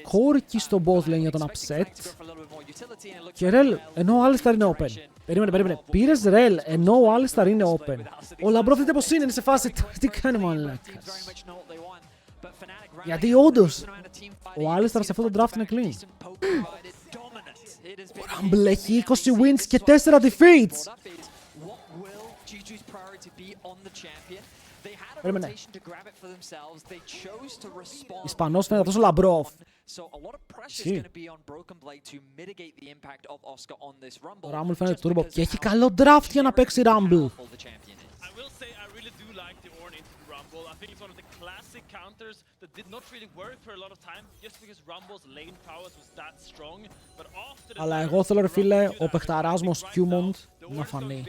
Κόρκι στο bot lane για τον upset. Και Rel, ενώ ο Alistar είναι open. Περίμενε. Πήρες Rel, ενώ ο Alistar είναι open. Ο Λαμπρόφ δείτε πως είναι σε φάση. Τι κάνει μαλάκας. Γιατί όντως ο Alistar σε αυτό το draft είναι clean. Ο Rumble έχει 20 wins και 4 defeats. Περίμενε. Ισπανός φαίνεται αυτός ο Λαμπρόφ. Ο Rumble φαίνεται turbo και έχει καλό draft για να παίξει Rumble. Αλλά εγώ θέλω ρε φίλε ο παιχταράς μου ο Σκιούμοντ να φανεί.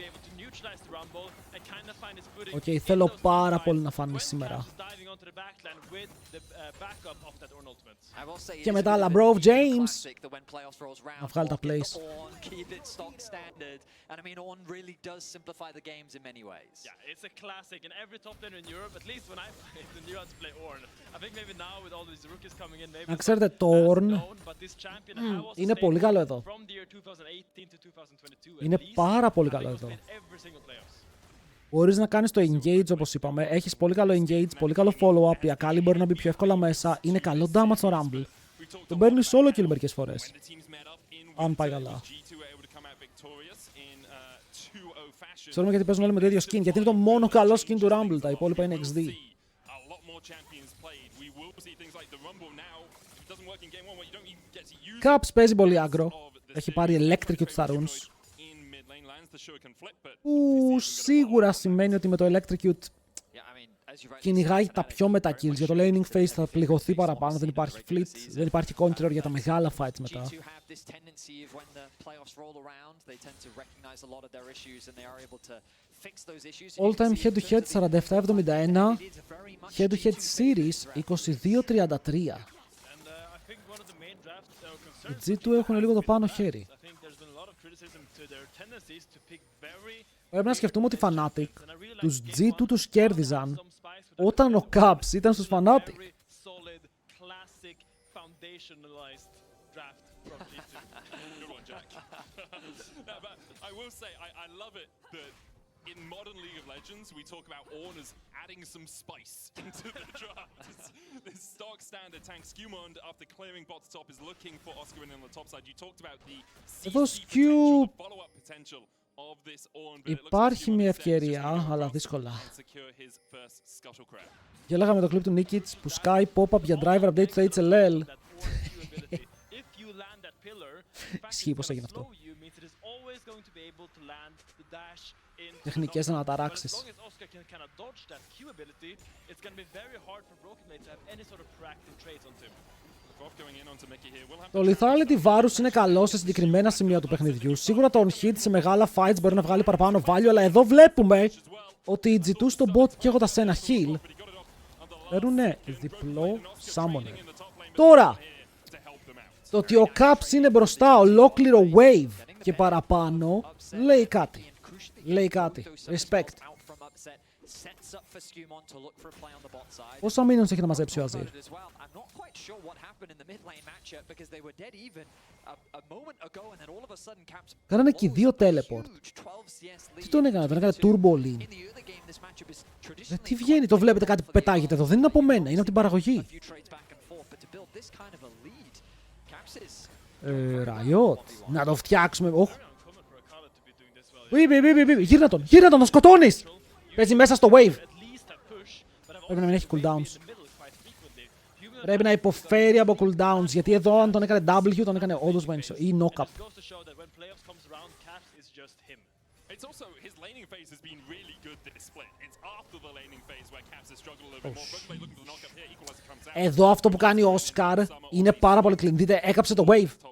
Οκ, θέλω πάρα πολύ να φανεί σήμερα. Και μετά Λαμπρόφ James να βγάλει τα plays. Να ξέρετε, το Ornn είναι πολύ καλό εδώ. Είναι πάρα πολύ καλό εδώ. Μπορείς να κάνεις το engage όπως είπαμε. Έχεις πολύ καλό engage, πολύ καλό follow-up. Η Akali μπορεί να μπει πιο εύκολα μέσα. Είναι καλό damage στο Rumble. Τον παίρνει solo kill μερικές φορές. Αν πάει καλά. Ξέρουμε γιατί παίζουν όλοι με το ίδιο skin. Γιατί είναι το μόνο καλό skin του Rumble. Τα υπόλοιπα είναι XD. Caps παίζει πολύ aggro. Έχει πάρει electric στα runes. Που σίγουρα σημαίνει ότι με το Electrocute κυνηγάει τα πιο μετά kills. Για το laning phase θα πληγωθεί παραπάνω, δεν υπάρχει fleet, δεν υπάρχει control για τα μεγάλα fights μετά. All time head to head 47-71, head to head series 22-33. Οι G2 έχουν λίγο το πάνω χέρι. Πρέπει να σκεφτούμε ότι οι Fnatic τους G2 τους κέρδιζαν όταν ο Caps ήταν στους Fnatic. In modern League of Legends, we talk about Ornn as adding some spice into the draft. This stock standard tank Skewmond, after clearing bot to top, is looking for Oscar on the top side. You talked about the follow-up potential of this Ornn. Υπάρχει μια ευκαιρία, αλλά δύσκολα. Γέλαγα με το κλιπ του Nikits που σκάει pop-up για driver update στο HLL. Ισχύει πως έγινε αυτό. Τεχνικές να ταράξεις. Το lethality βάρους είναι καλό σε συγκεκριμένα σημεία του παιχνιδιού. Σίγουρα το on-hit σε μεγάλα fights μπορεί να βγάλει παραπάνω value, αλλά εδώ βλέπουμε ότι οι G2 στο bot καίγοντας ένα heal παίρνουνε διπλό summoner. Τώρα, το ότι ο Caps είναι μπροστά ολόκληρο wave και παραπάνω λέει κάτι. Λέει κάτι. Respect. Πόσα minions έχει να μαζέψει ο Azir? Κάνανε και 2 teleport. Τι τον έκανε turbo lean. Τι βγαίνει, το βλέπετε κάτι που πετάγεται εδώ. Δεν είναι από μένα, είναι από την παραγωγή. Riot. Να το φτιάξουμε. Γύρνα τον, να τον σκοτώνεις! Παίζει μέσα στο wave. Πρέπει να μην έχει cooldowns. Πρέπει να υποφέρει από cooldowns, γιατί εδώ αν τον έκανε W, τον έκανε όντως one shot ή knock-up. Εδώ αυτό που κάνει ο Oscar είναι πάρα πολύ clean. Δείτε, έκαψε το wave.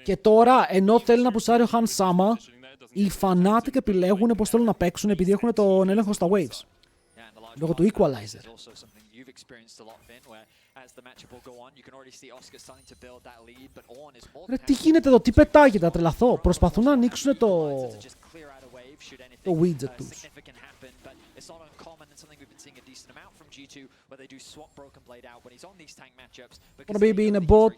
Και τώρα, ενώ θέλει να πουσάρει ο Han Sama, οι Fnatic επιλέγουν πώς θέλουν να παίξουν επειδή έχουν τον έλεγχο στα waves. Λόγω του equalizer. Ρε, τι γίνεται εδώ, τι πετάγεται, θα τρελαθώ. Προσπαθούν να ανοίξουν το widget τους. It's not uncommon and something we've been seeing a decent amount from G2, where they do swap Broken Blade out when he's on these tank matchups. Ο BB είναι bot,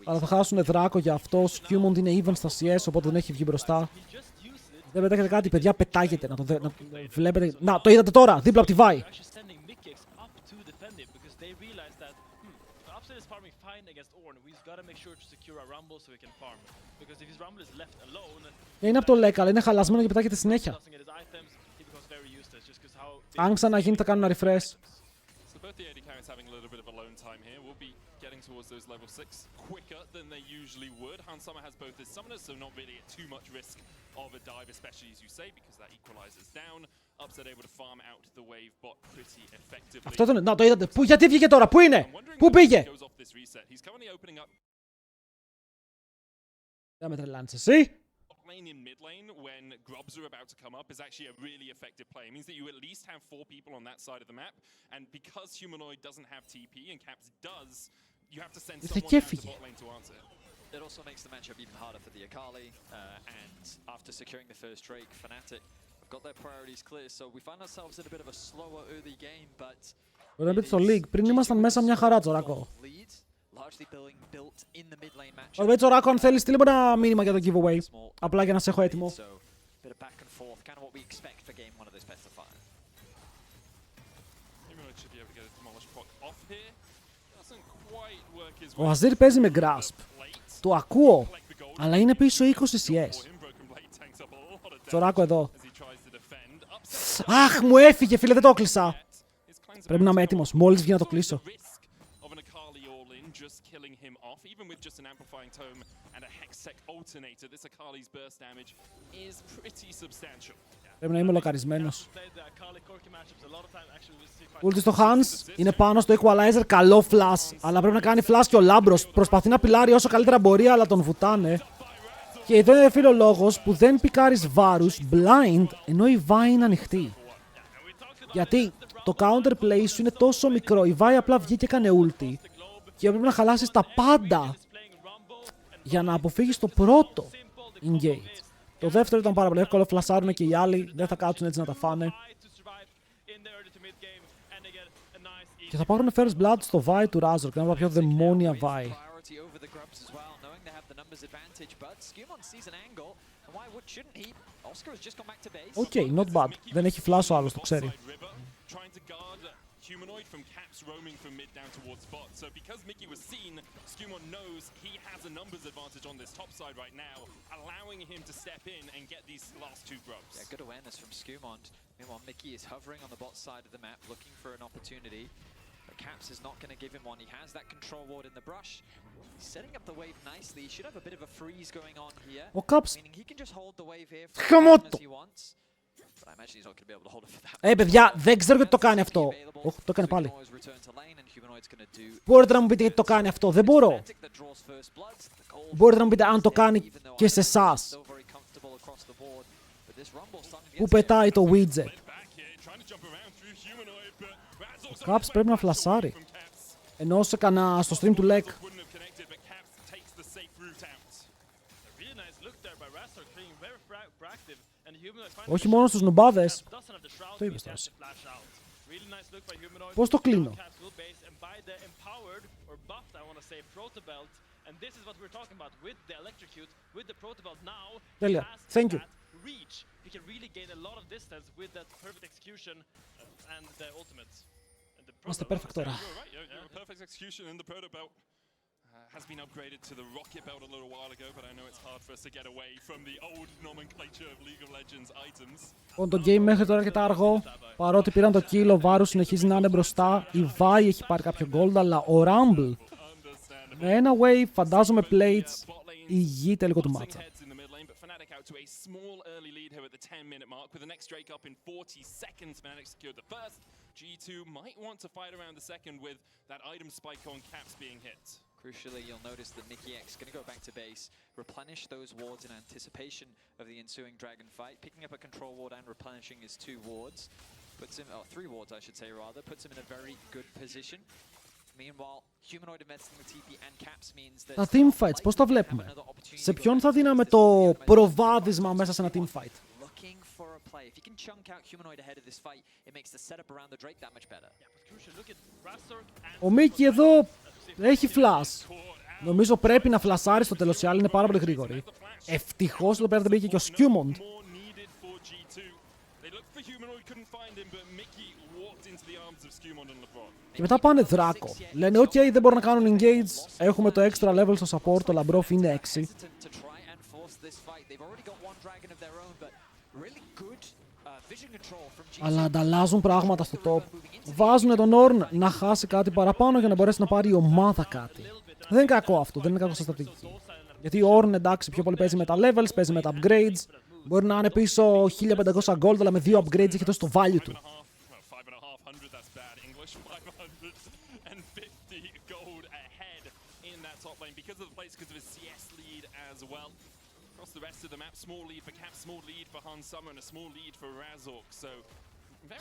αλλά θα χάσουν δράκο για αυτό. Skewmond είναι even στα CS, οπότε δεν έχει βγει μπροστά. Δεν πετάγεται κάτι, παιδιά, πετάγεται. Να το βλέπετε. Να, το είδατε τώρα, δίπλα από τη Vi. Είναι από το Lek, αλλά είναι χαλασμένο και πετάγεται συνέχεια. Αν ξαναγίνει θα κάνουν ένα refresh. Towards those level 6 quicker than they usually would. Hansama has both his summoners, so not really at too much risk of a dive, especially as you say, because that equalizes down. Upset able to farm out the wave bot pretty effectively. Αυτό ήταν, να το είδατε. Πού, γιατί βγήκε τώρα, πού είναι, πού πήγε. Δεν με τρελάνεις εσύ. Lane in mid lane when grubs are about to come up is actually a really effective play. It means that you at least have 4 people on that side of the map, and because Humanoid doesn't have TP and Caps does, you have to send someone down to bot lane to answer. It also makes the matchup even harder for the Akali, and after securing the first Drake, Fnatic have got their priorities clear, so we find ourselves in a bit of a slower early game, but Μπορεί να μπείτε στο League, πριν ήμασταν μέσα μια χαρά, Τζοράκο. Ωραία, Τζοράκο, αν θέλεις, στείλε μου ένα μήνυμα για το giveaway. Απλά για να σε έχω έτοιμο. Ο Azir παίζει με grasp. Το ακούω, αλλά είναι πίσω 20 CS. Τζοράκο εδώ. Αχ, μου έφυγε, φίλε, δεν το κλείσα. Πρέπει να είμαι έτοιμος, μόλις βγει να το κλείσω. Πρέπει να είμαι λοκαρισμένος. Ulti στο Hans, είναι πάνω στο equalizer, καλό flash. Αλλά πρέπει να κάνει flash και ο Λάμπρος προσπαθεί να πιλάρει όσο καλύτερα μπορεί, αλλά τον βουτάνε. Και εδώ είναι φίλο λόγος που δεν πικάρεις βάρους blind, ενώ η Vi είναι ανοιχτή. Γιατί το counterplay σου είναι τόσο μικρό, η Vi απλά βγήκε και έκανε ulti. Και πρέπει να χαλάσεις τα πάντα για να αποφύγεις το πρώτο engage. Το δεύτερο ήταν πάρα πολύ εύκολο, φλασάρουν και οι άλλοι, δεν θα κάτσουν έτσι να τα φάνε. Και θα πάρουν first blood στο Vi του Razor και να βρω πιο δαιμόνια Vi. Οκ, not bad. Δεν έχει flash ο άλλος, το ξέρει. Humanoid from Caps roaming from mid down towards bot. So because Mickey was seen, Skewmon knows he has a numbers advantage on this top side right now, allowing him to step in and get these last 2 grubs. Yeah, good awareness from Skewmon. Meanwhile, Mickey is hovering on the bot side of the map, looking for an opportunity. But Caps is not going to give him one. He has that control ward in the brush. He's setting up the wave nicely. He should have a bit of a freeze going on here. Meaning he can just hold the wave here for as long as he wants. Παιδιά, δεν ξέρω γιατί το κάνει αυτό. Το έκανε πάλι. Μπορείτε να μου πείτε γιατί το κάνει αυτό. Δεν μπορώ. Μπορείτε να μου πείτε αν το κάνει και σε εσάς. Που πετάει το widget. Ο Caps πρέπει να φλασάρει. Ενώ σε έκανα στο stream του Lek. Όχι μόνο στους νουμπάδες. Το είπες τώρα. Πώς το κλείνω. Τέλεια. Thank you. Είμαστε perfect τώρα. Has been upgraded to the rocket belt a little while ago, but I know it's hard for us to get away from the old nomenclature of League of Legends items. Το game μέχρι τώρα αρκετά αργό. Παρότι πήραν το kill, ο Varus συνεχίζει να είναι μπροστά. Η Vi έχει πάρει κάποιο gold, αλλά ο Rumble με ένα wave, φαντάζομαι plates, ηγείται λίγο του μάτσα. Fnatic out to a small early lead here at the 10-minute mark. With the next Drake up in 40 seconds, Fnatic secured the first. G2 might want to fight around the second with that item spike on Caps being hit. Crucially, you'll notice that Mickey X is going to go back to base, replenish those wards in anticipation of the ensuing dragon fight, picking up a control ward and replenishing his 2 wards. Puts him, 3 wards I should say rather, puts him in a very good position. Meanwhile, Humanoid investing the TP and Caps means that... Τα teamfights, πώς τα βλέπουμε. Σε ποιον θα δίναμε το προβάδισμα μέσα σε ένα teamfight. play. If you can chunk out Humanoid ahead of this fight, it makes the setup around the Drake that much better. Ο Μίκη εδώ έχει flash. Νομίζω πρέπει να φλασάρει στο τέλος, η άλλη είναι πάρα πολύ γρήγορη. Ευτυχώς εδώ πέρα δεν πήγε και ο Σκιούμοντ. Και μετά πάνε δράκο. Λένε ok, δεν μπορούν να κάνουν engage. Έχουμε το extra level στο support, το Λαμπρόφ είναι 6. Αλλά ανταλλάζουν πράγματα στο top. Βάζουν τον Ornn να χάσει κάτι παραπάνω για να μπορέσει να πάρει η ομάδα κάτι. Δεν είναι κακό αυτό, δεν είναι κακό στα στρατηγική. Γιατί ο Ornn, εντάξει, πιο πολύ παίζει με τα levels, παίζει με τα upgrades. Μπορεί να είναι πίσω 1500 gold, αλλά με 2 upgrades έχει δώσει το value του.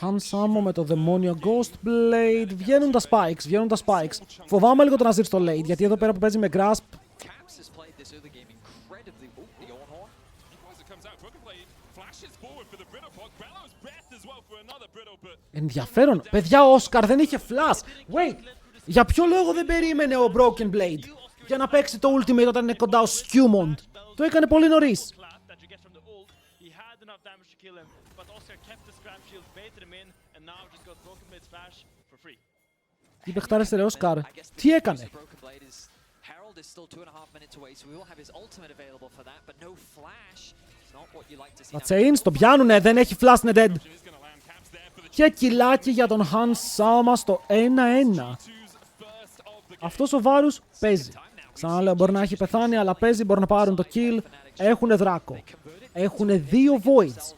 Hansamo με το δαιμόνιο Ghost Blade. Βγαίνουν τα spikes, Φοβάμαι λίγο το να ζει στο late, γιατί εδώ πέρα που παίζει με grasp. Ενδιαφέρον. Παιδιά, ο Όσκαρ δεν είχε flash. Wait, για ποιο λόγο δεν περίμενε ο Broken Blade για να παίξει το ultimate όταν είναι κοντά ο Σκιούμοντ? Το έκανε πολύ νωρίς. Τι παιχτάρεστε ρε Όσκαρ? Τι έκανε? Τα chains το πιάνουνε, δεν έχει flash, είναι dead. Και κιλάκι για τον Hansamo στο 1-1. Αυτός ο Βάρους παίζει. Ξαναλέω, μπορεί να έχει πεθάνει, αλλά παίζει, μπορεί να πάρουν το kill. Έχουνε δράκο. Έχουνε 2 voids.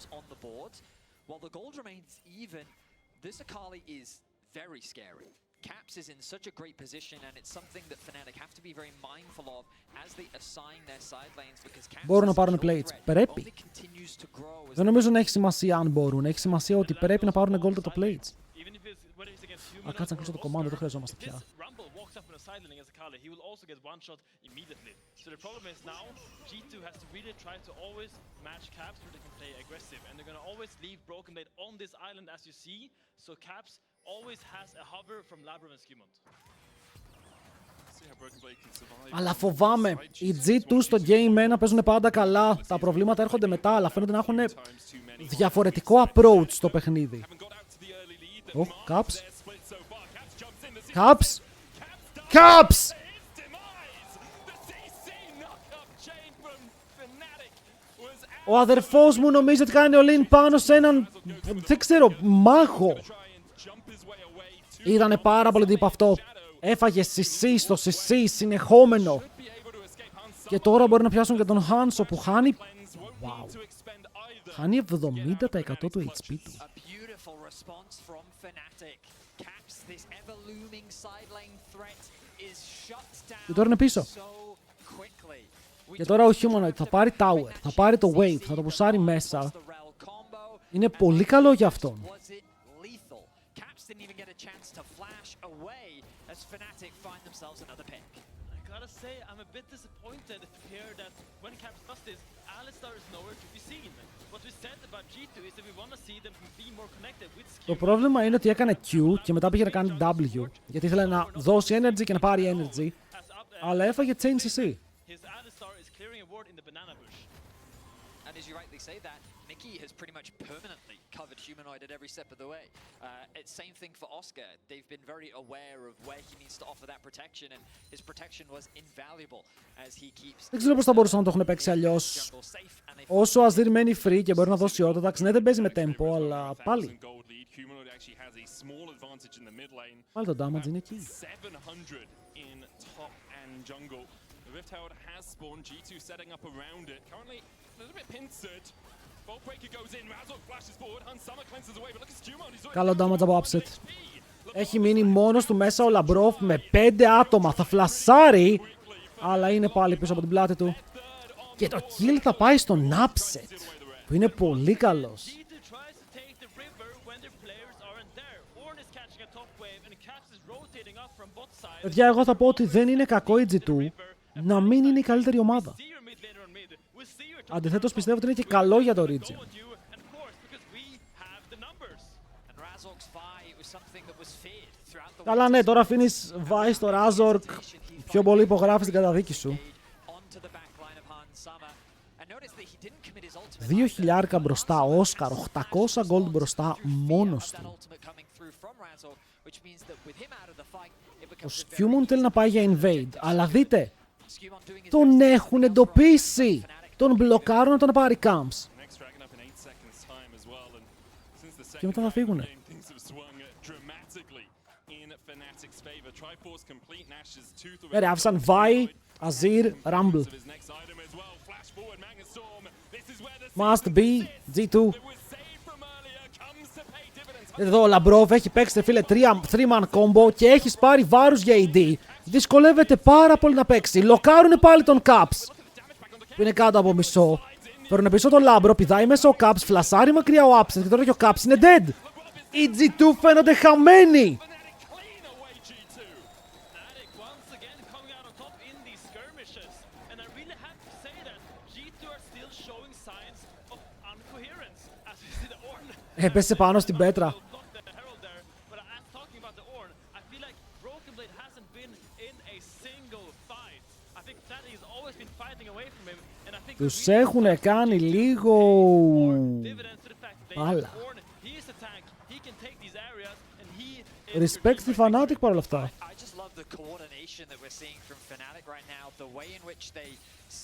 Caps is in such a great position, and it's something that Fnatic have to be very mindful of as they assign their side lanes, because Caps μπορούν να πάρουν plates. Πρέπει. Δεν νομίζω να έχει σημασία αν μπορούν. Έχει σημασία ότι πρέπει να πάρουν gold από τα plates. Α, κάτσε να κλείσω το command, δεν το χρειαζόμαστε πια. So the problem is now G2 has to really try to always match Caps so they can play aggressive, and they're gonna always leave Broken Blade on this island as you see, so Caps always has a hover from Labro and Skimont. Αλλά φοβάμαι, οι G2 στο Game 1 παίζουν πάντα καλά, τα προβλήματα έρχονται μετά, αλλά φαίνονται να έχουν διαφορετικό approach στο παιχνίδι. Caps. Caps. Caps! Ο αδερφός μου νομίζει ότι κάνει all-in πάνω σε έναν, δεν ξέρω, μάγο. Είδανε πάρα πολύ deep αυτό. Έφαγε CC στο CC συνεχόμενο. Και τώρα μπορεί να πιάσουν και τον Hanso που χάνει. Wow. Χάνει 70% του HP του. Και τώρα είναι πίσω. Και τώρα ο Humanoid θα πάρει tower, θα πάρει το wave, θα το πουσάρει μέσα. Είναι πολύ καλό για αυτόν. Το πρόβλημα είναι ότι έκανε Q και μετά πήγε να κάνει W, γιατί ήθελε να δώσει energy και να πάρει energy, αλλά έφαγε chain CC. As you rightly say that, Mickey has pretty much permanently covered Humanoid at every step of the way. It's same thing for Oscar. They've been very aware of where he needs to offer that protection, and his protection was invaluable as he keeps. Δεν ξέρω πώς θα μπορούσαν να το έχουν παίξει αλλιώς. Όσο ο Azir μένει free και μπορεί να δώσει orthodox, ναι, δεν παίζει με tempo, αλλά πάλι. Πάλι το damage είναι εκεί. Rifthold has spawned, G2 setting up around it. Currently a little bit pincered. Bolt breaker goes in, Razork flashes forward, Hansamo cleanses away, but look at Skewmon, he's καλό damage από upset. Έχει μείνει μόνος του μέσα ο Λαμπρόφ με 5 άτομα, θα φλασάρει, αλλά είναι πάλι πίσω από την πλάτη του. Και το kill θα πάει στον upset, που είναι πολύ καλός. Παιδιά, εγώ θα πω ότι δεν είναι κακό η G2 να μην είναι η καλύτερη ομάδα. Αντιθέτως πιστεύω ότι είναι και καλό για το region. Καλά, ναι, τώρα αφήνεις Vice στο Razork. Πιο πολύ υπογράφεις την καταδίκη σου. 2.000 μπροστά, Όσκαρ, 800 gold μπροστά μόνος του. Ο Σκιούμον θέλει να πάει για invade, αλλά δείτε, τον έχουν εντοπίσει. Τον μπλοκάρουν να τον πάρει camps. Και μετά θα φύγουνε. Ρε, άφησαν Vi, Azir, Rumble. Must be G2. Εδώ ο Λαμπρόβ έχει παίξει, φίλε, 3-man combo και έχει πάρει βάρους για AD. Δυσκολεύεται πάρα πολύ να παίξει. Λοκάρουνε πάλι τον Caps, που είναι κάτω από μισό. Παίρνουν πίσω τον Λάμπρο, πηδάει μέσα ο Caps, φλασάρει μακριά ο Absent και τώρα και ο Caps είναι dead. Οι G2 φαίνονται χαμένοι. Έπεσε πάνω στην πέτρα. Τους έχουνε κάνει λίγο μπάλα. Respect στη Fnatic παρόλα αυτά.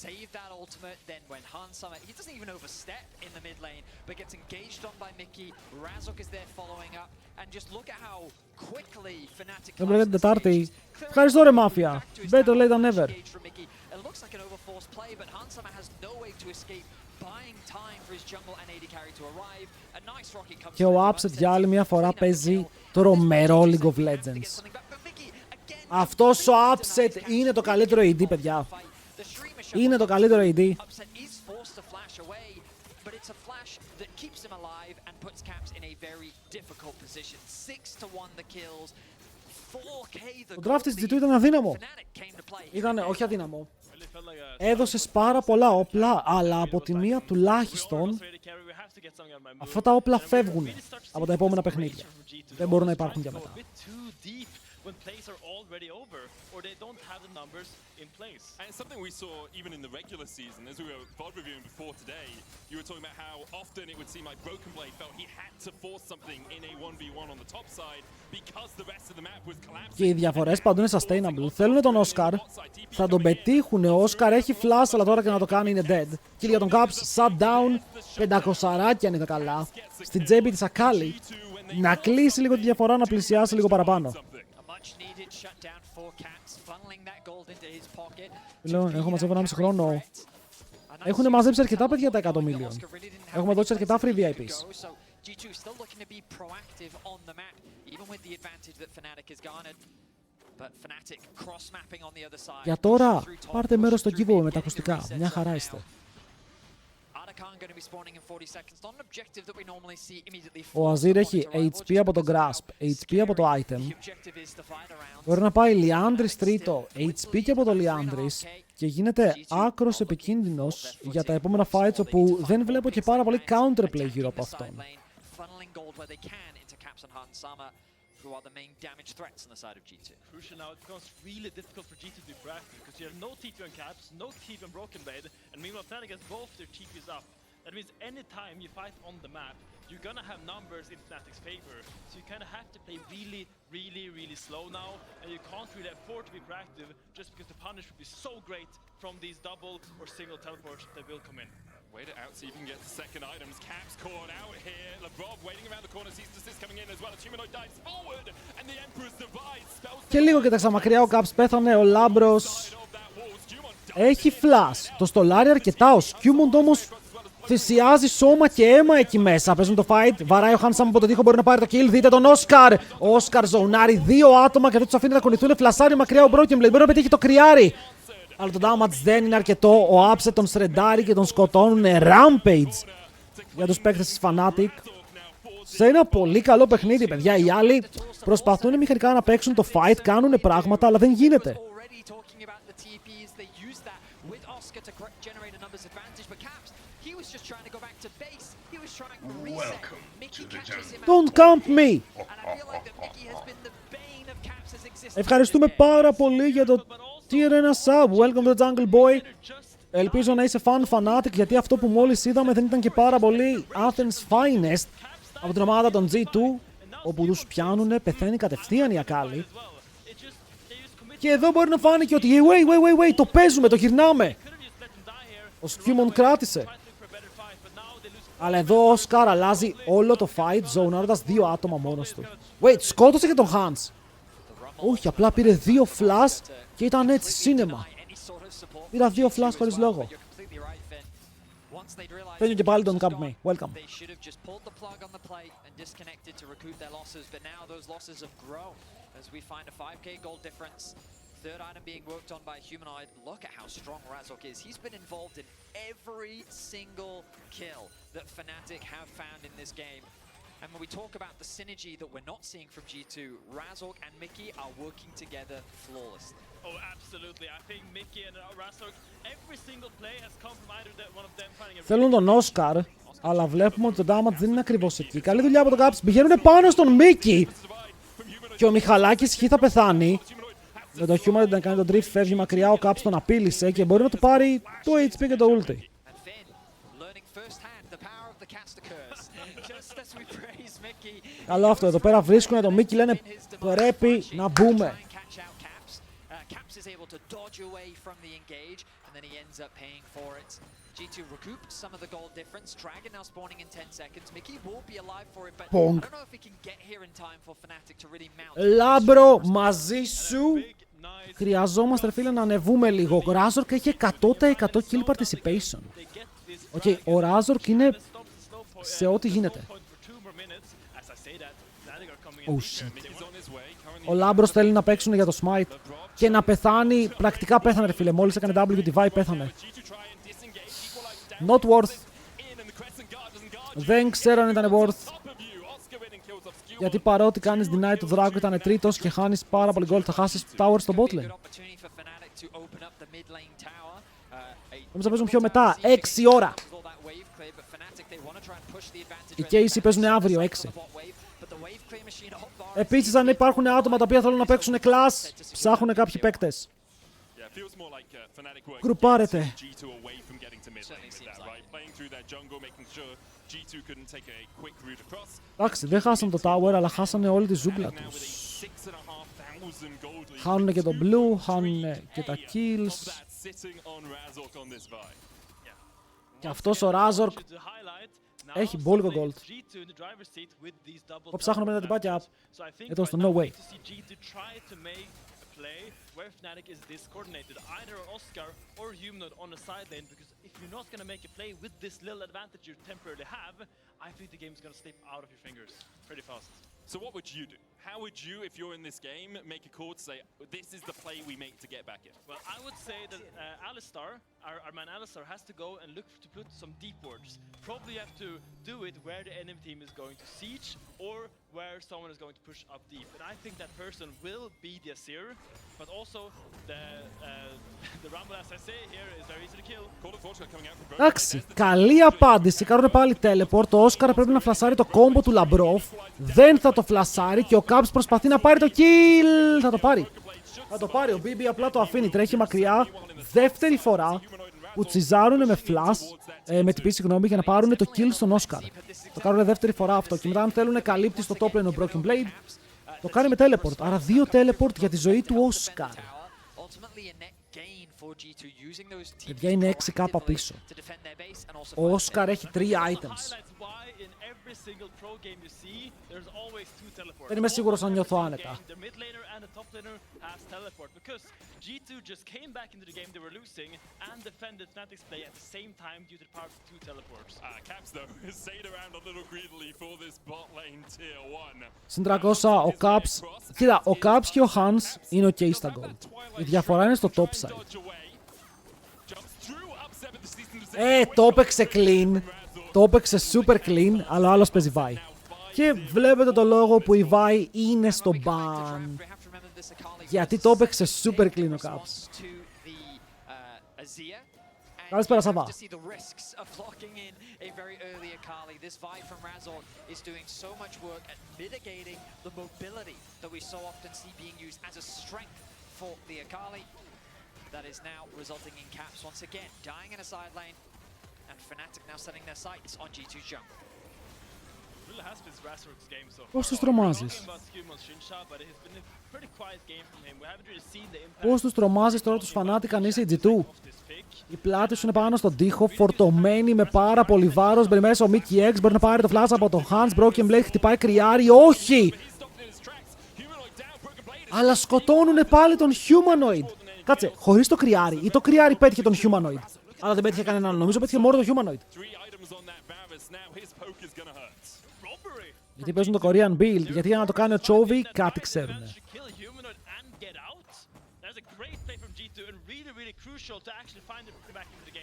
Saved that ultimate, then when Hansama, he doesn't even overstep in the mid lane, but gets engaged on by Mickey. Razork is there following up, and just look at how quickly Fnatic Δεν πρέπει την Τετάρτη. Ευχαριστώ ρε Μάφια. Better late than never. It looks like an overforced play, but Hansama has no way to escape, buying time for his jungle and AD carry to arrive. A nice rocket comes Και ο Absent για άλλη μια φορά παίζει τρομερό League of Legends. Αυτός ο Absent είναι το καλύτερο AD, παιδιά. Είναι το καλύτερο AD. Το draft της G2 ήταν αδύναμο. Όχι αδύναμο. Έδωσες πάρα πολλά όπλα, αλλά από τη μία τουλάχιστον αυτά τα όπλα φεύγουν από τα επόμενα παιχνίδια. Δεν μπορούν να υπάρχουν για μετά. When plays are already over, or they don't have the numbers in place. And it's something we saw even in the regular season, as we were VOD reviewing before today. You were talking about how often it would seem like Broken Blade felt he had to force something in a 1v1 on the top side because the rest of the map was collapsing. Και οι διαφορές παντού είναι sustainable. Θέλουν τον Όσκαρ, θα τον πετύχουν. Ο Όσκαρ έχει flash, αλλά τώρα και να το κάνει είναι dead. Και για τον Caps, shutdown, 500 αν είναι καλά. Στην τσέπη της Ακάλι. Να κλείσει λίγο τη διαφορά, να πλησιάσει λίγο παραπάνω. Λέω, έχω μαζεύει 1,5 χρόνο. Έχουν μαζέψει αρκετά παιδιά τα 100 million. Έχουμε δώσει αρκετά free VIPs. Για τώρα, πάρτε μέρος στο giveaway με τα ακουστικά. Μια χαρά είστε. Ο Azir έχει HP από το Grasp, HP από το item. Μπορεί να πάει Liandris τρίτο, HP και από το Liandris και γίνεται άκρος επικίνδυνος για τα επόμενα fights, όπου δεν βλέπω και πάρα πολύ counterplay γύρω από αυτόν. Who are the main damage threats on the side of G2. Crucial now, it becomes really difficult for G2 to be proactive because you have no TP on Caps, no TP on Broken Blade, and meanwhile Fnatic has both their TPs up. That means any time you fight on the map, you're gonna have numbers in Fnatic's favor. So you kind of have to play really slow now, and you can't really afford to be proactive just because the punish would be so great from these double or single teleports that will come in. Wait it out so you can get the second items. Caps caught out here. Labrov waiting around the corner, sees the assist coming in as well. A humanoid dives forward, and the Emperor's Device spells. Και λίγο κοίταξα μακριά, ο Caps πέθανε, ο Λάμπρος έχει flash. Το στολάρει αρκετά, ο Σκιούμοντ όμως θυσιάζει σώμα και αίμα εκεί μέσα. Παίζουν το fight, βαράει ο Hansam από τον τοίχο, μπορεί να πάρει το kill. Δείτε τον Όσκαρ. Ο Όσκαρ ζωνάρει δύο άτομα και δεν τους αφήνει να κολληθούν. Φλασάρει μακριά ο Broken Blade, μπορεί να πετύχει το κρυάρι. Αλλά το damage δεν είναι αρκετό. Ο Absent τον σρεντάρει και τον σκοτώνουν. Rampage για τους παίκτες της Fnatic. Σε ένα πολύ καλό παιχνίδι, παιδιά. Οι άλλοι προσπαθούν μηχανικά να παίξουν το fight, κάνουν πράγματα, αλλά δεν γίνεται. used that with Oscar to generate a numbers advantage, but Caps, he was just trying to go back to base. He was trying to reset. Mickey catches him out. Don't camp me! And I feel like that Mickey has been the bane of Caps' existence. Ευχαριστούμε πάρα πολύ για το tier 1 sub. Welcome to the Jungle Boy. Ελπίζω να είσαι fan Fnatic, γιατί αυτό που μόλις είδαμε δεν ήταν και πάρα πολύ Athens Finest από την ομάδα των G2, όπου τους πιάνουνε, πεθαίνει κατευθείαν η Ακάλη. Και εδώ μπορεί να φάνηκε ότι wait, το παίζουμε, το γυρνάμε. Ο Σκιούμον κράτησε. Αλλά εδώ ο Όσκαρ αλλάζει όλο το fight, ζωνάροντας 2 άτομα μόνος του. Σκότωσε και τον Hans. Όχι, απλά πήρε 2 flash και ήταν έτσι, σίνεμα. Πήρα 2 flash χωρίς λόγο. Παίρνει και πάλι τον Camp Me. Welcome. Third item being worked on by Humanoid. Look at how strong Razork is. He's been involved in every single kill that Fnatic have found in this game. And when we talk about the synergy that we're not seeing from G2, Razork and Mickey are working together flawlessly. Oh, absolutely. I think Mickey and Razork, every single play has come from either one of them finding a... Θέλουν τον Όσκαρ, αλλά βλέπουμε ότι το damage δεν είναι ακριβώς εκεί. Καλή δουλειά από τον Caps. Πηγαίνουν πάνω στον Mickey. Και ο Μιχαλάκης χι θα πεθάνει. Με το Human να κάνει τον drift, φεύγει μακριά, ο Caps τον απείλησε και μπορεί να του πάρει το HP και το ulti. Καλό αυτό, εδώ πέρα βρίσκουν το Mickey, λένε πρέπει να μπούμε. G2 recouped some of the gold difference. Dragon now spawning in 10 seconds. Mickey will be alive for it, but I don't know if he can get here in time for Fnatic to really mount. Λάμπρο, μαζί σου. Χρειαζόμαστε, φίλε, να ανεβούμε λίγο. Ο Razork έχει 100% kill participation. Okay, ο Razork είναι σε ό,τι γίνεται. Oh shit. Ο Λάμπρος θέλει να παίξουν για το smite και να πεθάνει. Πρακτικά πέθανε, ρε φίλε. Μόλις έκανε W divide, πέθανε. Not worth. Δεν ξέρω αν ήταν worth. Γιατί παρότι κάνεις deny του δράκου, ήταν τρίτος και χάνεις πάρα πολύ gold. Θα χάσεις tower στο bot lane. Εμείς θα παίζουμε πιο μετά. 6 ώρα. Οι Casey παίζουν αύριο 6. Επίσης, αν υπάρχουν άτομα τα οποία θέλουν να παίξουν class, ψάχνουν κάποιοι παίκτες. Γκρουπάρετε. Εντάξει, δεν χάσανε το tower, αλλά χάσανε όλη τη ζούγκλα τους. Χάνουνε και το blue, χάνουνε και τα kills. Και αυτός ο Razork έχει μπόλικο gold. Εγώ ψάχνω με τα τυπάκια εδώ στο no way. Where Fnatic is discoordinated, either on Oscar or Humanoid on the side lane, because if you're not going to make a play with this little advantage you temporarily have, I think the game's going to slip out of your fingers pretty fast. So what would you do? How would you, if you're in this game, make a call to say, this is the play we make to get back in? Well, I would say that Alistar, our man Alistar, has to go and look to put some deep wards. Probably have to do it where the enemy team is going to siege or where someone is going to push up deep. And I think that person will be the Azir, but also the Rumble, as I say here, is very easy to kill. Εντάξει, καλή απάντηση. Κάνουν πάλι teleport. Το Όσκαρ πρέπει να φλασάρει το κόμπο του Λαμπρόφ. Δεν θα το φλασάρει και ο Caps προσπαθεί να πάρει το kill. Θα το πάρει. Θα το πάρει. Ο BB απλά το αφήνει. Τρέχει μακριά. Δεύτερη φορά που τσιζάρουνε με flash, με την πίση γνώμη, για να πάρουν το kill στον Όσκαρ. Το κάνουν δεύτερη φορά αυτό. Και μετά, αν θέλουν, καλύπτει στο top lane ο Broken Blade. Το κάνει με teleport. Άρα 2 teleport για τη ζωή του Όσκαρ. Παιδιά, είναι 6k πίσω. Ο Όσκαρ έχει 3 items. Δεν είμαι σίγουρος αν νιώθω άνετα. G2 just came back into the game they were losing and defended Fnatic's play at the same time due to the power of 2 teleports. Caps though has stayed around a little greedily for this bot lane tier 1. Συν 300 ο Caps. Κοίτα, ο Caps και ο Hans είναι ok στα gold. Η διαφορά είναι στο top side. Το έπαιξε clean. Το έπαιξε super clean, αλλά ο άλλος παίζει Vi. Και βλέπετε το λόγο που η Vi είναι στο ban. Γιατί το έπαιξε super clean ο Caps. Καλησπέρα, Σαββά. That is now resulting in caps once again, dying in a side lane, and Fnatic now setting their sights on G2's jungle. Πώς τους τρομάζεις? Πώς τους τρομάζεις τώρα τους Fnatic αν είσαι η G2? Οι πλάτες σου είναι πάνω στον τοίχο, φορτωμένοι με πάρα πολύ βάρος. Μπαίνει μέσα ο Mickey X, μπορεί να πάρει το flash από τον Hans. Broken Blade χτυπάει κρυάρι, όχι! Αλλά σκοτώνουνε πάλι τον Humanoid. Κάτσε, χωρίς το κρυάρι, ή το κρυάρι πέτυχε τον Humanoid. Αλλά δεν πέτυχε κανέναν, νομίζω πέτυχε μόνο τον Humanoid. Γιατί παίζουν το Korean build, γιατί για να το κάνει ο Chovy κάτι ξέρουνε.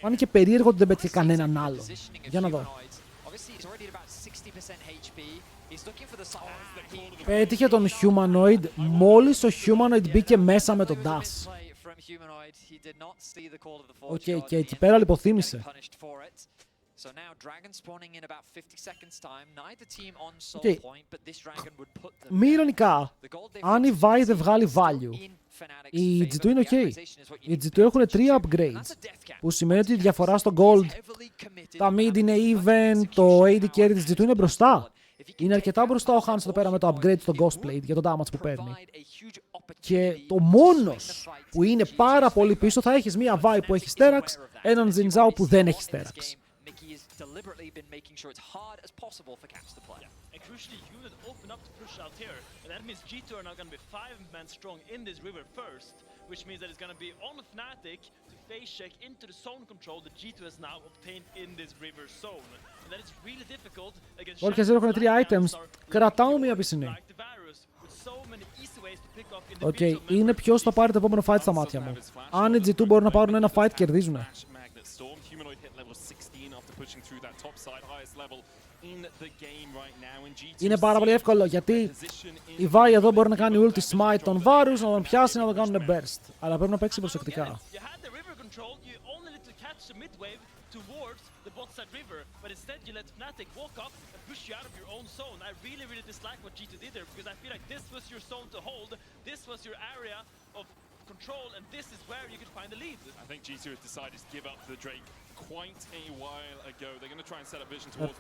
Φάνηκε περίεργο ότι δεν πέτυχε κανέναν άλλο. Για να δω. Πέτυχε τον Humanoid μόλις ο Humanoid μπήκε μέσα με τον dash. Οκ, και εκεί πέρα λιποθύμησε. Μη ηρωνικά, αν η Vi δεν βγάλει value, η G2 είναι ok. Οι G2 έχουν 3 upgrades, που σημαίνει ότι η διαφορά στο gold, τα mid είναι even, το AD carry της G2 είναι μπροστά. Είναι αρκετά μπροστά ο Hans εδώ πέρα με το upgrade στο Ghost Blade για το damage που παίρνει. Και το μόνος που είναι πάρα πολύ πίσω θα έχεις μία Vi που έχει Sterax, έναν Xin Zhao που δεν έχει Sterax. Which means that it's going to be on Fnatic to face check into the zone control that G2 has now obtained in this river zone. And that is really difficult against Όλοι και έχουν 3 items. Κρατάω μία πισινή. Οκ, είναι ποιος θα πάρει το επόμενο fight στα μάτια μου. Αν οι G2 μπορούν να πάρουν ένα fight, κερδίζουνε. Είναι πάρα πολύ εύκολο γιατί η Vi εδώ μπορεί να κάνει ulti smite τον Varus, να τον πιάσει, να τον κάνουν burst. Αλλά πρέπει να παίξει προσεκτικά.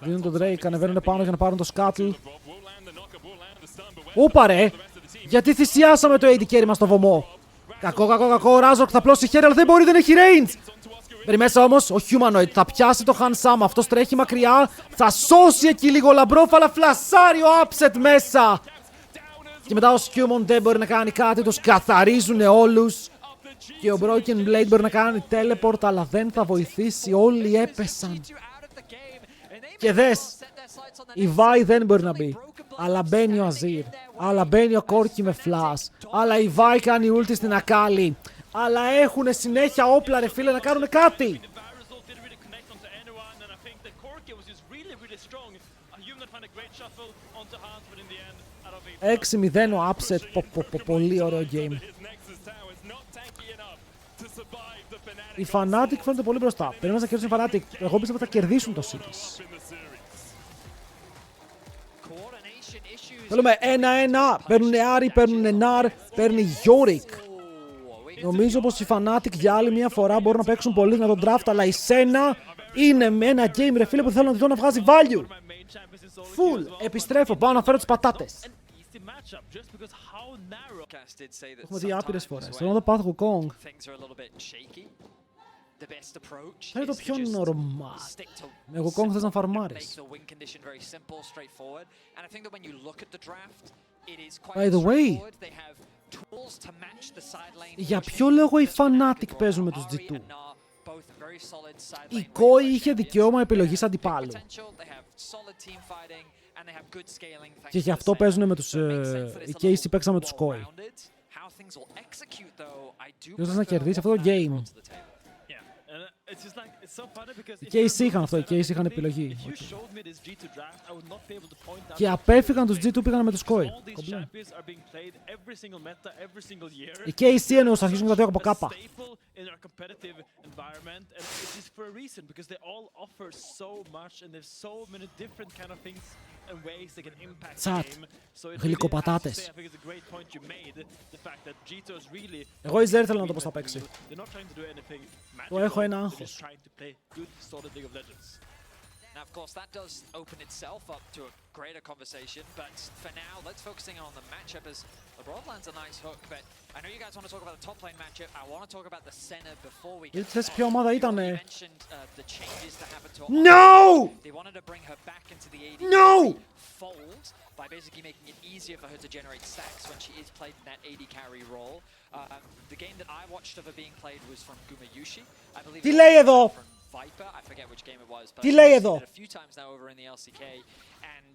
Δίνουν τον Drake, ανεβαίνουν πάνω για να πάρουν το Scuttle. Ούπα ρε! Γιατί θυσιάσαμε το AD carry μας στο βωμό. Κακό, ο Razork θα πλώσει χέρι, αλλά δεν μπορεί, δεν έχει range. Μπαίνει μέσα όμως ο Humanoid, θα πιάσει το Hansam, αυτός τρέχει μακριά, θα σώσει εκεί λίγο λαμπρόφ, αλλά φλασάρει ο Upset μέσα. Και μετά ο Skewmon δεν μπορεί να κάνει κάτι, τους καθαρίζουν όλους. Και ο Broken Blade μπορεί να κάνει teleport, αλλά δεν θα βοηθήσει, όλοι έπεσαν. Και δες, η Vi δεν μπορεί να μπει, αλλά μπαίνει ο Azir, αλλά μπαίνει ο Corki με flash, αλλά η Vi κάνει ulti στην Akali, αλλά έχουνε συνέχεια όπλα ρε φίλε να κάνουν κάτι. 6-0 ο Upset, πολύ ωραίο game. Οι Fnatic φαίνονται πολύ μπροστά. Περίμενα να κερδίσουν οι Fnatic. Εγώ πίστευα ότι θα κερδίσουν το Cities. Θέλουμε 1-1. Παίρνουν Άρη, παίρνουν Ναρ, παίρνει Yorick. Νομίζω πως οι Fnatic για άλλη μια φορά μπορούν να παίξουν πολύ να τον draft, αλλά η Senna είναι με ένα game ρε φίλε που θέλω να δω να βγάζει value. Full. Επιστρέφω, πάω να φέρω τις πατάτες. Έχουμε δει άπειρες φορές. Θέλω να το πάθω Kong. Θα είναι το πιο normal. Με Wukong θες να φαρμάρεις. By the way, για ποιο λόγο οι Fnatic παίζουν με τους G2? Η Koi είχε δικαίωμα επιλογής αντιπάλου. Και γι' αυτό παίζουν με τους... οι KC παίξαν με τους Koi. Ποιος θες να κερδίσει αυτό το game? It's just like, it's so funny because Οι KC είχαν αυτό, οι KC είχαν επιλογή. if you showed me this G2 draft, I would not be able to point out. Και απέφυγαν τους G2, πήγαν με τους Koi. All these champions are being played every single meta, every single year. Οι KC εννοώς αρχίζουν και τα δύο από κάπα. Staple in our competitive environment, and it's just for a reason because they all offer so much and there's so many different kind of things and ways they can impact the Τσάτ. game. So it Γλυκοπατάτες. I think it's a great point you made. The fact that G2 is really. Εγώ Ιζέρ ήθελα να το πώς θα παίξει. They're not trying to do anything magical. Το έχω ένα They're άγχος. just trying to play good, solid League of Legends. Now, of course, that does open itself up to a greater conversation, but for now, let's focusing on the matchup as the Broadland's a nice hook, but I know you guys want to talk about the top lane matchup. I want to talk about the center before we get Ήρθες ποια ομάδα You ήτανε. mentioned the changes that happened to No! They wanted to bring her back into the AD No! fold by basically making it easier for her to generate stacks when she is played in that AD carry role. The game that I watched of her being played was from Gumayushi. I believe Τι λέει εδώ? from Viper. I forget which game it was, but Τι I've λέει seen εδώ? it a few times now over in the LCK. And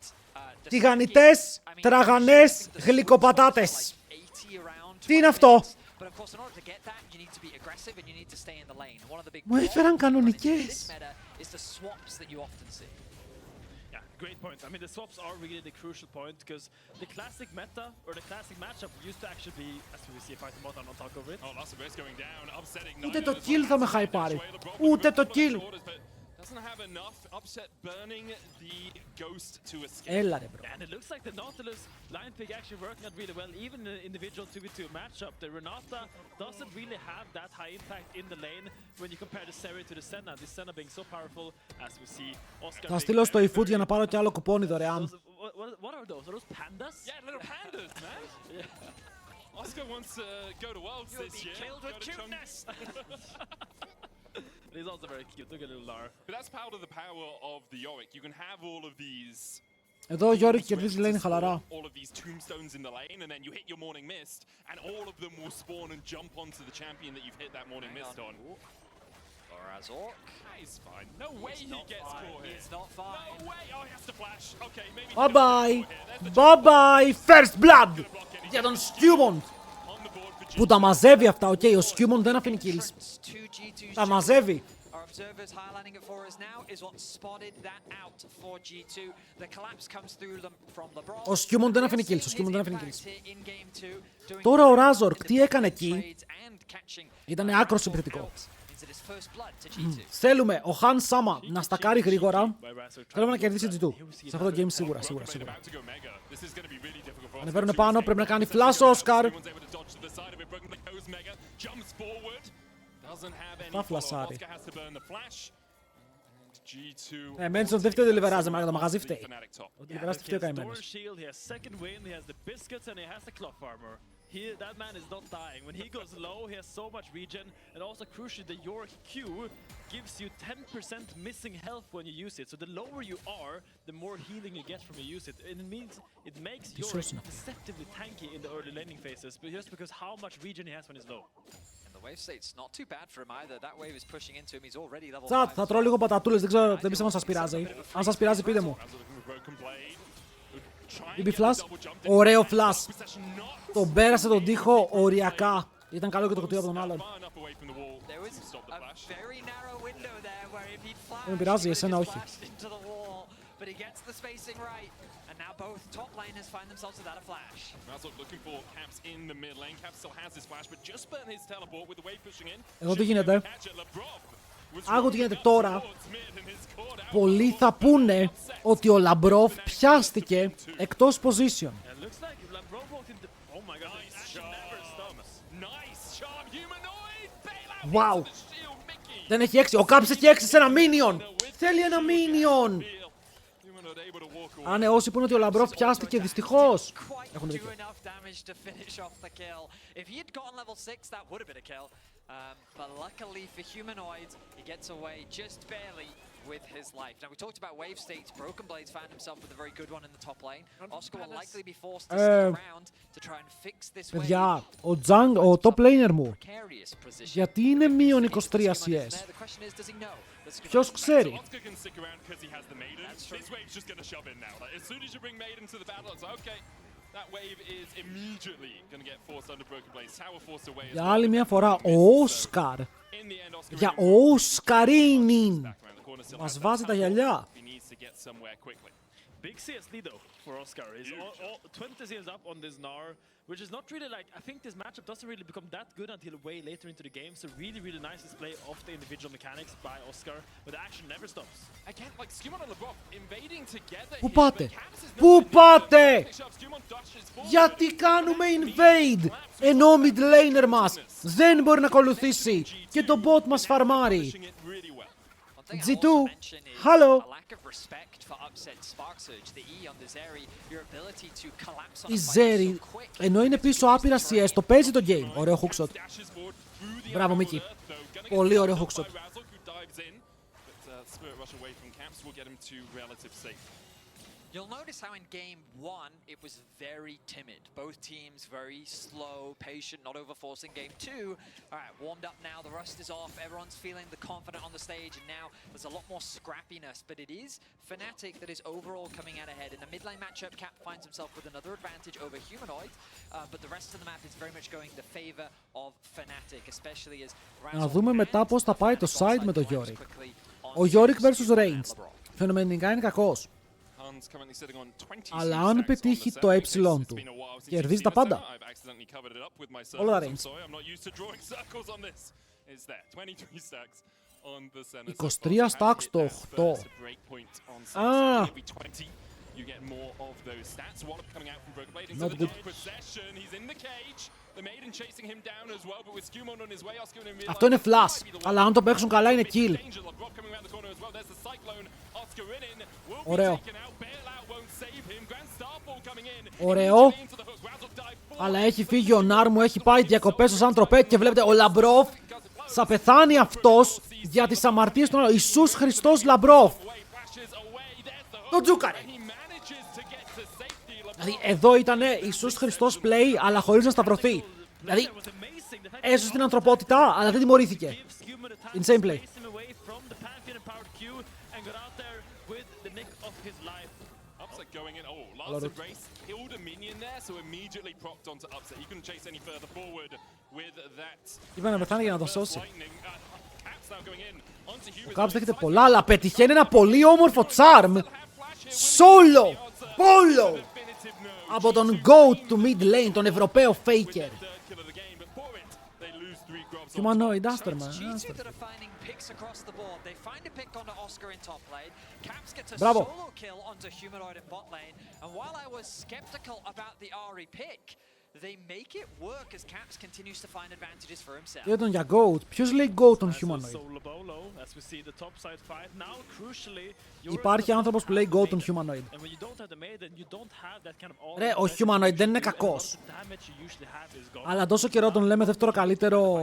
the Τηγανιτές, second game, I mean, τραγανές, I think the γλυκοπατάτες. scores are like 80 around Τι είναι 20 αυτό? minutes. But of course, in order to get that, you need to be aggressive and you need to stay in the lane. One of the big Μου έφεραν problems κανονικές. in this meta is the swaps that you often see. Yeah, great point. I mean, the swaps are really the crucial point because the classic meta or the classic matchup used to actually be, as we see, fight the on top of it. Oh, lots of risk going down, upsetting. Ούτε το kill θα με χαϊπάρει. Ούτε το kill. Doesn't have enough. Upset burning the ghost to escape. Έλα ρε bro. And it looks like the Nautilus line pick actually working out really well. Even in an individual 2v2 matchup, the Renata doesn't really have that high impact in the lane when you compare the Seri to the Senna. The Senna being so powerful, as we see Oscar. Θα στείλω στο eFood για να πάρω κι άλλο κουπόνι δωρεάν. What are those? Are those pandas? Yeah, little pandas, man. Yeah. Oscar wants to go to Worlds You'll this be year. killed with Go to cuteness. He's also very cute. Look at little Lar. But that's part of the power of the Yorick. You can have all of these. Εδώ ο Γιώργη κερδίζει lane χαλαρά. All of these tombstones in the lane, and then you hit your morning mist, and all of them will spawn and jump onto the champion that you've hit that morning mist on. Or Azork. He's fine. No way he gets caught here. He's not fine. No way. Oh, he has to flash. Okay, maybe. Bye bye. Bye bye. First blood. Για τον Skewmond. Που τα μαζεύει αυτά, οκ. Ο Skewmond δεν αφήνει kills. Τα μαζεύει. Our observers highlighting it for us now is what spotted that out for G2. The collapse comes through them from LeBron. Ο Skewmond δεν αφήνει kills. Ο Skewmond δεν αφήνει kills. Τώρα ο Razork τι έκανε εκεί. Ήταν άκρος επιθετικό. Θέλουμε ο Han Sama να στακάρει γρήγορα. Θέλουμε να κερδίσει G2. Σε αυτό το game σίγουρα. Ανεβαίνουν πάνω, πρέπει να κάνει flash ο Oscar. Θα φλασάρει. Μένει στον δεύτερο τελειβεράζε, μα το μαγαζί φταίει. Ο τελειβεράζ φταίει ο καημένος. That man is not dying. When he goes low, he has so much regen, and also crucially, the Yorick Q gives you 10% missing health when you use it. So the lower you are, the more healing you get from you use it. And it means it makes Yorick deceptively tanky in the early laning phases, but just because how much regen he has when he's low. And the wave state's not too bad for him either. That wave is pushing into him. He's already level 5. Τσάτ, θα τρώω λίγο πατατούλες, δεν ξέρω, δεν πιστεύω αν σας πειράζει. Αν σας πειράζει πείτε μου. BB flash, ωραίο flash. Τον πέρασε τον τοίχο οριακά. Ήταν καλό και το κουτί από τον άλλον. Δεν με πειράζει, εσένα όχι. And now both top laners find themselves without a flash. Razork looking for Caps in the mid lane. Caps still has his flash, but just burnt his teleport with the wave pushing in. Εδώ τι γίνεται. Άκου τι γίνεται τώρα. Πολλοί θα πούνε ότι ο Λαμπρόφ πιάστηκε εκτός position. Wow. Δεν έχει 6. Ο Caps έχει 6 σε ένα minion. Θέλει ένα minion. Α, ναι, όσοι πούνε ότι ο Λαμπρόφ πιάστηκε, δυστυχώς έχουν δίκιο. But luckily for Humanoid, he gets away just barely with his life. Now we talked about wave states. Broken Blades found himself with a very good one in the top lane. Oscar will likely be forced to stick around to try and fix this wave. Παιδιά, ο top laner μου, γιατί είναι μείον 23 CS. Ποιος ξέρει. That wave is immediately going to get forced under Broken Blaze. Tower forced away. Για άλλη μια φορά, ο Όσκαρ. In the end, Oscar Για Όσκαρίνιν. Μας βάζει τα γυαλιά. he needs to get somewhere quickly. Big CS lead though for Oscar. Is 20 CS up on this Gnar, which is not really like, I think this matchup doesn't really become that good until way later into the game. So really nice display of the individual mechanics by Oscar, but the action never stops. Again, like Skewman and LeBron invading together. Πού here, πάτε? but Caps is Πού not πάτε? Skewman dashes forward. Γιατί κάνουμε invade, ενώ ο mid laner μας δεν μπορεί να ακολουθήσει και το bot μας φαρμάρει. Pushing it really well. G2, hello. Η Zeri, ενώ είναι πίσω άπειρα CS, το παίζει το game. Ωραίο hookshot. Dashes forward through the Μπράβο, Μίκη. Earth, though. Gonna get Πολύ ωραίο by hookshot. Razzle, who dives in, but Spirit Rush away from Caps will get him to relative safe. You'll notice how in game one, it was very timid. Both teams very slow, patient, not overforcing. Game two, all right, warmed up now, the rust is off, everyone's feeling the confident on the stage, and now there's a lot more scrappiness, but it is Fnatic that is overall coming out ahead. In the mid lane matchup, Cap finds himself with another advantage over Humanoid, but the rest of the map is very much going in the favor of Fnatic, especially as Να δούμε μετά πώς θα πάει το side με το Yorick. Ο Yorick versus Range. Φαινομενικά είναι κακός. Αλλά αν πετύχει το ε του, κερδίζει τα πάντα. Όλα τα range. 23 stacks το 8. Α! Not good. Αυτό είναι flash, αλλά αν το παίξουν καλά είναι kill. Ωραίο. Ωραίο. Αλλά έχει φύγει ο Νάρ μου, έχει πάει διακοπές στο Σαν Τροπέ και βλέπετε ο Λαμπρόφ θα πεθάνει αυτός για τις αμαρτίες του άλλου. Ιησούς Χριστός Λαμπρόφ. Το τζούκαρε. Δηλαδή εδώ ήτανε Ιησούς Χριστός play αλλά χωρίς να σταυρωθεί. Δηλαδή έσωσε την ανθρωπότητα αλλά δεν τιμωρήθηκε. Insane play. Going in. Oh, Lance of Grace killed a minion there, so immediately propped onto Upset. He couldn't chase any further forward with that. Είπα να πεθάνει για να τον σώσει. Caps now going in onto Hubert. Ο Caps δέχεται πολλά, αλλά πετυχαίνει ένα πολύ όμορφο charm. Solo! Polo! Από τον GOAT του mid lane, τον Ευρωπαίο Faker. Humanoid, άστερ man. Μπράβο. Για τον για GOAT. Ποιος λέει GOAT τον Humanoid? Υπάρχει άνθρωπος που λέει GOAT τον Humanoid. Ρε, ο Humanoid δεν είναι κακός. Αλλά τόσο καιρό τον λέμε δεύτερο καλύτερο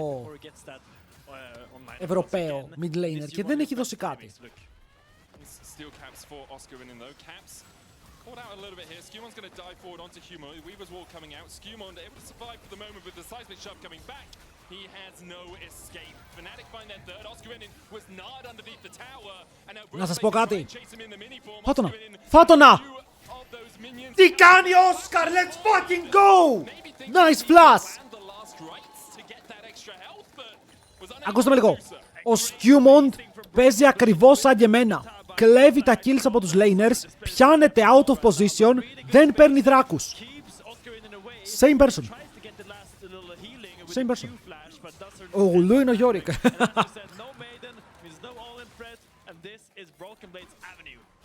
Ευρωπαίο mid laner και δεν έχει δώσει κάτι. Caught out a little bit here. Skewmon's going to dive forward onto Humo. Weaver's Wall coming out. Skewmon able to survive for the moment with the seismic shove coming back. He has no escape. Fnatic find their third. Oscarinin was nard underneath the tower. And now Να σας πω κάτι. chase him in the mini form. Φάτονα! Φάτονα! Of those minions. Τι κάνει ο Όσκαρ? Let's fucking go! Nice flash! And the last rights to get that extra health, but was unable Ακούστε με to λίγο. do so. Ο Skewmond παίζει ακριβώς σαν και εμένα. Κλέβει τα kills από τους laners, πιάνεται out of position, δεν παίρνει δράκους. Same person. Same person. Ο γουλού είναι ο Yorick.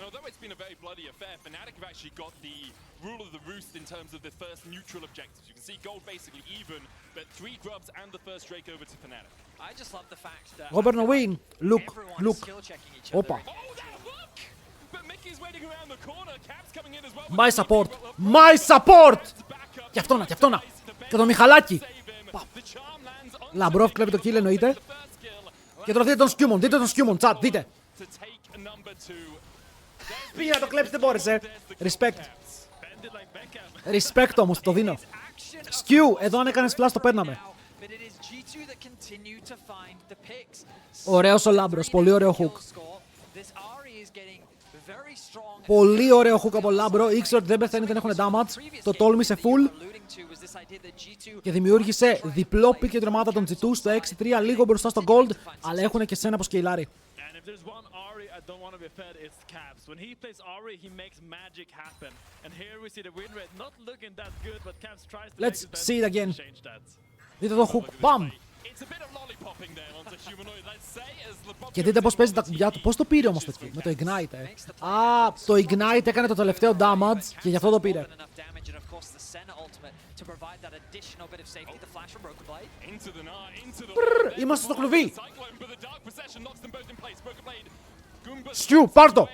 Although it's been a very bloody affair, Fnatic have actually got the rule of the roost in terms of the first neutral objectives. You can see gold basically even, but 3 grubs and the first Drake over to Fnatic. I just love the fact that Εγώ παίρνω win. Look, everyone look. is skill checking each other. Όπα. Oh, that look! But Mickey's waiting around the corner. Caps coming in as well. My support. My support! Κι αυτόνα, κι αυτόνα. Και το Μιχαλάκι. Λαμπρόφ κλέβει το kill εννοείται. Και τώρα δείτε τον Skewmon. Δείτε τον Skewmon. Chat, δείτε. Πήγε να το κλέψει, δεν μπόρεσε. Respect. Respect όμως, το δίνω. Skew, εδώ αν έκανες flash το παίρναμε. Ωραίος ο Λάμπρος, πολύ ωραίο hook. Πολύ ωραίο hook από Λάμπρο. Ήξερε ότι δεν πεθαίνει, δεν έχουν damage. Το τόλμησε full. Και δημιούργησε διπλό pick για την ομάδα των G2 στο 6-3, λίγο μπροστά στο gold. Αλλά έχουν και σένα από σκεϊλάρι. Don't want to be fed, it's Caps. When he plays Ahri, he makes magic happen. And here we see the win rate not looking that good, but Caps tries to Let's make his best see it again. to change that. Δείτε το hook. Μπαμ! Και δείτε πώς παίζει τα κουμπιά του. Πώς το πήρε όμως εκεί, με το Ignite, Α, το Ignite έκανε το τελευταίο damage και γι' αυτό το πήρε. Είμαστε στο κλουβί. Στιου, πάρ' το!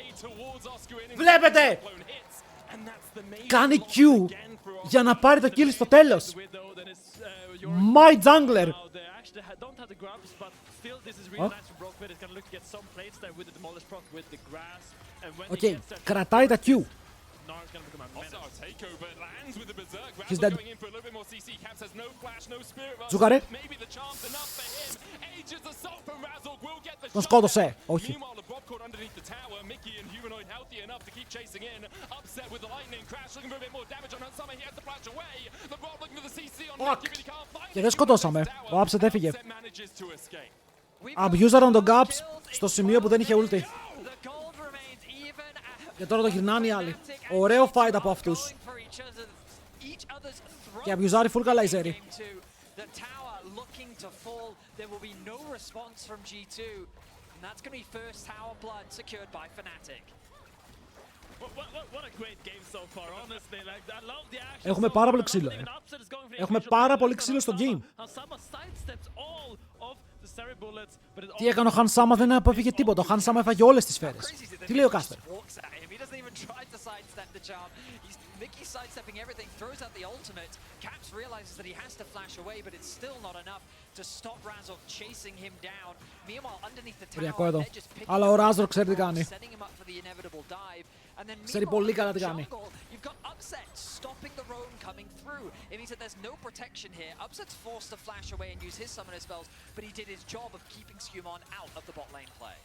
Βλέπετε! Κάνει Q για να πάρει το kill στο τέλος. My jungler! Οκ, κρατάει τα Q. He's dead. Ζούκαρε. Τον σκότωσε. Όχι. Και δεν σκοτώσαμε. Ο Upset έφυγε. Abuser on the gaps στο σημείο που δεν είχε ulti. Και τώρα το γυρνάνε οι άλλοι. Ωραίο fight από αυτούς. Και αμπιουζάρει full καλά η Ζέρι. Έχουμε πάρα πολύ ξύλο. Έχουμε πάρα πολύ ξύλο στο game. Τι έκανε ο Χανσάμα, δεν αποφύγε τίποτα. Ο Χανσάμα έφαγε όλες τις σφαίρες. Τι λέει ο Κάστερ? Mickey sidestepping everything, throws out the ultimate. Caps realizes that he has to flash away, but it's still not enough to stop Razor chasing him down. Meanwhile, underneath the tower, they're just picking Αλλά ο Razor ξέρει τι κάνει. setting him up for the inevitable dive. And then Ξέρει πολύ καλά τι κάνει. you've got Upset stopping the roam coming through. It means that there's no protection here. Upset's forced to flash away and use his summoner spells, but he did his job of keeping Skumon out of the bot lane play.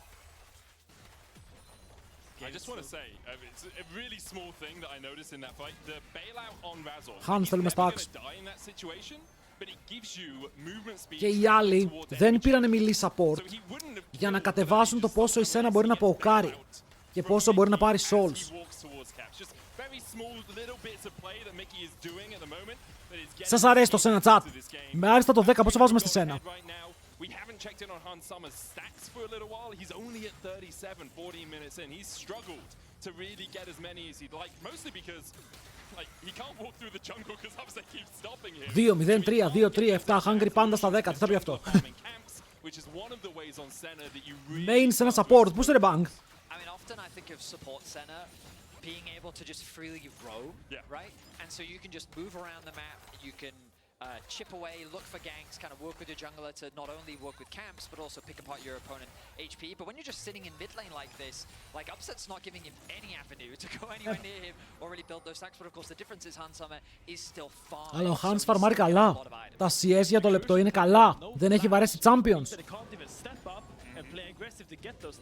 I just want to say, it's a really small thing that I noticed in that fight. The bailout on Razor. Hans θέλουμε stacks. Die in that situation, but it gives you movement speed. Και οι άλλοι δεν πήραν melee support για να κατεβάσουν το πόσο η Σένα μπορεί να παοκάρει και πόσο μπορεί να πάρει souls. Σας αρέσει το Σένα chat? Με άριστα το 10, πόσο βάζουμε στη Σένα? We haven't checked in on Hans Summer's stacks for a little while. He's only at 37, 14 minutes in. He's struggled to really get as many as he'd like, mostly because he can't walk through the jungle because Upset keeps stopping him. 2-0-3, 2-3-7, Hungry Panda στα 10, τι θα πει αυτό? Main Senna support, πού είστε bang? I mean, often I think of support Senna being able to just freely roam, right? And so you can just move around the map, you can chip away, look for ganks, kind of work with your jungler to not only work with camps, but also pick apart your opponent HP. But when you're just sitting in mid lane like this, like Upset's not giving him any avenue to go anywhere near him or really build those stacks. But of course the difference is Hans Summer is still far. Αλλά ο Hans φαρμάρει καλά. Τα CS για το λεπτό είναι καλά. Δεν έχει βαρέσει champions. Aggressive to get those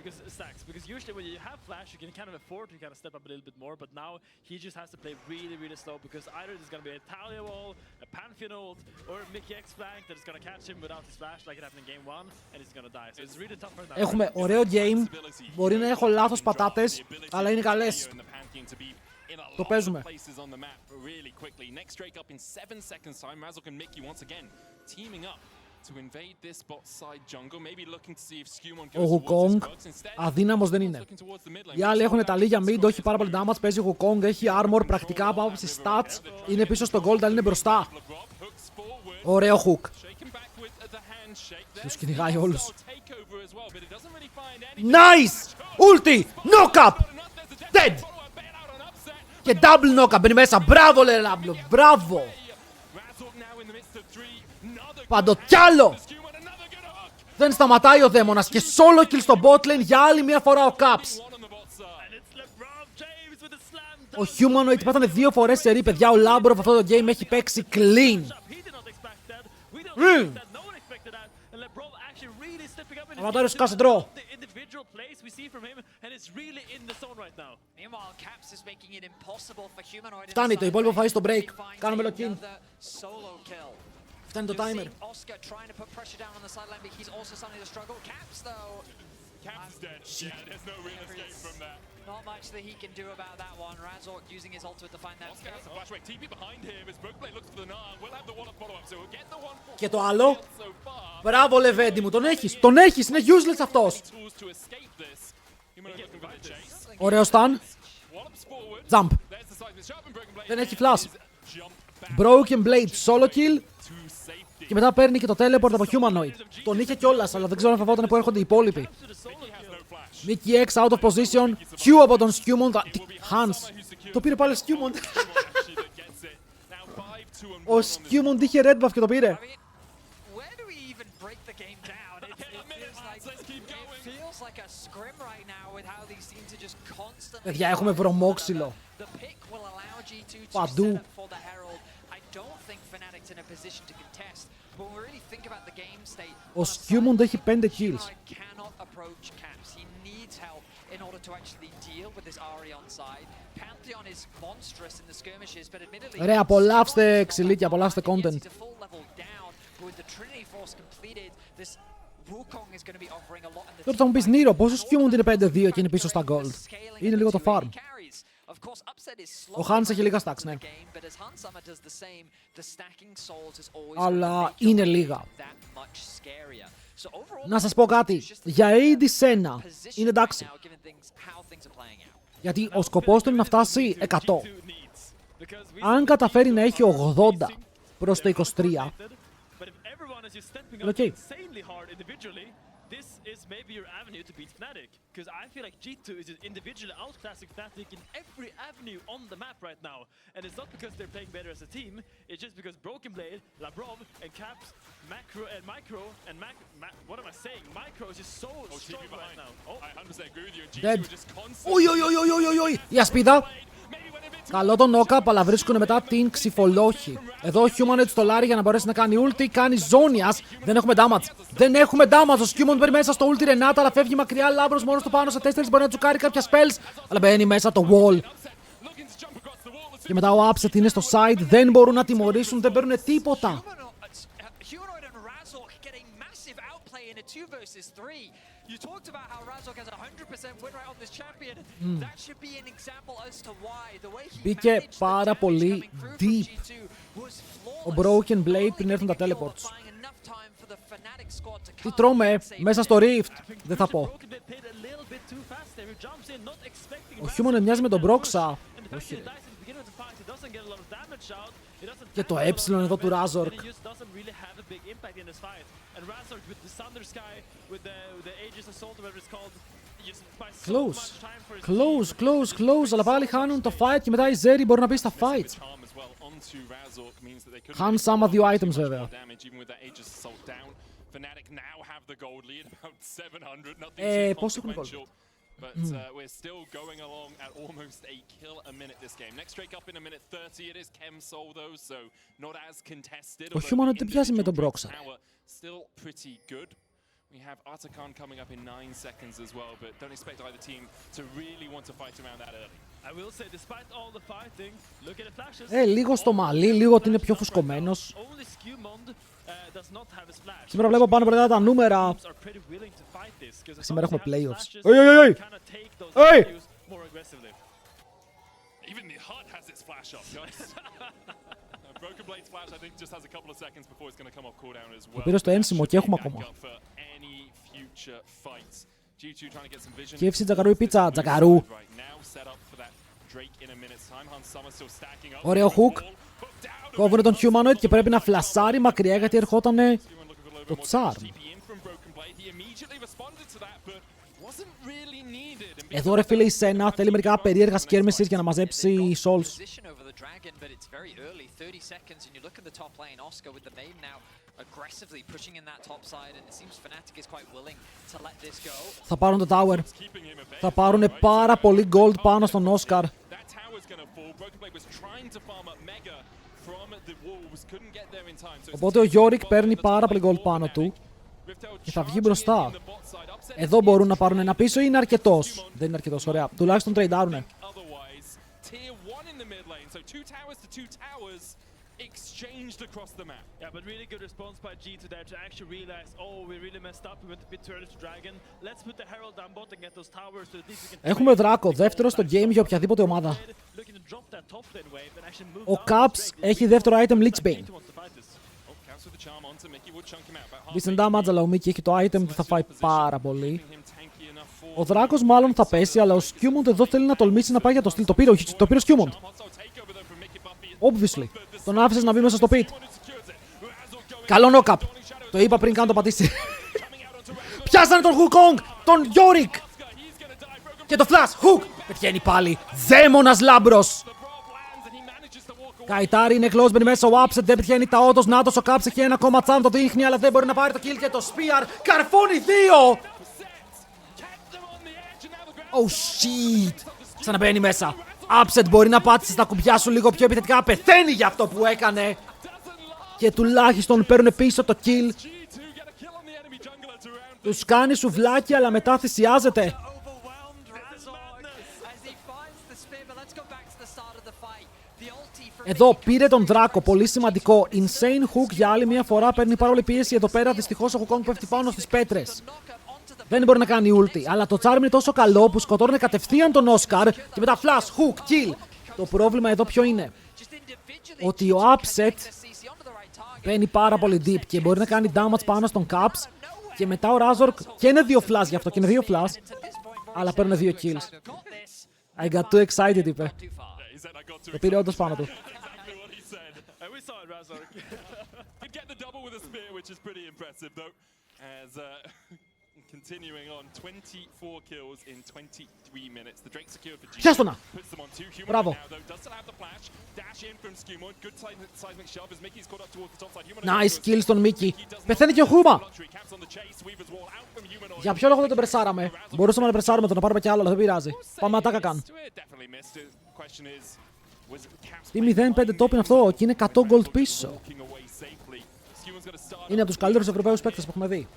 because usually when you have flash you can kind of afford to kind of step up a little bit more, but now he just has to play really slow because either there's going to be a Talia wall, a Pantheon ult, or a Mickey X flank that is going to catch him without his flash like it happened in game 1 and he's going to die. So it's really tough for now. Έχουμε ωραίο game. Μπορεί να έχω λάθος πατάτες, αλλά είναι καλές. Το παίζουμε. Ο Wukong αδύναμος δεν είναι. Οι άλλοι έχουν τα λίγια mid, όχι πάρα πολύ damage. Παίζει ο Wukong, έχει armor πρακτικά από άποψη stats. Είναι πίσω στο gold, αλλά είναι μπροστά. Ωραίο hook. Τους κυνηγάει όλους. Nice! Ulti! Knock-up! Dead! Και double knock-up μπαίνει μέσα. Μπράβο, Λεράμπλο. Μπράβο! Παντο κι άλλο! Δεν σταματάει ο δαίμονας και solo kill στο bot lane για άλλη μια φορά ο Caps. Ο Humanoid πέτανε 2 φορές σε ρί, παιδιά. Ο Labrov αυτό το game έχει παίξει clean. Αματάριος κάσε draw. final plays we see from him, and it's really in the zone right now. Meanwhile, Caps is making it impossible for Humanoid. Φτάνει το υπόλοιπο φάει στο break. Κάνουμε lock-in. Solo kill. Φτάνει το timer. Oscar trying to put pressure down on the sideline, but he's also starting to struggle. Caps though. Caps is dead. Yeah, there's no real escape from that. Not much that he can do about that one. Razork using his ultimate to find that Oscar has a flashback. TP behind him as Brokenblade looks for the Gnar. We'll have the one-up follow-up, so we'll get the one for Και το άλλο. so far. Μπράβο, Λεβέντι μου, τον έχεις. Τον έχεις, είναι useless αυτός. Tools to escape this. Humanoid looking for the chase. Ωραίο stun. One-ups forward. Jump. There's the seismic sharp and Brokenblade. Δεν έχει flash. Jump back Broken Blade, solo kill. to safety. Και μετά παίρνει και το teleport από Humanoid. Τον είχε κιόλας, αλλά δεν ξέρω αν φοβόταν που έρχονται οι υπόλοιποι. Mickey has no flash. Mickey X out of position. Q από τον Skewmond. Hans. Το πήρε πάλι Skewmond. Actually that gets it. Now 5-2 and Ο Skewmond είχε red buff και το πήρε. I mean, where do we even break the game down? It feels like a scrim right now with how these seem to just constantly. Παιδιά, έχουμε βρωμόξυλο. The pick will allow G2 to Παντού. set up for the Herald. I don't think Fnatic's in a position to contest. But when we really think about the game state, Ο Skewmond έχει 5 kills. Humanoid cannot approach Caps. He needs help in order to actually deal with this Ahri on side. Pantheon is monstrous in the skirmishes, but admittedly. Ρε, απολαύστε ξυλίκια, απολαύστε content. He's a full level down, but with the Trinity Force completed, this Wukong is going to be offering a lot in the. Τώρα θα μου πεις Νίρο, πόσο Skewmond είναι 5-2 και είναι πίσω στα gold. Είναι λίγο το farm. Ο Hans έχει λίγα stacks, ναι. Αλλά είναι λίγα. Να σας πω κάτι. Για AD Senna είναι εντάξει. Γιατί ο σκοπός του είναι να φτάσει 100. Αν καταφέρει να έχει 80 προς το 23, οκ. This is maybe your avenue to beat Fnatic, because I feel like G2 is just individually outclassing Fnatic in every avenue on the map right now, and it's not because they're playing better as a team, it's just because Broken Blade, Labrov, and Caps, Macro, and Micro, and what am I saying? Micro is just so strong right now. Oh, I 100% agree with you. And Dead. G2 are just constantly. Oi. Η ασπίδα. Καλό τον knock-up, αλλά βρίσκουν μετά την ξυφολόχη. Εδώ ο Humanoid στο λάρι για να μπορέσει να κάνει ulti. Κάνει ζώνιας. Δεν έχουμε damage. Δεν έχουμε damage. Ο Skewmond μπαίνει μέσα στο ulti Renata, αλλά φεύγει μακριά. Λάμπρος μόνος του πάνω σε 4. Μπορεί να τσουκάρει κάποια spells. Αλλά μπαίνει μέσα το wall. Και μετά ο Upset είναι στο side. Δεν μπορούν να τιμωρήσουν. Δεν παίρνουν τίποτα. Humanoid and Razork getting massive outplay in a 2 versus 3. You talked about how Razork has a 100% win rate on this champion. That should be an example as to why the way he Μπήκε managed the πάρα damage πολύ coming through from deep. G2 was Ο flawless. Broken Blade πριν έρθουν τα Getting a kill, teleports. buying enough time for the Fnatic squad to Τι come τρώμε and save μέσα the στο day. Rift. Δεν θα πω. Broken Blade played a little bit too fast there. He jumps in, not expecting Ο Razork Humanoid μοιάζει με τον to push. Broxa. And the fact Όχι, that he ρε. dies in the beginning of the fight, he doesn't get a lot of damage out. He doesn't Και το tank a lot of έψιλον εδώ του damage, Razork. and he just doesn't really have a big impact in this fight. And Razork with the Thunder Sky, with the Aegis Assault, whatever it's called, he just buys so Close. much time for his Close. Αλλά πάλι χάνουν το fight και μετά η Zeri μπορεί να μπει στα fight. Hans άμα 2 items βέβαια. Πόσο έχουν gold? But we're still going along at almost a kill a minute this game. Next Drake up in a minute 30. It is Chem Soul though, so not as contested. Ο Humanoid δεν πιάζει με τον Broxa. Still pretty good. We have Artakan coming up in 9 seconds as well, but don't expect either team to really want to fight around that early. I will say, despite all the fighting, look at the flashes. Λίγο στο μαλλί, λίγο ότι είναι πιο φουσκωμένος. Only Skewmond does not have a splash. Σήμερα βλέπω πάνω από τα νούμερα. Teams are pretty willing to fight this, 'cause as Σήμερα long as έχουμε they have playoffs. splashes, Oi. they kinda take those values more aggressively. Even the HUD has its flash up, guys. Broken Blade's flash, I think, just has a couple of seconds before it's going to come off cooldown as well. Πήρε στο ένσημο και έχουμε ακόμα. KFC Τζακαρού ή πίτσα Τζακαρού. Ωραίο hook. Κόβουνε τον Humanoid και πρέπει να φλασάρει μακριά γιατί ερχόταν το Charm. Εδώ ρε φίλε η Senna θέλει μερικά περίεργα skirmishes για να μαζέψει souls. Θα πάρουν το tower. Θα πάρουν πάρα πολύ gold πάνω στον Oscar. Οπότε ο Yorick παίρνει πάρα πολύ gold πάνω του και θα βγει μπροστά. Εδώ μπορούν να πάρουν ένα πίσω ή είναι αρκετός? Δεν είναι αρκετός, ωραία. Τουλάχιστον τρέιντάρουνε. Exchanged across the map. Yeah, but really good response by G2 there to actually realize, oh, we really messed up. We went a bit too early to Dragon. Let's put the Herald down bot and get those towers so at least we can. Έχουμε δράκο, δεύτερο στο game για οποιαδήποτε ομάδα. Looking to drop that top lane wave and actually move Ο down Caps έχει δεύτερο item Lichbane. Decent damage, αλλά ο Mickey έχει το item και θα φάει πάρα πολύ. Ο δράκος μάλλον θα πέσει, αλλά ο Skewmont εδώ θέλει να τολμήσει να πάει για το steal. Το πήρε ο Skewmont. Obviously. Τον άφησες να μπει μέσα στο pit. Καλό knock-up. Το είπα πριν κάνω το πατήσει. Πιάσανε τον Wukong, τον Yorick. Και το flash. Hook. Πετυχαίνει πάλι. Δαίμονας λάμπρος. Καϊτάρι είναι close, μπαίνει μέσα ο Upset, δεν πετυχαίνει τα autos. Νάτος ο Caps έχει ένα ακόμα τσάμ, το δείχνει, αλλά δεν μπορεί να πάρει το kill και το spear. Καρφώνει 2. Oh shit. Ξαναμπαίνει μέσα. Upset μπορεί να πάτησε τα κουμπιά σου λίγο πιο επιθετικά. Πεθαίνει για αυτό που έκανε. Και τουλάχιστον παίρνουν πίσω το kill. Τους κάνει σουβλάκι, αλλά μετά θυσιάζεται. Εδώ πήρε τον δράκο, πολύ σημαντικό. Insane hook για άλλη μια φορά, παίρνει πάρα πολύ πίεση. Εδώ πέρα δυστυχώς ο Wukong πέφτει πάνω στις πέτρες. Δεν μπορεί να κάνει ulti, αλλά το charm είναι τόσο καλό που σκοτώνει κατευθείαν τον Oscar και μετά flash, hook, kill. Το πρόβλημα εδώ ποιο είναι? Ότι ο Upset μπαίνει πάρα πολύ deep και μπορεί να κάνει damage πάνω στον Caps και μετά ο Razork και είναι 2 flash γι' αυτό και είναι 2 flash, αλλά παίρνουν 2 kills. I got too excited, είπε. Το πήρε όντως πάνω του. Continuing on, 24 kills in 23 minutes. The Drake secured for G2. Πιάστονα! Puts them on 2 human Μπράβο. now, though. Does still have the flash. Dash in from Skewmont. Good seismic shove as Mickey's caught up towards the top side. Human Nice kill στον Mickey. Πεθαίνει και ο Χούμα! Για ποιο λόγο δεν τον πρεσάραμε? Μπορούσαμε να πρεσάρουμε τον, να πάρουμε κι άλλο, αλλά δεν πειράζει. Πάμε ατάκα καν. Τι 0-5 top είναι αυτό και είναι 100 gold πίσω. Είναι από τους καλύτερους Ευρωπαίους παίκτες που έχουμε δει.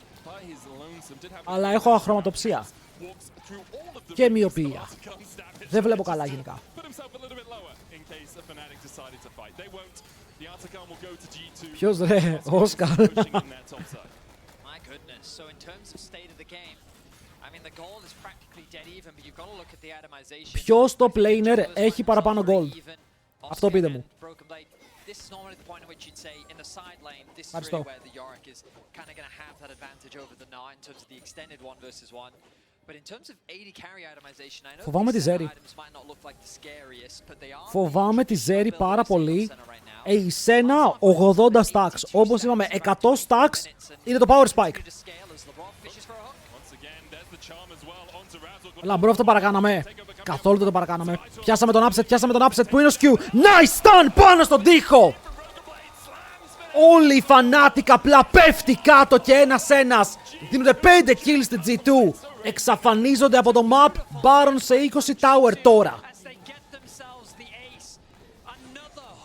Αλλά έχω αχρωματοψία. Και μοιοπία. Δεν βλέπω καλά γενικά. Ποιος ρε, ο Όσκαρ. Ποιος το planer έχει παραπάνω gold? Αυτό πείτε μου. Ευχαριστώ. Φοβάμαι τη Zeri. Φοβάμαι τη Zeri πάρα πολύ. Η Σένα 80 stacks. Όπως είπαμε, 100 stacks είναι το power spike. Λαμπρό, αυτό παρακάναμε. Καθόλου δεν το παρακάναμε. Πιάσαμε τον Upset, Πού είναι ο Skew? Nice stun πάνω στον τοίχο. Όλοι οι Fnatic απλά πέφτει κάτω και ένας. Δίνονται 5 kills στην G2. Εξαφανίζονται από το map. Baron σε 20 tower τώρα.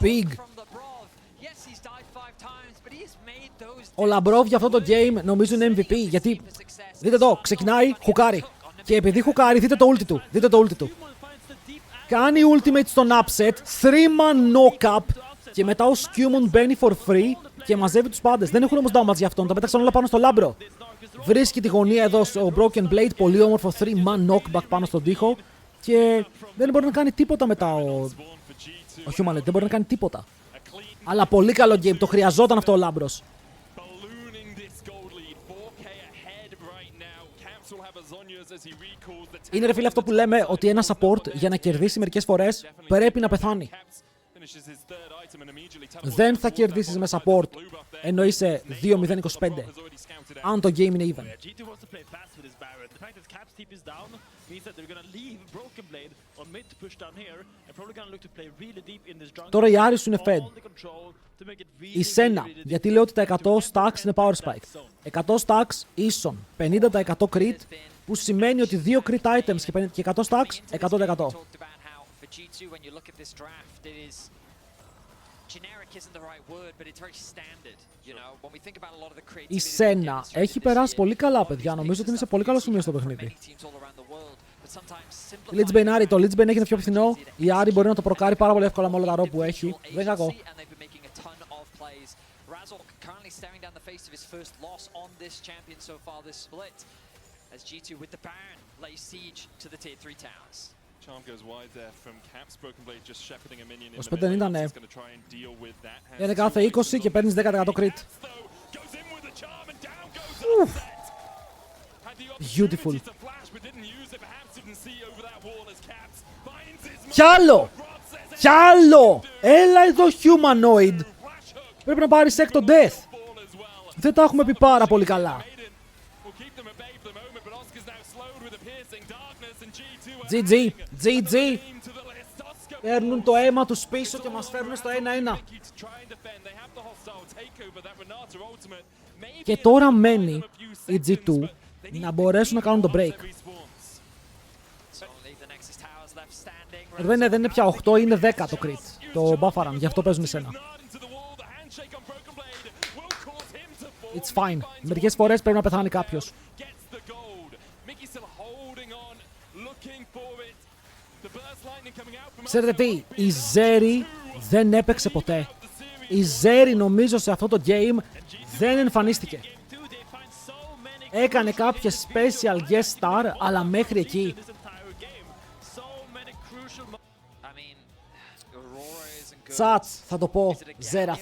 Big. Ο Λαμπρόβ για αυτό το game νομίζω είναι MVP. Γιατί, δείτε εδώ, ξεκινάει, χουκάρει. Και επειδή χουκάρει, δείτε το ulti του. Κάνει ultimate στον Upset, 3-man knock-up. Και μετά ο Skewmont μπαίνει for free και μαζεύει τους πάντες. Δεν έχουν όμως damage για αυτόν, τα πέταξαν όλα πάνω στο Λάμπρο. Βρίσκει τη γωνία εδώ στο Broken Blade, πολύ όμορφο 3-man knockback πάνω στον τοίχο. Και δεν μπορεί να κάνει τίποτα μετά ο Human, δεν μπορεί να κάνει τίποτα. Αλλά πολύ καλό game, το χρειαζόταν αυτό ο Λάμπρος. Είναι ρε φίλε αυτό που λέμε ότι ένα support για να κερδίσει μερικές φορές πρέπει να πεθάνει. Δεν θα κερδίσεις με support ενώ είσαι 2-0-25 αν το game είναι even. Τώρα η Άρη σου είναι fed. Η Σένα, γιατί λέω ότι τα 100 stacks είναι power spike. 100 stacks ίσον 50% crit, που σημαίνει ότι 2 crit items και 100 stacks 100%. generic isn't the right word, but it's very standard. You know, when we think about a lot of the creativity. Η Σένα έχει περάσει πολύ καλά, παιδιά. Νομίζω ότι είναι σε πολύ καλό σημείο στο παιχνίδι. Leeds Bane Ari, το Leeds Bane έγινε πιο φθηνό. Η Ari μπορεί να το προκάρει πάρα πολύ εύκολα με όλα τα ρο που έχει. Δεν είναι κακό. Currently staring down the face of his first loss on this champion so far this split, as G2 with the Baron lays siege to the tier 3 towers. Charm goes wide there from Caps. Broken Blade just shepherding a minion in the 25 middle. ήταν. He's going to try and deal with that. Είναι κάθε 20 και παίρνεις 10% crit. Goes in with the charm and down goes Upset. Had the Beautiful. opportunity to flash but didn't use it. Perhaps didn't see over that wall as Caps finds his Κι άλλο! Κι άλλο! Έλα εδώ humanoid! Πρέπει να πάρει second death. Δεν τα έχουμε πει πάρα πολύ καλά. GG, GG. Παίρνουν το αίμα τους πίσω και μας φέρνουν στο 1-1. Και τώρα μένει η G2 να μπορέσουν να κάνουν το break. Δεν είναι πια 8, είναι 10 το crit. Το bufferan, γι' αυτό παίζουν εσένα. It's fine. Μερικές φορές πρέπει να πεθάνει κάποιος. Ξέρετε τι, η Zeri δεν έπαιξε ποτέ. Η Zeri νομίζω σε αυτό το game δεν εμφανίστηκε. Έκανε κάποιες special guest star, αλλά μέχρι εκεί. Τσάτς, θα το πω, Ζέραθ.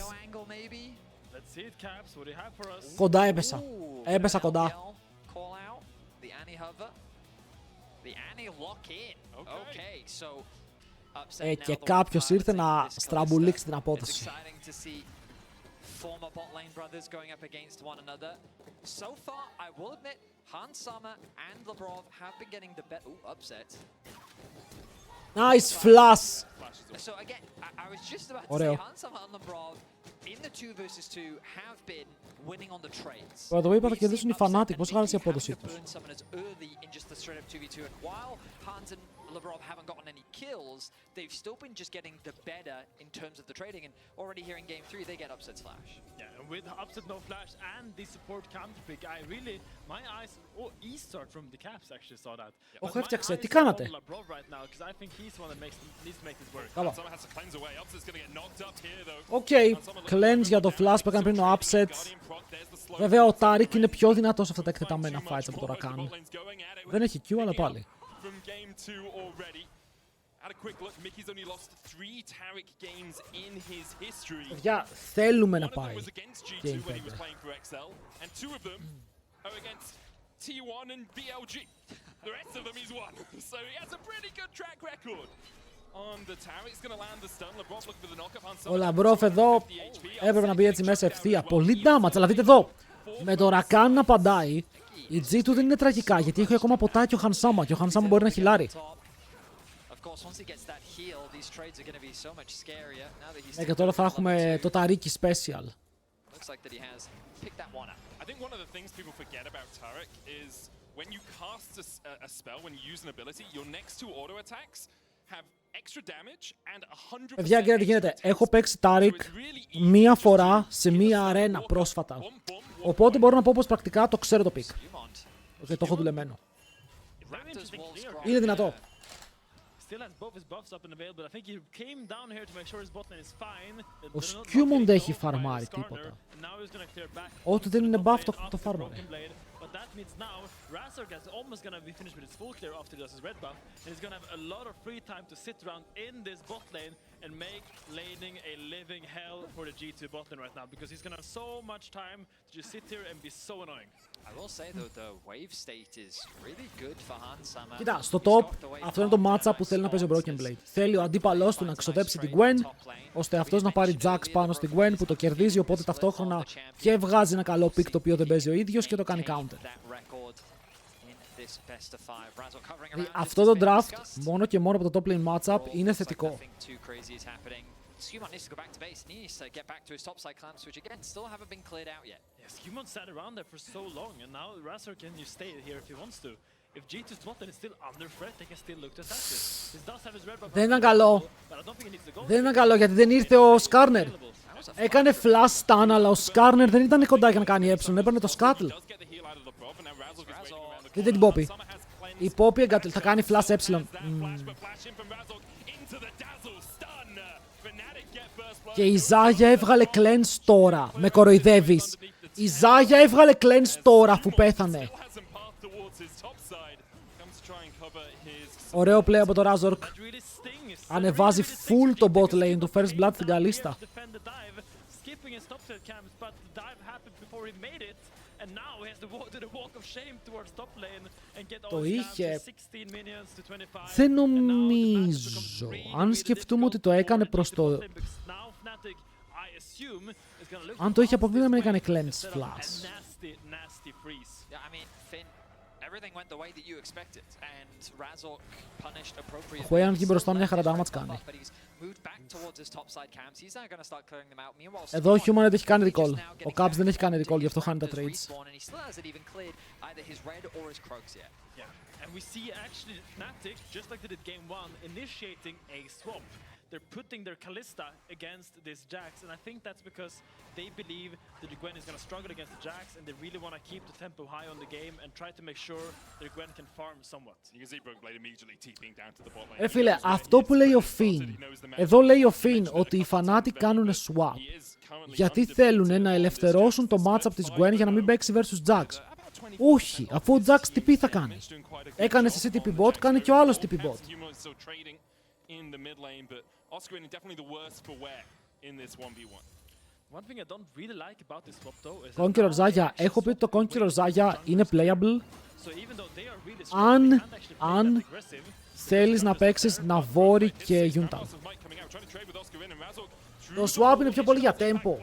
Κοντά έπεσα. Έπεσα κοντά. Και κάποιος ήρθε να στραμπουλήξει την απόδοση. Nice flash! Ωραίο. By the way, είπα θα κερδίσουν οι Fnatic. Πόσο χάλασε η απόδοσή τους. Lavrov haven't gotten any kills, they've still been just getting the better in terms of the trading, and already here in game 3 they get upset Flash. Yeah, and with upset no Flash and the support counter pick, I really, my eyes, E-start from the Caps actually saw that. Όχι, έφτιαξε, τι κάνατε. Καλά. Οκ, cleanse για το Flash που έκανε πριν ο upset. Βέβαια ο Taric είναι πιο δυνατός σε αυτά τα εκτεταμένα fights από το Rakan. Δεν έχει Q, αλλά πάλι. From game 2 already. Had a quick look, Mickey's only lost 3 Taric games in his history. Παιδιά, θέλουμε να πάει. One of them was against G2 when he was playing for XL, and 2 of them are against T1 and BLG. The rest of them he's won, so he has a pretty good track record. On the Taric, he's gonna land the stun. Labrov looking for the knockup. Ο Λαμπρόφ εδώ έπρεπε να μπει έτσι μέσα ευθεία. Πολύ damage, αλλά δείτε εδώ. Με το Rakan να απαντάει. Η G2 δεν είναι τραγικά, γιατί έχει ακόμα ποτάκι ο Hansama και ο Hansama μπορεί να χιλάρει. Και τώρα θα έχουμε το Tariki Special. Παιδιά, κύριε τι γίνεται. Έχω παίξει Taric μία φορά σε μία αρένα πρόσφατα. Οπότε μπορώ να πω πως πρακτικά το ξέρω το pick. Και το έχω δουλεμένο. Είναι δυνατό. Ο Skewmon δεν έχει φαρμάρει τίποτα. Ό,τι δεν είναι buff το φάρμαρε. But that means now Razor is almost gonna be finished with his full clear after he does his red buff, and he's gonna have a lot of free time to sit around in this bot lane and make laning a living hell for the G2 bot lane right now, because he's gonna have so much time to just sit here and be so annoying. I will say though, the wave state is really good for Hansama. Κοίτα, στο top αυτό είναι το matchup που θέλει να παίζει ο Broken Blade. Θέλει ο αντίπαλός του να ξοδέψει την Gwen, ώστε αυτός να πάρει Jax πάνω στην Gwen που το κερδίζει, οπότε ταυτόχρονα και βγάζει ένα καλό pick το οποίο δεν παίζει ο ίδιος και το κάνει counter. Αυτό το draft, μόνο και μόνο από το top lane matchup, είναι θετικό. Skewmon needs to go back to base. He needs to get back to his topside clamps, which again still haven't been cleared out yet. Yeah, Skewmon sat around there for so long, and now Razor can you stay here if he wants to. if G2's bot lane is still under threat, they can still look to attack this. This does have his red buff. Δεν ήταν καλό. But I don't think he needs to go. Δεν ήταν καλό γιατί δεν ήρθε ο Σκάρνερ. Έκανε flash stun, αλλά ο Σκάρνερ δεν ήταν κοντά για να κάνει έπαιρνε το Scuttle. Δείτε την Poppy. Η Poppy θα κάνει flash ε. Και η Ζάγια έβγαλε cleanse τώρα. Με κοροϊδεύεις. Η Ζάγια έβγαλε cleanse τώρα αφού πέθανε. Ωραίο play από το Razork. Ανεβάζει full το bot lane του first blood στην Καλίστα. Το είχε. Δεν νομίζω. Αν σκεφτούμε ότι το έκανε προς το... Αν το είχε αποκλείσει, δεν έκανε cleanse flash. Ο Χουέιαν βγει μπροστά μια χαρά damage κάνει. Εδώ ο Human έχει κάνει recall. Ο Caps δεν έχει κάνει recall, γι' αυτό χάνει τα trades. And we see actually Fnatic, just like they did game 1, initiating a swap. They're putting their Kalista against this Jax, and I think that's because they believe that the Gwen is going to struggle against the Jax, and they really want to keep the tempo high on the game and try to make sure that Gwen can farm somewhat. You can see Brokenblade immediately TPing down to the bot lane. Φίλε, αυτό που λέει ο Finn, εδώ λέει ο Finn ότι οι Fnatic κάνουν swap. Γιατί θέλουν να ελευθερώσουν το matchup της Gwen για να μην παίξει versus Jax. Όχι, αφού ο Jax TP θα κάνει. Έκανε εσύ TP bot, κάνει και ο άλλος TP bot. Conqueror Zaya, έχω πει ότι το Conqueror Zaya είναι playable αν θέλεις να παίξεις Navori και Yuntal. Το swap είναι πιο πολύ για tempo.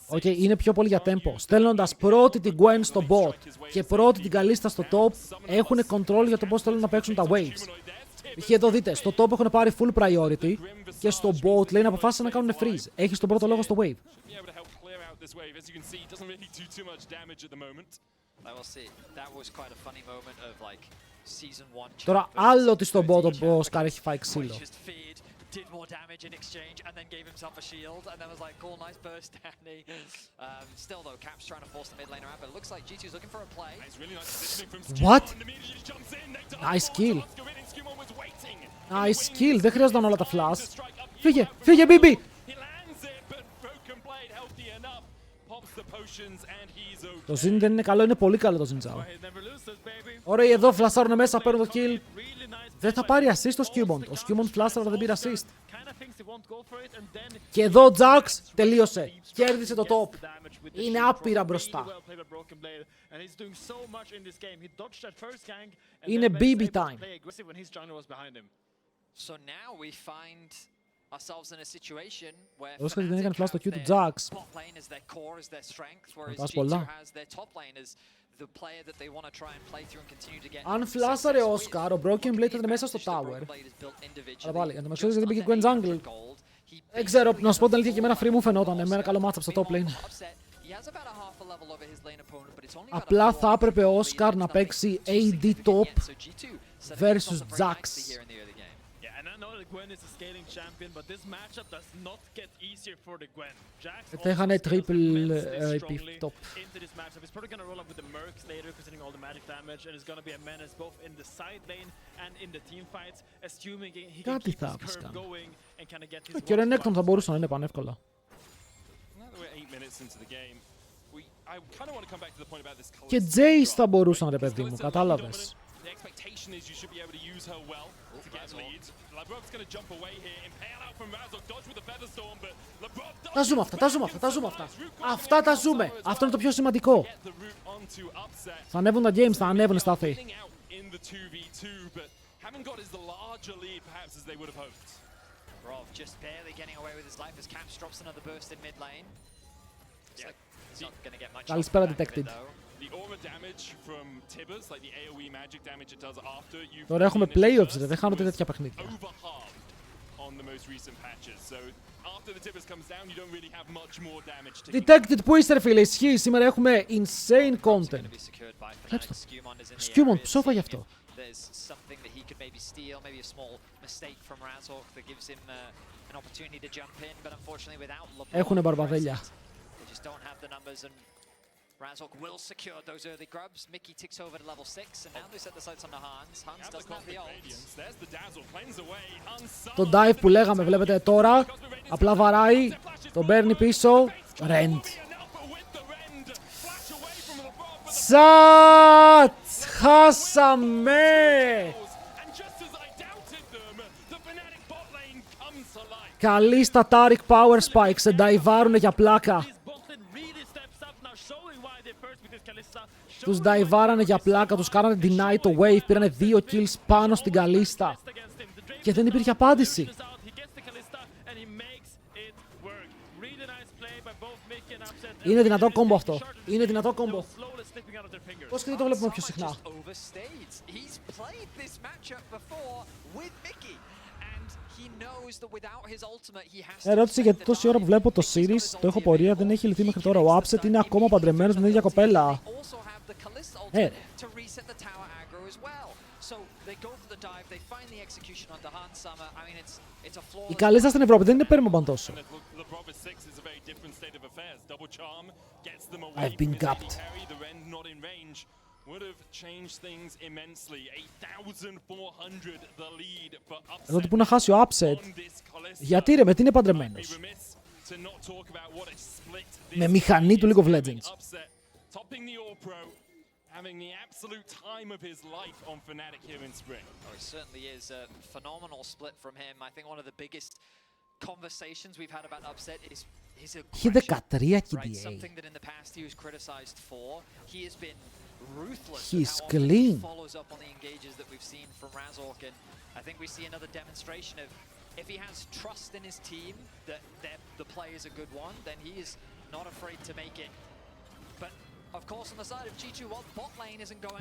Οκ, είναι πιο πολύ για tempo. Στέλνοντας πρώτη την Gwen στο bot και πρώτη την Καλίστα στο top, έχουν control για το πώς θέλουν να παίξουν τα waves. Π.χ. εδώ δείτε, στο top έχουν πάρει full priority και στο bot lane αποφάσισαν να κάνουν freeze. Έχεις τον πρώτο λόγο στο wave. Τώρα άλλο ότι στο bot ο Scar έχει φάει ξύλο. Did more damage in exchange and then gave himself a shield and then was like, cool, nice burst, Danny. Still though, Cap's trying to force the mid laner out, but it looks like G2's looking for a play. What? Nice kill. Nice kill. Δεν χρειάζονταν όλα τα flash. Φύγε, φύγε, BB. Το Zin δεν είναι καλό, είναι πολύ καλό το Zinzao. Ωραία, εδώ φλασάρουν μέσα, παίρνουν το kill. Δεν θα πάρει assist ο Skewbond. Ο Skewbond φλάσαρα δεν πήρε assist. Και εδώ ο Jax τελείωσε. Κέρδισε το top. Είναι άπειρα μπροστά. Είναι BB time. Ο Όσκαρ δεν έκανε flash στο Q του Jax. Πας πολλά. Αν φλάσαρε ο Όσκαρ, ο Broken Blade ήταν μέσα στο tower. Αλλά πάλι, αν το μεξιόδες γιατί πήγε Gwen Jungle. Δεν ξέρω, να σου πω την αλήθεια και εμένα free μου φαινόταν. Εμένα καλό matchup στο top lane. Απλά θα έπρεπε ο Όσκαρ να παίξει AD top versus Jax. Θα είχανε triple AP top. Κάτι θα έπαισκαν. Και ο Renekton θα μπορούσε να είναι πανεύκολα. Και Jace θα μπορούσαν, ρε παιδί μου, κατάλαβες. Τα ζούμε αυτά, τα ζούμε αυτά, τα ζούμε αυτά. Αυτά τα ζούμε. Αυτό είναι το πιο σημαντικό. Θα ανέβουν τα games, θα ανέβουν στάθη. Καλησπέρα, Detected. Τώρα έχουμε playoffs, ρε. Δεν χάνονται τέτοια παιχνίδια. on the most recent patches. So after the Tibbers comes down, you don't really have much more damage to Detected που είστε ρε φίλε, ισχύει. Σήμερα έχουμε insane content. Κλέψτε το. Skewmon, ψόφα γι' αυτό. Έχουνε μπαρμπαδέλια. Razork will secure those early grubs. Mickey ticks over to level 6, and now they set the sights on the Hans. Hans doesn't have the ult. Το dive που λέγαμε, βλέπετε τώρα. Απλά βαράει. Τον παίρνει πίσω. Rend. Τσατ! Χάσαμε! Καλή στα Taric Power Spike. Σε νταϊβάρουνε για πλάκα. Τους νταϊβάρανε για πλάκα, τους κάνανε deny το wave, πήρανε 2 kills πάνω στην Καλίστα. Και δεν υπήρχε απάντηση. Είναι δυνατό κόμπο αυτό. Είναι δυνατό κόμπο. Πώς και δεν το βλέπουμε πιο συχνά. Ερώτηση γιατί τόση ώρα που βλέπω το series, το έχω πορεία, δεν έχει λυθεί μέχρι τώρα. Ο Upset είναι ακόμα παντρεμένος με την ίδια κοπέλα. Η Καλίστα στην Ευρώπη δεν είναι πέρμομπαν τόσο. I've been gapped. Εδώ του που να χάσει ο Upset. Γιατί ρε, με τι είναι παντρεμένος. Με μηχανή του League of Legends. Having the absolute time of his life on Fnatic here in spring. Oh, it certainly is a phenomenal split from him. I think one of the biggest conversations we've had about Upset is his aggression, right? Something that in the past he was criticized for. He has been ruthless. He's clean. He follows up on the engages that we've seen from Razork, and I think we see another demonstration of if he has trust in his team that the play is a good one, then he is not afraid to make it. But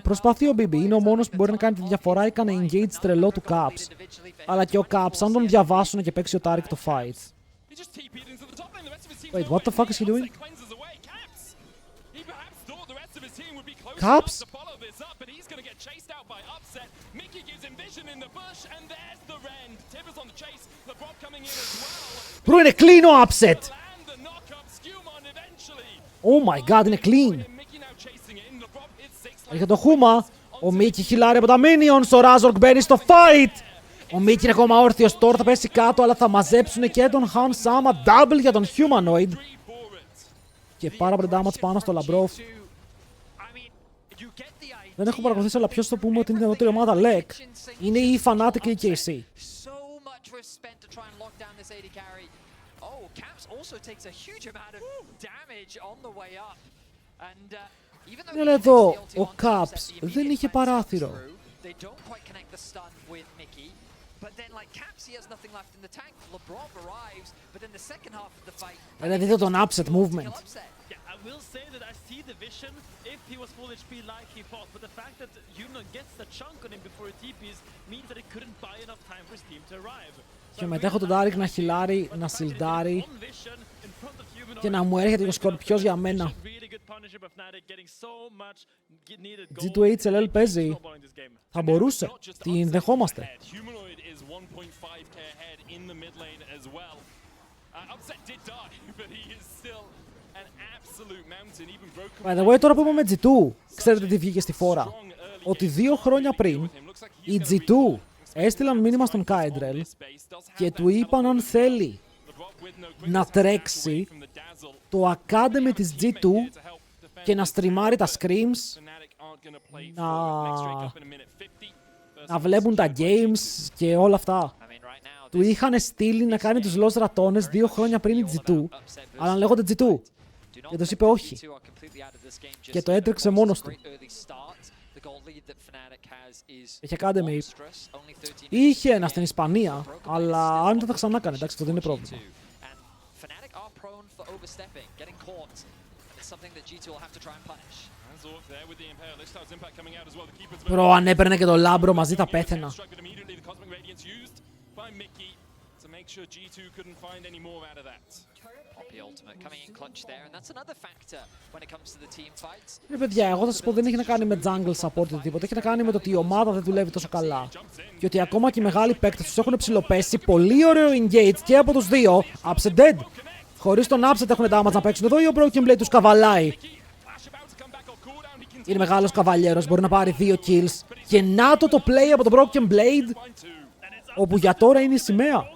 προσπαθεί ο BB, είναι ο μόνος που μπορεί να κάνει τη διαφορά. Έκανε engage τρελό του Caps. Αλλά και ο Caps, αν τον διαβάσουν και παίξει ο Taric το fight. Wait, what the fuck is he doing? Caps? Bro, είναι clean ο Upset! Oh my god, είναι clean! Έχει το χούμα. Ο Μίκη χιλάρει από τα minions. Ο Razork μπαίνει στο fight. Ο Μίκη είναι ακόμα όρθιος. Τώρα θα πέσει κάτω, αλλά θα μαζέψουν και τον Han Sama. Double για τον Humanoid. Και πάρα πολύ damage πάνω στο Labrov. Δεν έχω παρακολουθήσει, αλλά ποιος το πούμε ότι είναι η δυνατότερη ομάδα LEC. Είναι η Fnatic και η KC. Ναι, αλλά εδώ ο Caps δεν είχε παράθυρο. Δηλαδή δείτε τον upset movement. Και μετά έχω τον Taric να χιλάρει, να σιλντάρει και να μου έρχεται ο Σκορπιός για μένα. G2HLL παίζει. Θα μπορούσε. Τι δεχόμαστε. By the way, τώρα που είμαι με G2, ξέρετε τι βγήκε στη φόρα. Ότι 2 χρόνια πριν οι G2 έστειλαν μήνυμα στον Kaidrel και του είπαν αν θέλει να τρέξει το Academy της G2 και να στριμάρει τα screams, να βλέπουν τα games και όλα αυτά. Του είχαν στείλει να κάνει τους Los Ratones 2 χρόνια πριν η G2, αλλά λέγονται G2. Και τους είπε όχι. Και το έτρεξε μόνος του. Είχε Academy. Είχε ένα στην Ισπανία, αλλά αν το θα ξανά κάνει, εντάξει, αυτό δεν είναι πρόβλημα. Προ, αν έπαιρνε και το Λάμπρο μαζί θα πέθαινα. make sure G2 couldn't find any more out of that. Poppy ultimate coming in clutch there, and that's another factor when it comes to the team fights. Παιδιά, εγώ θα σας πω δεν έχει να κάνει με jungle support ή τίποτα. Έχει να κάνει με το ότι η ομάδα δεν δουλεύει τόσο καλά. Και ότι ακόμα και οι μεγάλοι παίκτες τους έχουν ψηλοπέσει. Πολύ ωραίο engage και από τους δύο. Upset dead. Χωρίς τον Upset έχουν damage να παίξουν. Εδώ ή ο Broken Blade τους καβαλάει. Είναι μεγάλος καβαλιέρος, μπορεί να πάρει 2 kills. Και να το play από τον Broken Blade, όπου για τώρα είναι η σημαία.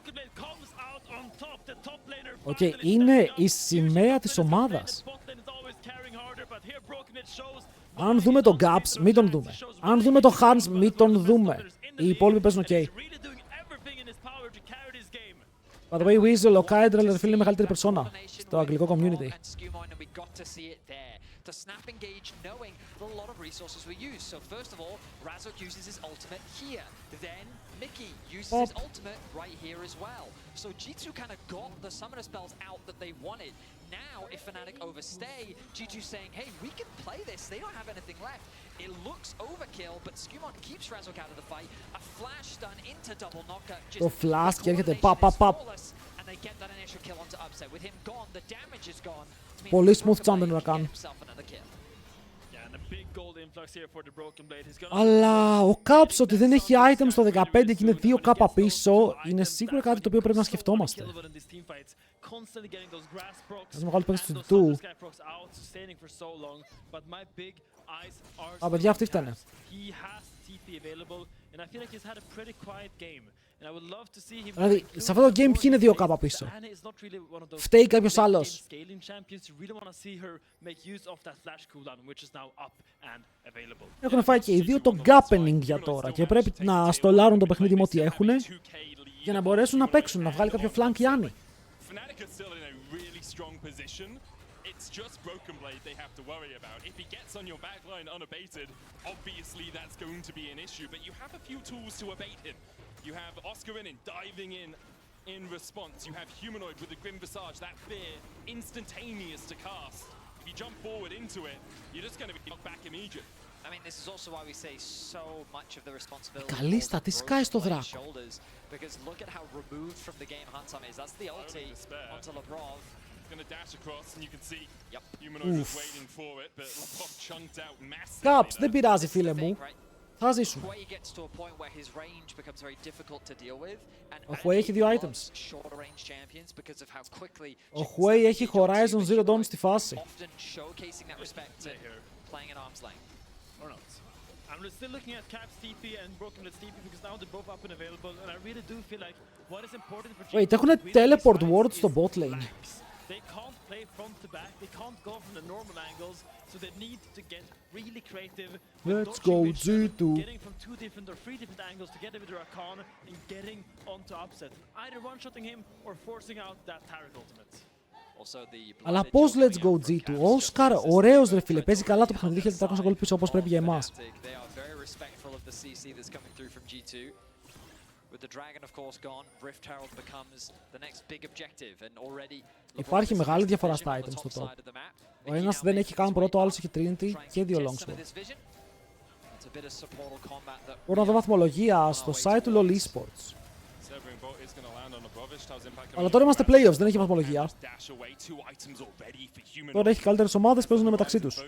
Οκ, είναι η σημαία της ομάδας. Αν δούμε το Gaps, μην τον δούμε. Αν δούμε το Hans, μην τον δούμε. Οι υπόλοιποι παίζουν ok. By the way, Weasel, ο Kydra, ρε φίλε, είναι μεγαλύτερη περσόνα στο αγγλικό community. To snap engage knowing a lot of resources were used. So first of all, Razok uses his ultimate here. Then Mickey uses his ultimate right here as well. So G2 kind of got the summoner spells out that they wanted. Now, if Fnatic overstay, G2's saying, hey, we can play this. They don't have anything left. It looks overkill, but Skewmon keeps Razok out of the fight. A flash stun into double knocker. Το flash και έρχεται παπ. And they get that initial kill onto Upset. With him gone, the damage is gone. Πολύ smooth champion να κάνουν. Αλλά ο Caps ότι δεν έχει items στο 15 και είναι 2k πίσω είναι σίγουρα κάτι το οποίο πρέπει να σκεφτόμαστε. Ας με βγάλω παίκτες του του. Α, παιδιά, αυτοί φταίνε. Δηλαδή, σε αυτό το game ποιοι είναι 2k πίσω. Φταίει κάποιος άλλος. Έχουν φάει και οι δύο το gappening για τώρα και πρέπει να στολάρουν το παιχνίδι με ό,τι έχουν για να μπορέσουν να παίξουν, να βγάλει κάποιο flank Γιάννη. It's just Broken Blade they have to worry about. If he gets on your backline unabated, obviously that's going to be an issue. But you have a few tools to abate him. You have Oscarinin diving in response. You have Humanoid with the Grim Visage, that fear, instantaneous to cast. If you jump forward into it, you're just going to be knocked back immediately. I mean, this is also why we say so much of the responsibility Καλή στατιστικά στο δράκο. Because look at how removed from the game Hansam is. That's the ulti onto Labrov. Gonna dash across and you can see Humanoid was waiting for it, but Labrov chunked out massively. Caps, δεν πειράζει φίλε μου. Θα ζήσουμε. Ο Huey έχει 2 items. Ο Huey έχει Horizon Zero Dawn στη φάση. I'm still looking at Cap's TP and Broken Blade's TP because now they're both up and available, and I really do feel like what is important for Wait, έχουν teleport ward στο bot lane. They can't play front to back, they can't go from the normal angles, so they need to get really creative. Let's go G2. Getting from 2 different or 3 different angles together with the Rakan and getting onto Upset. Either one-shotting him or forcing out that Taric ultimate. Αλλά πώς let's go G2, ο Όσκαρ ωραίος ρε φίλε, παίζει καλά το παιχνίδι, έχει 400 γκολ πίσω όπως πρέπει για εμάς. Υπάρχει μεγάλη διαφορά στα items στο top. Ο ένας δεν έχει καν πρώτο, ο άλλος έχει Trinity και 2 longsword. Μπορώ να δω βαθμολογία στο site του LoL Esports. Αλλά τώρα είμαστε playoffs, δεν έχει βαθμολογία. Τώρα έχει καλύτερες ομάδες, παίζουν μεταξύ τους.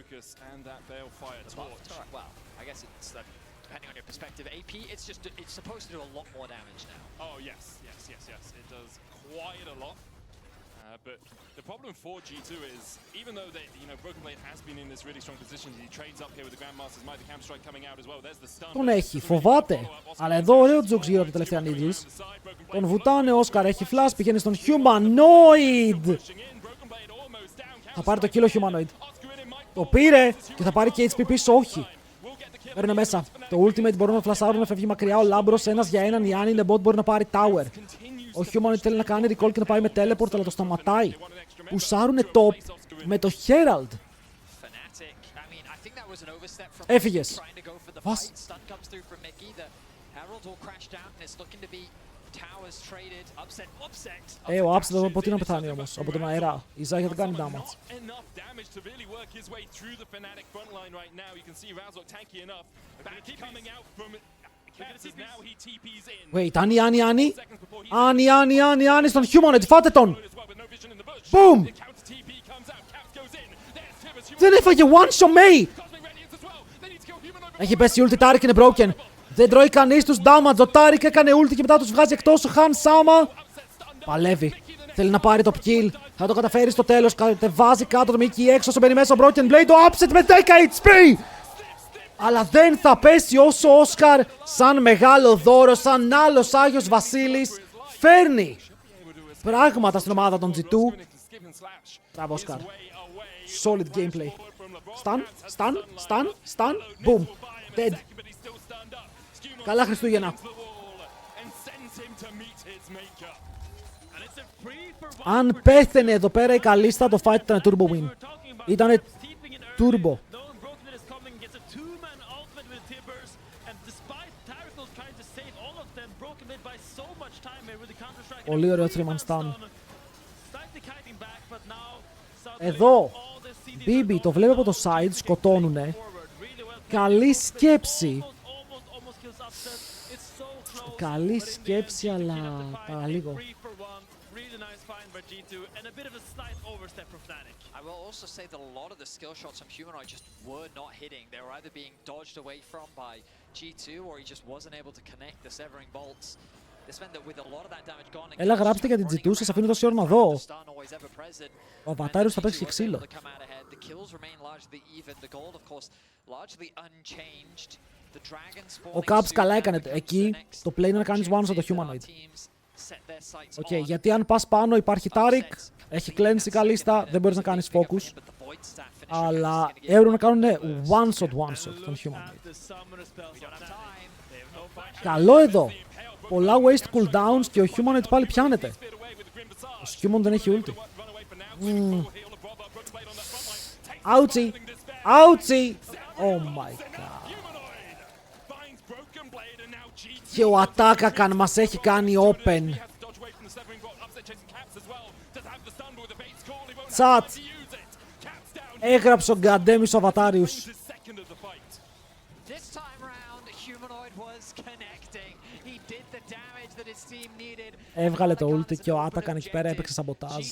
But the problem for G2 is, even though they, Broken Blade has been in this really strong position, he trades up here with the Grandmasters, might the Cam Strike coming out as well. There's the stun. Τον έχει, φοβάται. Αλλά εδώ ωραίο jokes γύρω από τα τελευταία needles. Τον βουτάνε, ο Όσκαρ έχει flash, πηγαίνει στον Humanoid. Θα πάρει το kill ο Humanoid. Το πήρε και θα πάρει και HP πίσω, όχι. Παίρνουν μέσα. Το ultimate μπορούν να φλασάρουν, να φεύγει μακριά ο Λάμπρος, ένας για έναν, η Άννη είναι bot, μπορεί να πάρει tower. Ο Humanoid θέλει να κάνει recall και να πάει με teleport, αλλά το σταματάει. Πουσάρουνε top με το Herald. Έφυγες. Βας. Ο Upset εδώ ποτέ να πεθάνει όμως, από τον αέρα. Η Ζάχια δεν κάνει damage. Wait, Άνι στον Humanoid, φάτε τον! Boom! Δεν έφαγε one shot May! Έχει πέσει η ulti, Taric είναι broken. Δεν τρώει κανείς τους damage, ο Taric έκανε ulti και μετά τους βγάζει εκτός ο Han Sama. Παλεύει. Θέλει να πάρει το kill. Θα το καταφέρει στο τέλος. Κατεβάζει κάτω το Mickey έξω. Όσο μπαίνει μέσα ο Broken Blade. Το upset με 10 HP! Αλλά δεν θα πέσει όσο ο Όσκαρ, σαν μεγάλο δώρο, σαν άλλος Άγιος Βασίλης, φέρνει πράγματα στην ομάδα των G2. Μπράβο, Όσκαρ. Solid gameplay. Stun. Boom. Dead. Καλά Χριστούγεννα. Αν πέθαινε εδώ πέρα η Καλίστα, το fight ήταν turbo win. Ήτανε turbo. Πολύ ωραίο 3-man stun. Εδώ, BB το βλέπει από το side, σκοτώνουνε. Καλή σκέψη. Καλή σκέψη, αλλά παραλίγο. I will also say that a lot of the skill shots from Humanoid just were not hitting. They were either being dodged away from by G2 or he just wasn't able to connect the severing bolts. This meant that with a lot of that damage gone. Έλα γράψτε για την G2, σας αφήνω τόση ώρα να δω. Ο Αβατάριος θα παίξει και ξύλο. Ο Caps καλά έκανε εκεί, το play είναι να κάνεις one στο Humanoid. Οκ, γιατί αν πας πάνω υπάρχει Taric, έχει cleanse η Καλίστα, δεν μπορείς να κάνεις focus. Αλλά έπρεπε να κάνουν one shot τον Humanoid. Καλό εδώ. Πολλά waste cooldowns και ο Humanoid πάλι πιάνεται. Ο Humanoid δεν έχει ulti. Ouchie! Ouchie! Oh my god. Και ο Attack μας έχει κάνει open. Chat. Έγραψε ο Γκαντέμις ο Αβατάριους. Έβγαλε το ulti και ο Attack εκεί πέρα έπαιξε σαμποτάζ.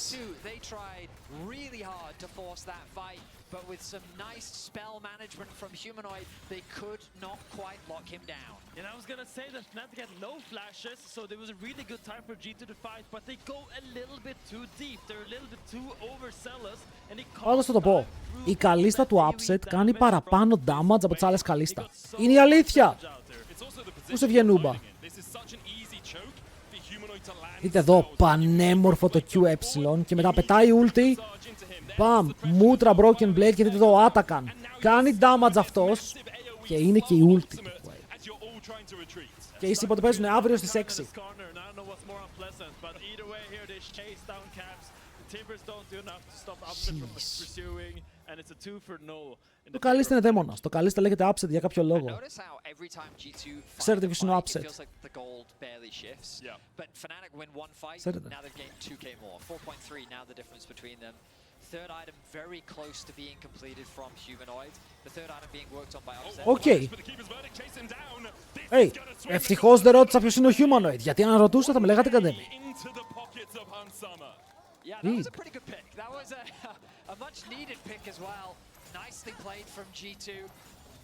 But with some nice spell management from Humanoid, they could not quite lock him down. And I was gonna say that Fnatic had no flashes, so there was a really good time for G2 to fight, but they go a little bit too deep. They're a little bit too overzealous, and they can't. Πώς θα το πω. Η Καλίστα του Upset κάνει παραπάνω damage από τις άλλες Καλίστα. Είναι η αλήθεια. Πού σε βγαίνει νούμπα. Δείτε εδώ, πανέμορφο το QE και μετά πετάει ulti. Μπαμ, μούτρα broken blade και δείτε εδώ ο Attack. Κάνει damage αυτός και είναι και η ulti του. Και οι είπα παίζουν αύριο στις 6. Το Καλίστα είναι δαίμονας. Το Καλίστα λέγεται upset για κάποιο λόγο. Ξέρετε ποιος είναι ο upset. Ξέρετε. Οκ. Ευτυχώς δεν ρώτησα ποιος είναι ο Humanoid, γιατί αν ρωτούσα θα με λέγατε Καντέμι. Nicely played from G2.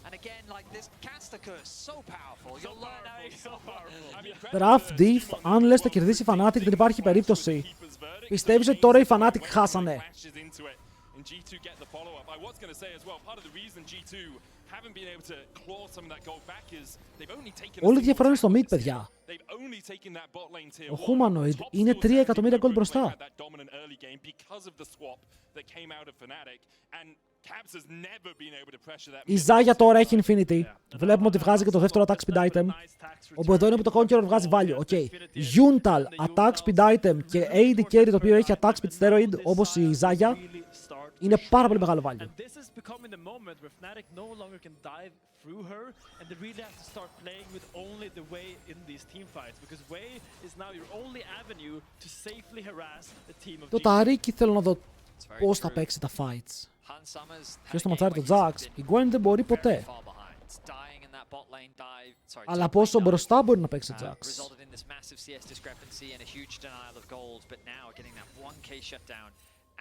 And again, like this caster curse, so powerful. You'll learn how it's so powerful. Draft diff, αν λες θα κερδίσει η Fnatic δεν υπάρχει περίπτωση. Πιστεύεις ότι τώρα οι Fnatic χάσανε. Όλη η διαφορά είναι στο mid, παιδιά. Ο Humanoid είναι 3 εκατομμύρια gold μπροστά. Η Ζάγια τώρα έχει Infinity. Βλέπουμε ότι βγάζει και το δεύτερο attack speed item. Όπου εδώ είναι που το Conqueror βγάζει value. Okay. Yuntal, attack speed item και AD carry το οποίο έχει attack speed steroid όπως η Ζάγια. Είναι πάρα πολύ μεγάλο value. Το Ταρίκι θέλω να δω πώς θα παίξει τα fights. Ποιος θα ματσάρει το Jax, η Gwen δεν μπορεί ποτέ. That's dying in that bot lane dive. Sorry, Αλλά top πόσο lane dive. μπροστά μπορεί να παίξει ο Jax. Resulted in this massive CS discrepancy and a huge denial of gold, but now getting that 1k shutdown,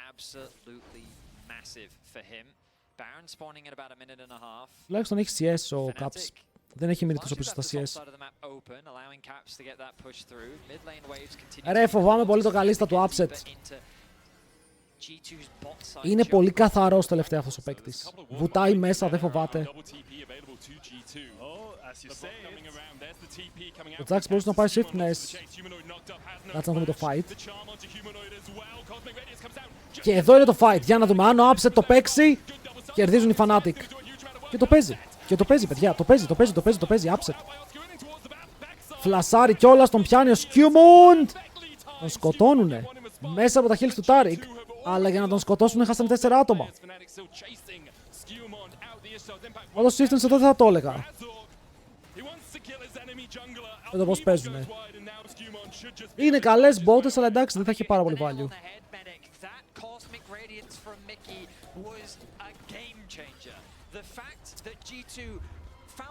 absolutely massive for him. Baron spawning in about a minute and a half. Τουλάχιστον έχει CS ο Caps. Fnatic Δεν έχει μείνει τόσο largely πίσω left στα the top CS. side of the map open, allowing Caps to get that push through. Mid lane waves continue. Ρε, φοβάμαι πολύ το καλίστα του Upset. Είναι πολύ καθαρός τελευταία αυτός ο παίκτης. Βουτάει μέσα, δεν φοβάται. Ο Jax μπορούσε να πάει swiftness. Κάτσε να δούμε το fight. Και εδώ είναι το fight. Για να δούμε αν ο Upset το παίξει. Κερδίζουν οι Fnatic. Και το παίζει. Και το παίζει, παιδιά. Το παίζει. Upset. Φλασάρει κιόλας, τον πιάνει ο Skewmund. Τον σκοτώνουνε. Μέσα από τα χείλη του Τάρικ. Αλλά για να τον σκοτώσουν χάσανε 4 άτομα. Όλο σύστημα εδώ δεν θα το έλεγα. Εδώ πώς παίζουνε. Είναι καλές μπότες, αλλά εντάξει δεν θα έχει πάρα πολύ value.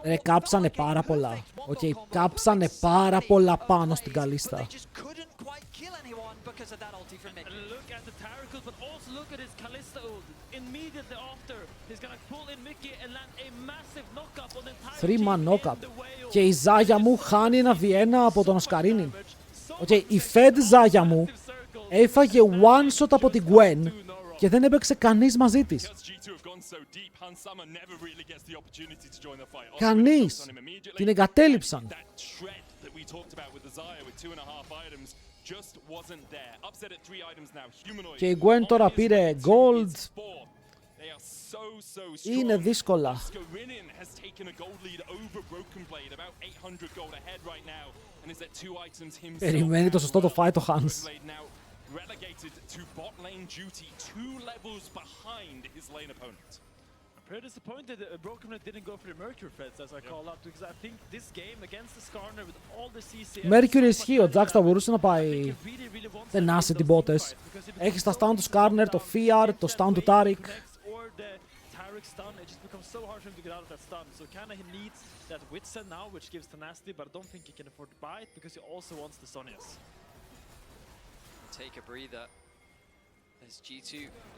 Ρε, κάψανε πάρα πολλά. Οκ, κάψανε πάρα πολλά πάνω στην καλίστα. Look at the Taracle, but also look at his Kalista ult. Immediately after, he's gonna pull in Mickey and land a massive knock-up on the entire 3-man team knock-up. in the way of Και η Ζάγια μου χάνει ένα Βιένα από τον Οσκαρίνιν. Οκ, η Fed Ζάγια μου έφαγε one shot από την Gwen και δεν έπαιξε κανείς μαζί της. Κανείς. Την εγκατέλειψαν. Και η Gwen τώρα πήρε gold. Είναι δύσκολα. Περιμένει το σωστό το fight ο Hans. Relegated to bot lane duty, 2 levels behind his lane opponent. I'm pretty disappointed that Broken didn't go for the Mercury threats as I call out, because I think this game against the Skarner with all the CCS... Mercury ισχύει, ο Jax θα μπορούσε να πάει στενάσει την μπότες. Έχει στα stun του Skarner, το Fear, το stun του Taric. Stun, it just becomes so hard for him to get out of that stun. So kinda he needs that Witsend now, which gives tenacity, but I don't think he can afford to buy it because he also wants the Sonias. Take a breather. As G2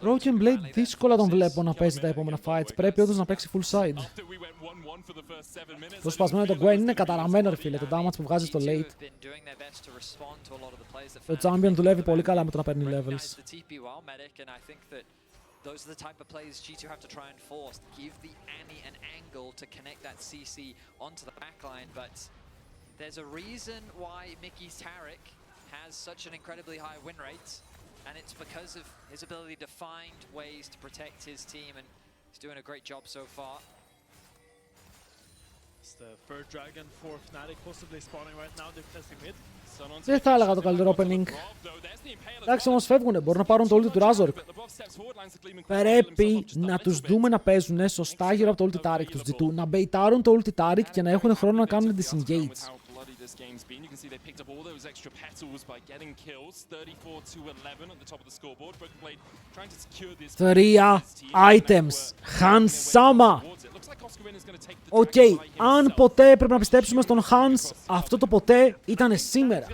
Broken Blade δύσκολα τον βλέπω να παίζει τα επόμενα fights. Πρέπει όντως να παίξει full side. Το σπασμένο το Gwen είναι καταραμένο ρε φίλε, το damage που βγάζει στο late. Το champion δουλεύει πολύ καλά με το να παίρνει levels. Those are the type of plays G2 have to try and force. Give the Annie an angle to connect that CC onto the backline, but there's a reason why Mickey's Taric has such an incredibly high win rate, and it's because of his ability to find ways to protect his team, and he's doing a great job so far. It's the third dragon for Fnatic possibly spawning right now, they're testing mid. Δεν θα έλεγα το καλύτερο opening. Εντάξει όμως φεύγουνε, μπορούν να πάρουν το ulti του Razork. Πρέπει να τους δούμε να παίζουν σωστά γύρω από το ulti Taric τους G2. Να μπεϊτάρουν το ulti Taric και να έχουν χρόνο να κάνουν disengage. Τρία items. Hans. Οκ, αν ποτέ πρέπει να πιστέψουμε στον Hans, αυτό το ποτέ ήταν σήμερα.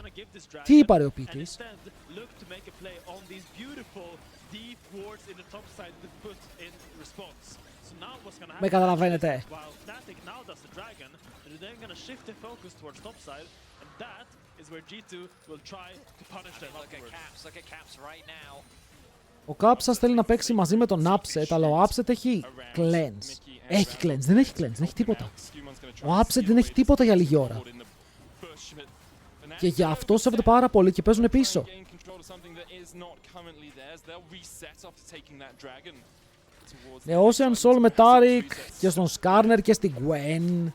Τι είπα ρε ο ποιητής? Με καταλαβαίνετε. Ο Caps σας θέλει να παίξει μαζί με τον Upset, αλλά ο Upset έχει cleanse. Έχει cleanse, δεν έχει cleanse, δεν έχει τίποτα. Ο Upset δεν έχει τίποτα για λίγη ώρα. Και γι' αυτό σέβονται πάρα πολύ και παίζουν πίσω. Ναι, Ocean Soul με Taric και στον Skarner και στην Gwen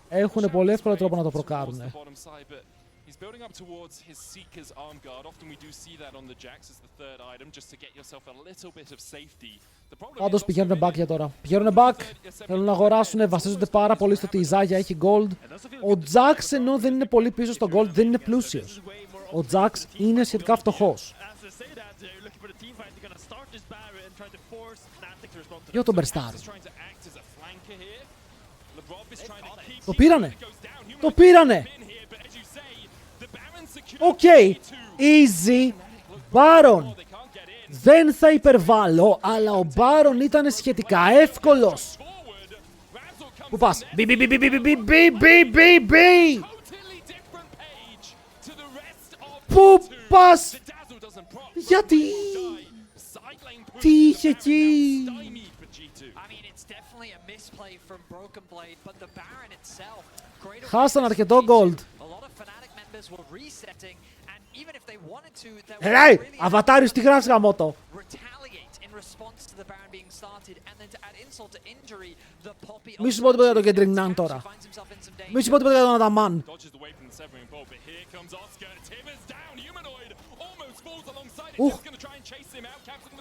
έχουν πολύ εύκολο τρόπο να το προκάρουν. Building up towards his Seeker's arm guard. Often we do see that on the Jax as the third item, just to get yourself a little bit of safety. Πάντως πηγαίνουν back για τώρα. Πηγαίνουν back, θέλουν να αγοράσουν, βασίζονται πάρα πολύ στο ότι η Ζάγια έχει gold. Ο Jax ενώ δεν είναι πολύ πίσω στο gold, δεν είναι πλούσιος. Ο Jax είναι σχετικά φτωχός. Ποιο τον μπερστάρουν? Το πήρανε. Το πήρανε. Οκ. Easy. Baron. Δεν θα υπερβάλλω, αλλά ο Baron ήταν σχετικά εύκολος. Πού πας? Πού πας? Γιατί? Τι είχε εκεί? Χάσαν αρκετό gold. Ρε! Αβατάριο τι γράφεις γαμώτο? Μη σου πω τίποτα για το Kendrick Nunn τώρα. Μη σου πω τίποτα για τον Adaman.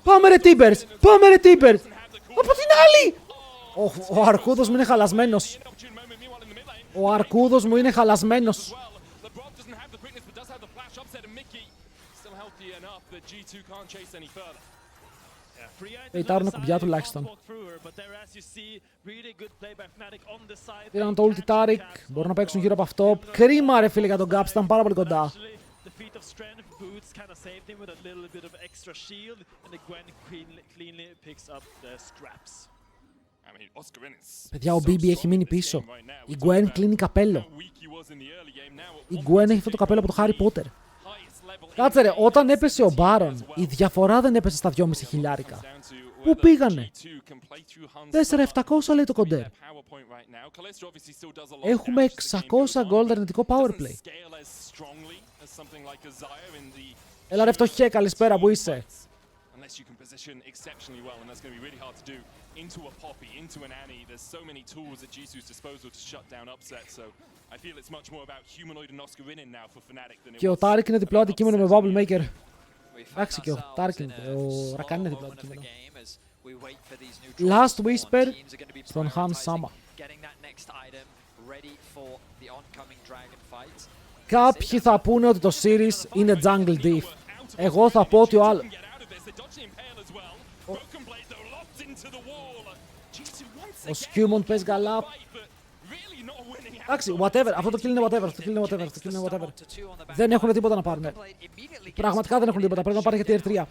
Πάμε ρε Tibbers! Πάμε ρε Tibbers! Από την άλλη! Ο αρκούδος μου είναι χαλασμένος. Ο αρκούδος μου είναι χαλασμένος. Πεϊτάρουν κουμπιά τουλάχιστον. Πήραν το ulti Taric. Μπορούν να παίξουν γύρω από αυτό. Κρίμα ρε φίλε για τον Gaps, ήταν πάρα πολύ κοντά. Παιδιά, ο BB έχει μείνει πίσω. Η Gwen κλείνει καπέλο. Η Gwen έχει αυτό το καπέλο από το Harry Potter. Κάτσε ρε, όταν έπεσε ο Baron, η διαφορά δεν έπεσε στα 2,5 χιλιάρικα. Πού πήγανε? 4.700 λέει το κοντέρ. Έχουμε 600 gold αρνητικό powerplay. Έλα ρε φτωχέ, καλησπέρα, που είσαι? Και ο Taric είναι διπλό αντικείμενο με Bubble Maker. Εντάξει, και ο Taric είναι, ο Rakan είναι διπλό αντικείμενο. Last Whisper στον Han Sama. Κάποιοι θα πούνε ότι το series είναι Jungle Diff. Εγώ θα πω ότι ο άλλος... Ο Skewmon παίζει καλά. Εντάξει, whatever. Αυτό το kill είναι whatever. Δεν έχουν τίποτα να πάρουν. Πραγματικά δεν έχουν τίποτα. Πρέπει να πάρουν για tier 3.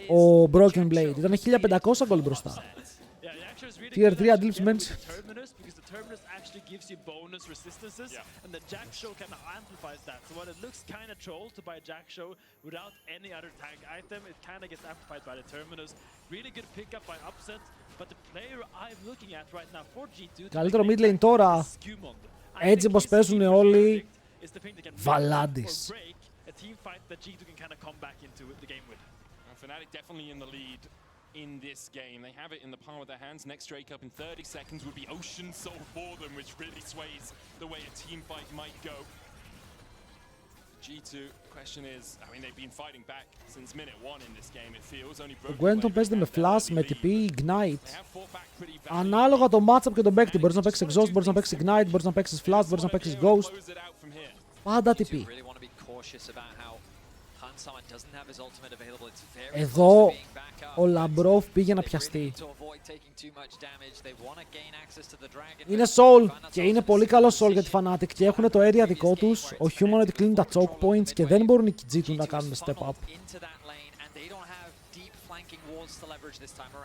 Ο Broken Blade ήταν 1500 gold μπροστά. Tier 3 advancements. Because the Terminus actually gives you bonus resistances, and the Jack Show kind of amplifies that. So when it looks kind of troll to buy a Jack Show without any other tank item, it kind of gets amplified by the Terminus. Really good pickup by Upset, but the player I'm looking at right now for G2... Καλύτερο mid lane τώρα. Έτσι πως παίζουν όλοι Βαλάντις. Fnatic definitely in the lead in this game. They have it in the palm of their hands. Next Drake up in 30 seconds would be Ocean Soul for them, which really sways the way a team fight might go. G2, question is, I mean, they've been fighting back since minute 1 in this game, it feels. Only Ο Gwen τον παίζεται με flash, με TP, ignite. Ανάλογα το matchup και τον παίκτη. Μπορείς να παίξεις exhaust, μπορείς να παίξεις ignite, μπορείς να παίξεις flash, μπορείς να παίξεις ghost. Πάντα TP. Εδώ ο Λαμπρόφ πήγε να πιαστεί. Είναι soul και είναι πολύ καλό soul για τη Fnatic και έχουν το area δικό τους. Ο Humanoid κλείνει τα choke points και δεν μπορούν οι G2 να κάνουν step up.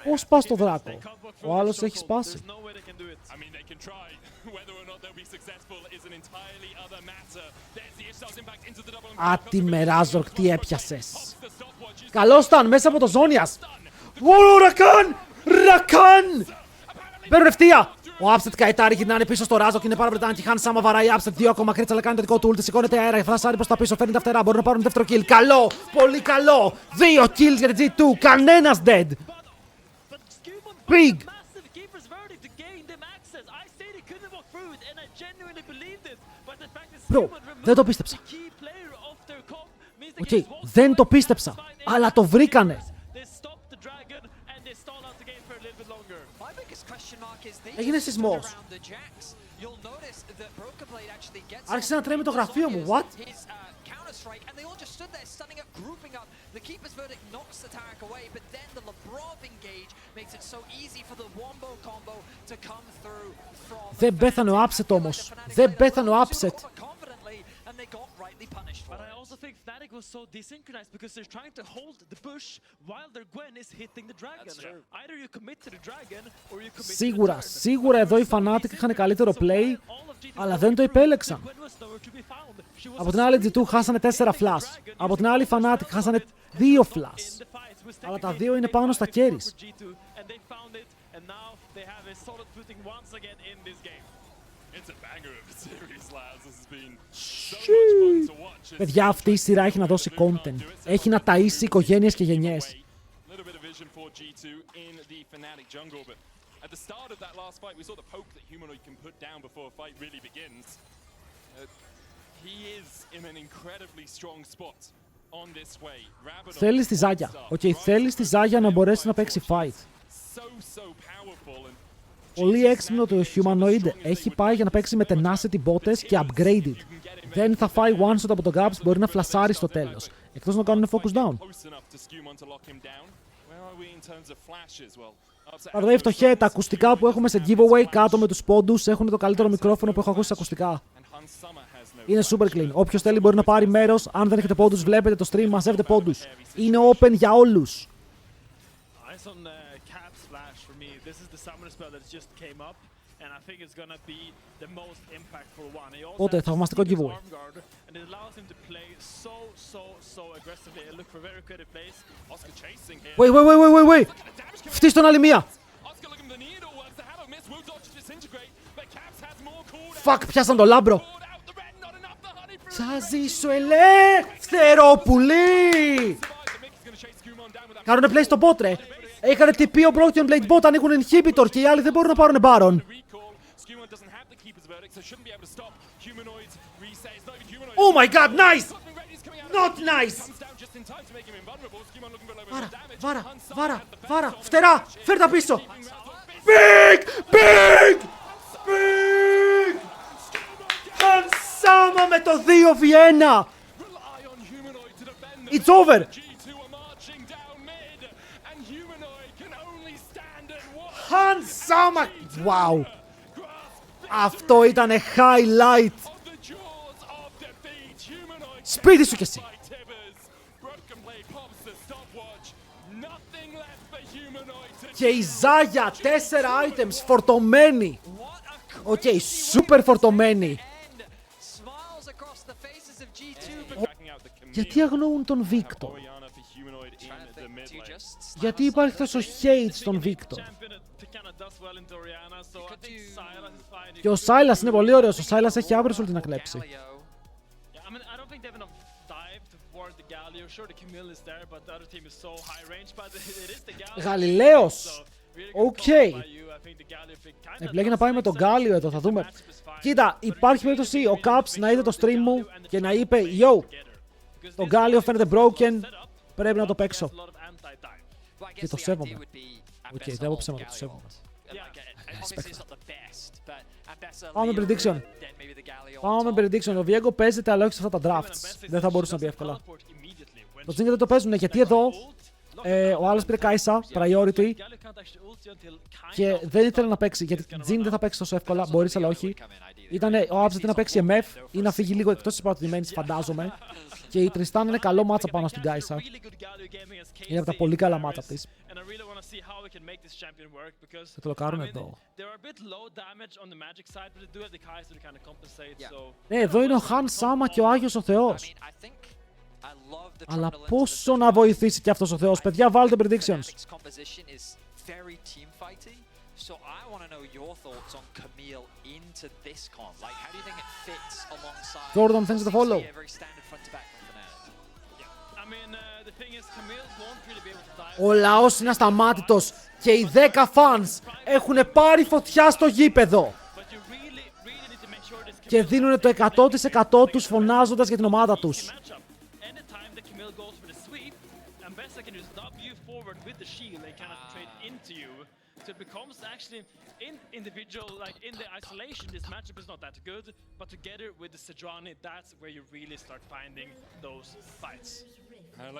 Πώς πας στο δράκο? Ο άλλος έχει σπάσει. Ατιμεράζορκ, τι έπιασες? Καλώς ήταν, μέσα από το Ζόνιας. Ρακάν! Ρακάν! Παίρνουν ευθεία. Ο Upset καετάρει, γυρνάνε πίσω στο Ράζο και είναι πάρα πολύ τάνκι. Χάν Σάμα βαράει Upset, 2 ακόμα κρίτσα, αλλά κάνει το δικό του ult. Σηκώνεται αέρα, φρασάρει προς τα πίσω, φέρνει τα φτερά. Μπορούν να πάρουν δεύτερο kill. Καλό! Πολύ καλό! 2 kills για την G2, κανένας dead. Big! Bro, δεν το πίστεψα. Οκ, δεν το πίστεψα, αλλά το βρήκανε. Έγινε σεισμός. Άρχισε να τρέμει το γραφείο μου. What? Δεν πέθανε ο Upset όμως. Δεν πέθανε ο Upset. But I also think Fnatic was so desynchronized because they're trying to hold the bush while their Gwen is hitting the dragon. Either you commit to the dragon or you commit Σίγουρα, to the turn. σίγουρα εδώ οι Fnatic είχαν καλύτερο play, αλλά δεν το επέλεξαν. Από την άλλη G2 χάσανε 4 flash. Από την άλλη Fnatic χάσανε 2 flash. Αλλά τα δύο είναι πάνω στα carries. Παιδιά, αυτή η σειρά έχει να δώσει content. Έχει να ταΐσει οικογένειες και γενιές. Θέλει τη Ζάγια. Θέλει τη Ζάγια να μπορέσει να παίξει fight. Πολύ έξυπνο το Humanoid έχει πάει για να παίξει με tenacity botes και upgraded. Δεν θα φάει one shot από τον Gaps, μπορεί να φλασάρει στο τέλος. Εκτός να κάνουν focus down. Παραδείγμα φτωχέ, τα ακουστικά που έχουμε σε giveaway κάτω με τους πόντους έχουν το καλύτερο μικρόφωνο που έχω ακούσει σε ακουστικά. Είναι super clean. Όποιος θέλει μπορεί να πάρει μέρος. Αν δεν έχετε πόντους, βλέπετε το stream, μαζεύετε πόντους. Είναι open για όλους. Οπότε, θαυμαστικό giveaway. Wait. Φτύσ' τον άλλη μία. Fuck, πιάσαν το λάμπρο. Θα ζήσω ελεύθερο πουλί. Κάνουνε play στο bot, ρε. Έχανε TP ο Broken Blade bot, ανοίγουν inhibitor και οι άλλοι δεν μπορούν να πάρουν Baron. Oh my god, nice! Not nice! Βάρα, φτερά, φέρ' τα πίσω! Big! Χανσάμα με το 2v1! It's over! Χανσάμα! Wow! Αυτό ήτανε highlight! Σπίτι σου κι εσύ! Και η Ζάγια, 4 items, φορτωμένη! Super φορτωμένη! Γιατί αγνοούν τον Βίκτορ? Γιατί υπάρχει τόσο hate στον Βίκτορ? Και ο Σάιλας είναι πολύ ωραίος, ο Σάιλας έχει αύριο ulti να κλέψει. Γαλιλαίος! Οκ. Επιλέγει να πάει με τον Γκάλιο εδώ, θα δούμε. Κοίτα, υπάρχει περίπτωση ο Caps να είδε το stream μου και να είπε Yo, το Γκάλιο φαίνεται broken, πρέπει να το παίξω. Και το σέβομαι. Δεν έχω ψέματα, το σέβομαι. Πάμε με prediction. Ο Viego παίζεται, αλλά όχι σε αυτά τα drafts. Δεν θα μπορούσε να μπει εύκολα. Το Jin δεν το παίζουν, γιατί εδώ ο άλλος πήρε Kai'Sa, priority, και δεν ήθελε να παίξει. Γιατί Jin δεν θα παίξει τόσο εύκολα, μπορείς αλλά όχι. Ο Upset να παίξει MF ή να φύγει λίγο εκτός της υποτιμημένης, φαντάζομαι. Και η Tristan είναι καλό μάτσα πάνω στην Kai'Sa. Είναι από τα πολύ καλά μάτσα της. Θα το λοκάρουν εδώ. Ναι, εδώ είναι ο Χαν Σάμα και ο Άγιος ο Θεός. Αλλά πόσο να βοηθήσει κι αυτός ο Θεός. Παιδιά, βάλτε predictions. So I want to know your thoughts on Camille into this comp. Like, how do you think it fits alongside? Jordan, thanks for the follow. Very standard front to back from Fnatic. Yeah, I mean, the thing is, Camille won't really be able to dive. Ο λαός είναι ασταμάτητος και οι 10 fans έχουν πάρει φωτιά στο γήπεδο. Και δίνουν το 100% τους φωνάζοντας για την ομάδα τους. in individual, like in the isolation, this matchup is not that good, but together with the Sejuani, that's where you really start finding those fights.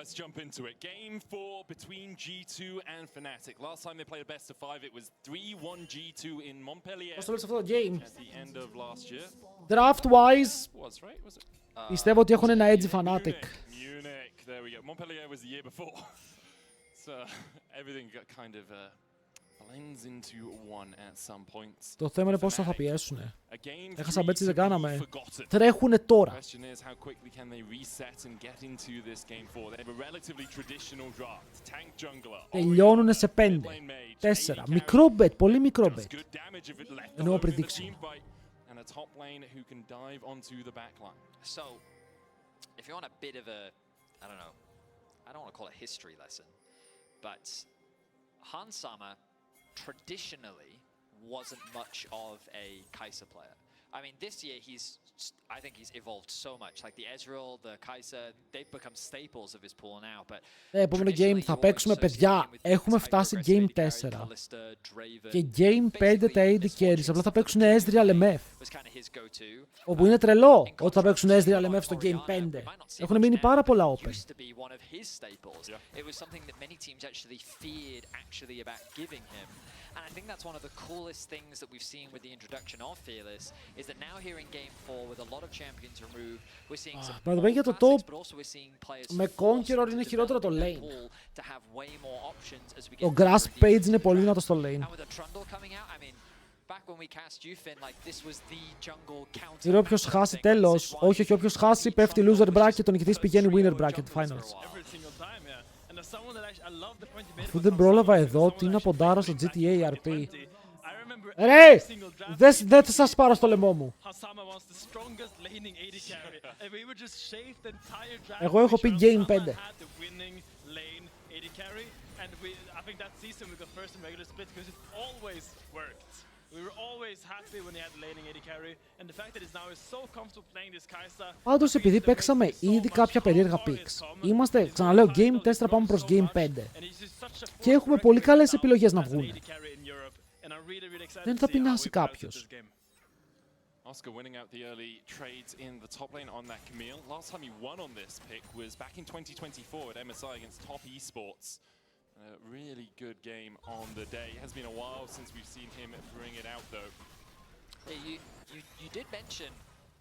Let's jump into it. Game 4 between G2 and Fnatic. Last time they played a best of 5, it was 3-1 G2 in Montpellier Πώς το λες αυτό το game? at the end of last year. Draft-wise, Was right? Was it? πιστεύω ότι έχουν ένα edgy Fnatic. Munich. There we go. Montpellier was the year before. So everything got kind of blends into one at some points. Το θέμα είναι πόσο θα πιέσουνε. Again, Έχασα μπέτσι, δεν κάναμε. forgotten. Τρέχουνε τώρα. Question is how quickly can they reset and get into this game 4? They have a relatively traditional draft. Tank jungler. Τελειώνουνε σε 5. 4. Μικρό bet, πολύ μικρό bet. Good damage if it left Εννοώ alone in the prediction. team fight. And a top lane who can dive onto the back line. So, if you want a bit of a, I don't know, I don't want to call it a history lesson, but Hans Sama traditionally wasn't much of a Kai'Sa player. I mean, this year I think he's evolved so much. Like the Ezreal, the Kai'Sa, they've become staples of his pool now. But Επόμενο game θα παίξουμε, παιδιά. Έχουμε φτάσει game 4. Και game 5 τα AD carries. Απλά θα παίξουν Ezreal MF. Όπου είναι τρελό ότι θα παίξουν Ezreal MF στο game 5. Έχουν μείνει πάρα πολλά open. And I think that's one of the coolest things that we've seen with the introduction of Fearless is that now here in Game 4 with a lot of champions removed, we're seeing some για το classics, top, but also we're seeing players με Conqueror είναι χειρότερο το lane. to have way more options as we get Το Grass Page είναι πολύ δυνατό στο lane. And with the Trundle coming out, I mean, back when we cast Yufin, like this was the jungle counter. Είναι όποιος χάσει τέλος. Όχι, όποιος χάσει πέφτει loser bracket, ο νικητής πηγαίνει winner bracket finals. Αφού δεν πρόλαβα εδώ, τι να ποντάρω στο GTA RP. Ρε! Δεν θα σας πάρω στο λαιμό μου. Εγώ έχω πει Game 5. Πάντως, επειδή παίξαμε ήδη κάποια περίεργα picks, είμαστε, ξαναλέω, Game 4 πάμε προς Game 5. Και έχουμε πολύ καλές επιλογές να βγουν. Δεν θα πεινάσει κάποιος. Oscar winning out the early trades in the top lane on that Camille. Last time he won on this pick was back in 2024 at MSI against Top Esports. A really good game on the day. It has been a while since we've seen him bring it out though. Yeah, you did mention,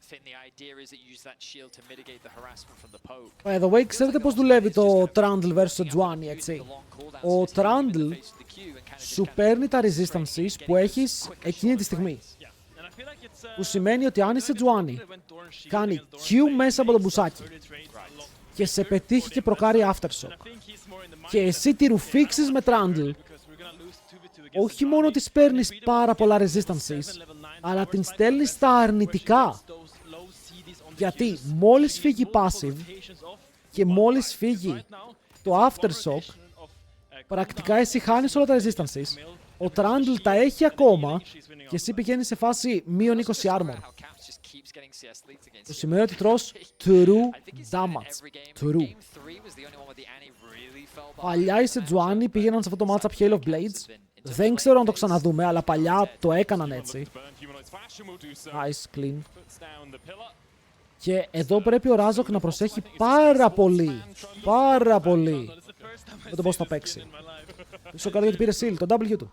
Finn, the idea is that you use that shield to mitigate the harassment from the poke. By the way, ξέρετε πώς δουλεύει το Trundle vs. Sejuani, έτσι. Ο Trundle σου παίρνει τα resistances που έχεις εκείνη τη στιγμή. Που σημαίνει ότι αν η Sejuani κάνει Q μέσα από το μπουσάκι και σε πετύχει και προκάρει aftershock και εσύ τη ρουφήξεις με Trundle, όχι μόνο της παίρνεις πάρα πολλά resistances, αλλά την στέλνεις στα αρνητικά. Γιατί μόλις φύγει passive και μόλις φύγει το aftershock, πρακτικά εσύ χάνεις όλα τα resistances, ο Trundle τα έχει ακόμα και εσύ πηγαίνεις σε φάση μείον 20 armor. Το σημαίνει ότι τρως true damage. True. Παλιά οι Sejuani πήγαιναν σε αυτό το matchup Hail of Blades. Δεν ξέρω αν το ξαναδούμε, αλλά παλιά το έκαναν έτσι. Nice, clean. Και εδώ πρέπει ο Razok να προσέχει πάρα πολύ. Πάρα πολύ. Με το πώς θα παίξει. Πίσω κάτω γιατί πήρε seal, το W του.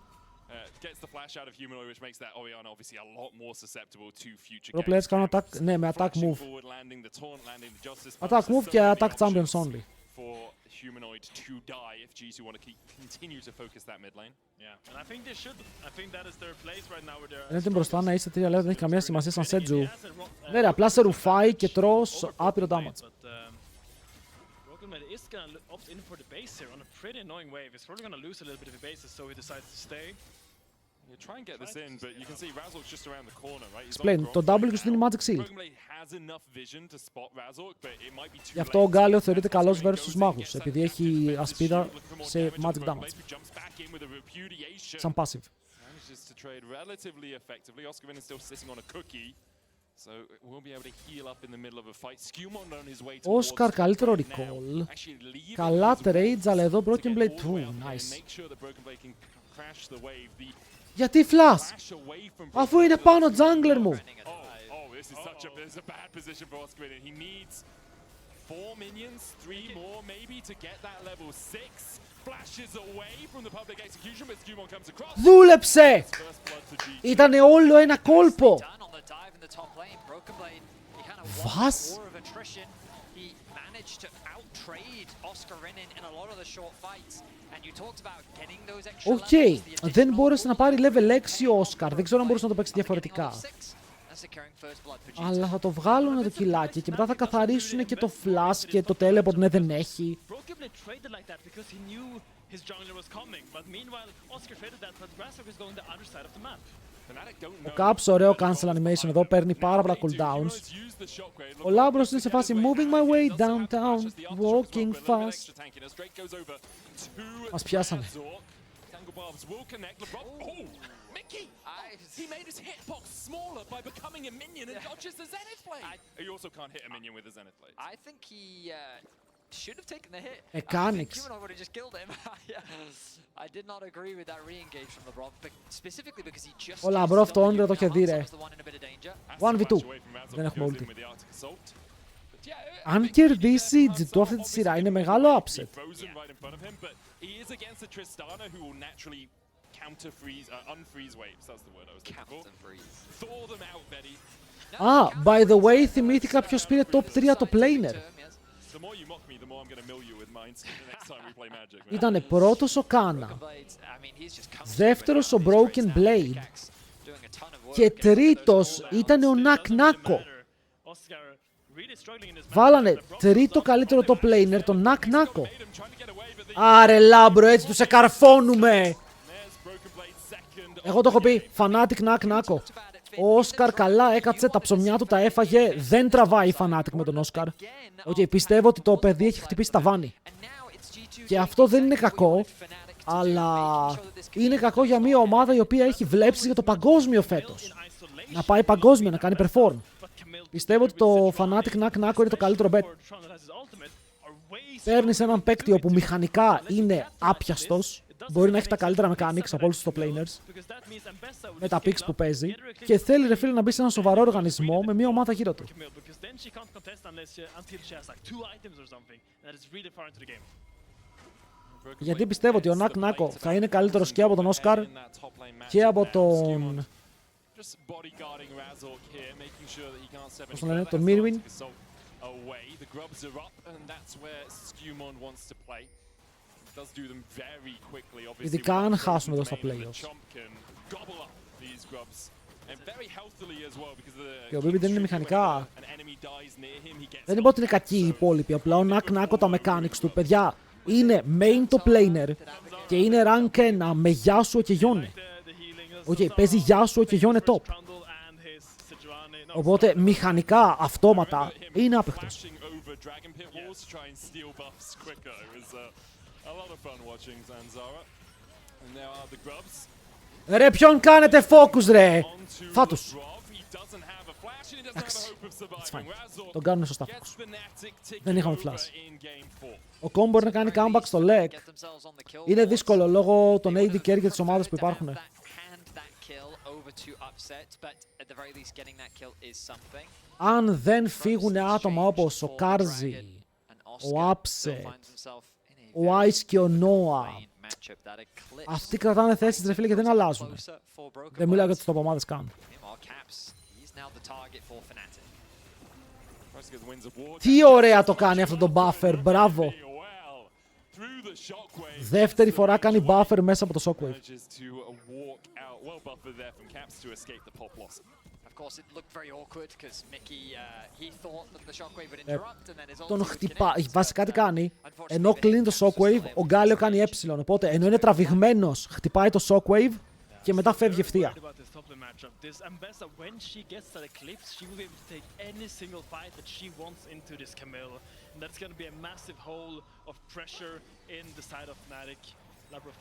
Pro players κάνουν attack, ναι, με attack move. Attack move και attack champions only. Humanoid to die if G2 want to continue to focus that mid lane. Yeah, and I think they should. I think that is their place right now where they're. Είναι την μπροστά να είσαι 3 λεπτά, δεν έχει καμία σημασία σαν Σέτζου. Ναι ρε, απλά σε ρουφάει και τρως άπειρο damage. Is gonna opt in for the base here on a pretty annoying wave. He's probably gonna lose a little bit of the bases, so he decides to stay. You try and get this in, but you can see Razork's just around the corner, right? Explain, το W του δίνει Magic Shield. Has enough vision to spot Razork, but it might be too. Γι' αυτό ο Γκάλιο θεωρείται καλός versus τους μάγους, επειδή έχει ασπίδα σε Magic Damage. Σαν passive. Manages to trade relatively effectively. Oscar is still sitting on a cookie. So we'll be able to heal up in the middle of a fight. Skewmon on his way towards. Oscar καλύτερο recall. Καλά trades, αλλά εδώ Broken Blade 2. Nice. Γιατί flash, αφού είναι πάνω jungler μου. This is such a bad position for Oscar. He needs 4 minions, 3 more maybe to get that level 6. Flashes away from the public execution, but Skewmon comes across. Δούλεψε! First blood to GG. Ήτανε όλο ένα κόλπο. Done on the dive in the top lane. Broken Blade, he kind of Was? won the war of attrition. He managed to out-trade Oscar in a lot of the short fights. And you talked about getting those extra Οκ, levels, the δεν additional μπόρεσε να πάρει gold. level 6 ο Όσκαρ. Δεν ξέρω αν μπορούσε να το παίξει διαφορετικά. Αλλά θα το βγάλουν το κιλάκι και μετά θα καθαρίσουν και το flash και το teleport, ναι, δεν έχει. Broken Blade traded like that because he knew his jungler was coming. But meanwhile, Oscar traded that, but Grassrock is going the other side of the map. Ο Caps, ωραίο cancel animation εδώ, παίρνει πάρα πολλά cooldowns. Ο Λάμπρος είναι σε φάση moving my way downtown, walking fast. Μας πιάσανε. He made his hitbox smaller by becoming a minion and dodges the Zenith Blade. You also can't hit a minion with a Zenith Blade. I think he should have taken the hit. Mechanics. Human would have just killed him. I did not agree with that re-engage from Labrov, but specifically because he just. Ο Λαμπρόφ το όνειρο το είχε δει, ρε. 1v2. Δεν έχουμε ulti. Αν κερδίσει η G2 αυτή τη σειρά είναι μεγάλο upset. He is against a Tristana who will naturally unfreeze waves. That's the word I was looking for. Thaw them out, Betty. Α, by the way, θυμήθηκα ποιος πήρε top 3 το planer. The more you mock me, the more I'm going to mill you with mine the next time we play Magic. Ήτανε πρώτος ο Κάνα, δεύτερος ο Broken Blade και τρίτος ήτανε ο Νακ Νάκο. Βάλανε τρίτο καλύτερο top laner, τον Νακ Νάκο. Άρε Λάμπρο, έτσι τους εκαρφώνουμε. Εγώ το έχω πει, Fnatic Νακ Νάκο. Ο Όσκαρ καλά έκατσε, τα ψωμιά του τα έφαγε, δεν τραβάει η Fnatic με τον Όσκαρ. Οκ, πιστεύω ότι το παιδί έχει χτυπήσει τα βάνη. Και αυτό δεν είναι κακό, αλλά είναι κακό για μια ομάδα η οποία έχει βλέψεις για το παγκόσμιο φέτος. Να πάει παγκόσμιο, να κάνει perform. Πιστεύω ότι το Fnatic Νακ Νάκο είναι το καλύτερο bet. Παίρνεις έναν παίκτη όπου μηχανικά είναι άπιαστος, μπορεί να έχει τα καλύτερα mechanics από όλους τους top laners, με τα picks που παίζει, και θέλει ρε φίλε να μπει σε έναν σοβαρό οργανισμό με μια ομάδα γύρω του. Γιατί πιστεύω ότι ο Νακ Νάκο θα είναι καλύτερος και από τον Όσκαρ και από τον... πώς τον λένε, τον Mirwin. Ειδικά αν χάσουν εδώ στα playoffs. Και ο Μπίμπι δεν είναι μηχανικά. Δεν είπα ότι είναι κακοί οι υπόλοιποι. Απλά ο Νακ Νάκο τα mechanics του, παιδιά, είναι main top laner και είναι rank 1 με Yasuo και Yone. Οκ, παίζει Yasuo και Yone top. Οπότε μηχανικά αυτόματα είναι άπαιχτος. Ρε ποιον κάνετε focus ρε! Φάτους! Εντάξει, it's fine. Τον κάνουν σωστά focus. Δεν είχαμε flash. Ο Κόμ μπορεί να κάνει comeback στο leg. Είναι δύσκολο λόγω των AD carry και τις ομάδες που υπάρχουν. Αν δεν φύγουν άτομα όπως ο Κάρζι, ο Upset, ο Ice και ο Noah, αυτοί κρατάνε θέσεις ρε φίλε και δεν αλλάζουν. Δεν μιλάω για τις top ομάδες καν. Τι ωραία το κάνει αυτό το buffer, μπράβο. Δεύτερη φορά κάνει buffer μέσα από το shockwave. Τον χτυπά, βασικά τι κάνει, ενώ κλείνει το shockwave, ο Γκάλιο κάνει ε, οπότε ενώ είναι τραβηγμένος, χτυπάει το shockwave και μετά φεύγει ευθεία.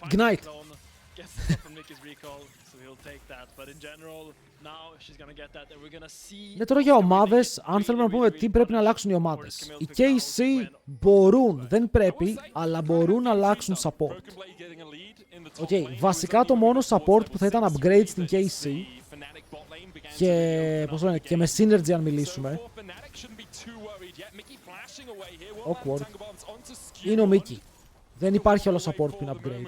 Ignite. Ναι, τώρα για ομάδες, αν θέλουμε να πούμε τι πρέπει να αλλάξουν οι ομάδες. Οι KC μπορούν, δεν πρέπει, αλλά μπορούν να αλλάξουν support. Οκ, βασικά το μόνο support που θα ήταν upgrade στην KC και, πώς λένε, και με synergy αν μιλήσουμε, awkward, είναι ο Mickey. Δεν υπάρχει άλλο support που είναι upgrade.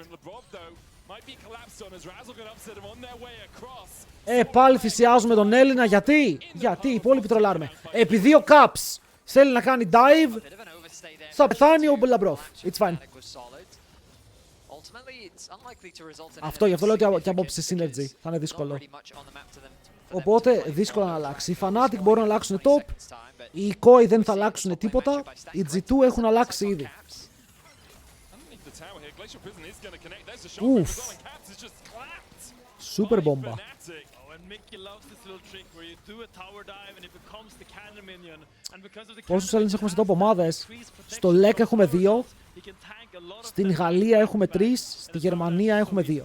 Πάλι θυσιάζουμε τον Έλληνα, γιατί οι υπόλοιποι τρολάρουμε. Επειδή ο Caps θέλει να κάνει dive, θα πεθάνει ο Λαμπρόφ. It's fine. Αυτό, γι' αυτό λέω ότι και απόψε synergy θα είναι δύσκολο. Οπότε δύσκολο να αλλάξει. Οι Fnatic μπορούν να αλλάξουν top, οι Koi δεν θα αλλάξουν τίποτα, οι G2 έχουν αλλάξει ήδη. Ουφ. Σούπερ μπόμπα. Πόσους Έλληνες έχουμε σε top ομάδες? Στο LEC έχουμε 2, στην Γαλλία έχουμε 3, στη Γερμανία έχουμε 2.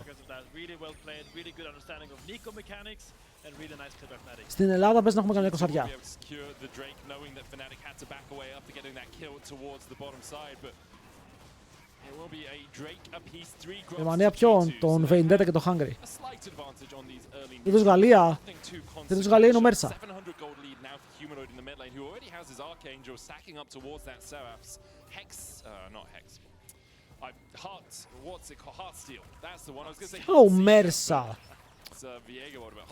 Στην Ελλάδα πες να έχουμε καμιά κοσαριά. Γερμανία ποιον? Τον Vendetta και τον Hungry. Τρίτος Γαλλία. Τρίτος Γαλλία είναι ο Μέρσα. Ο Μέρσα.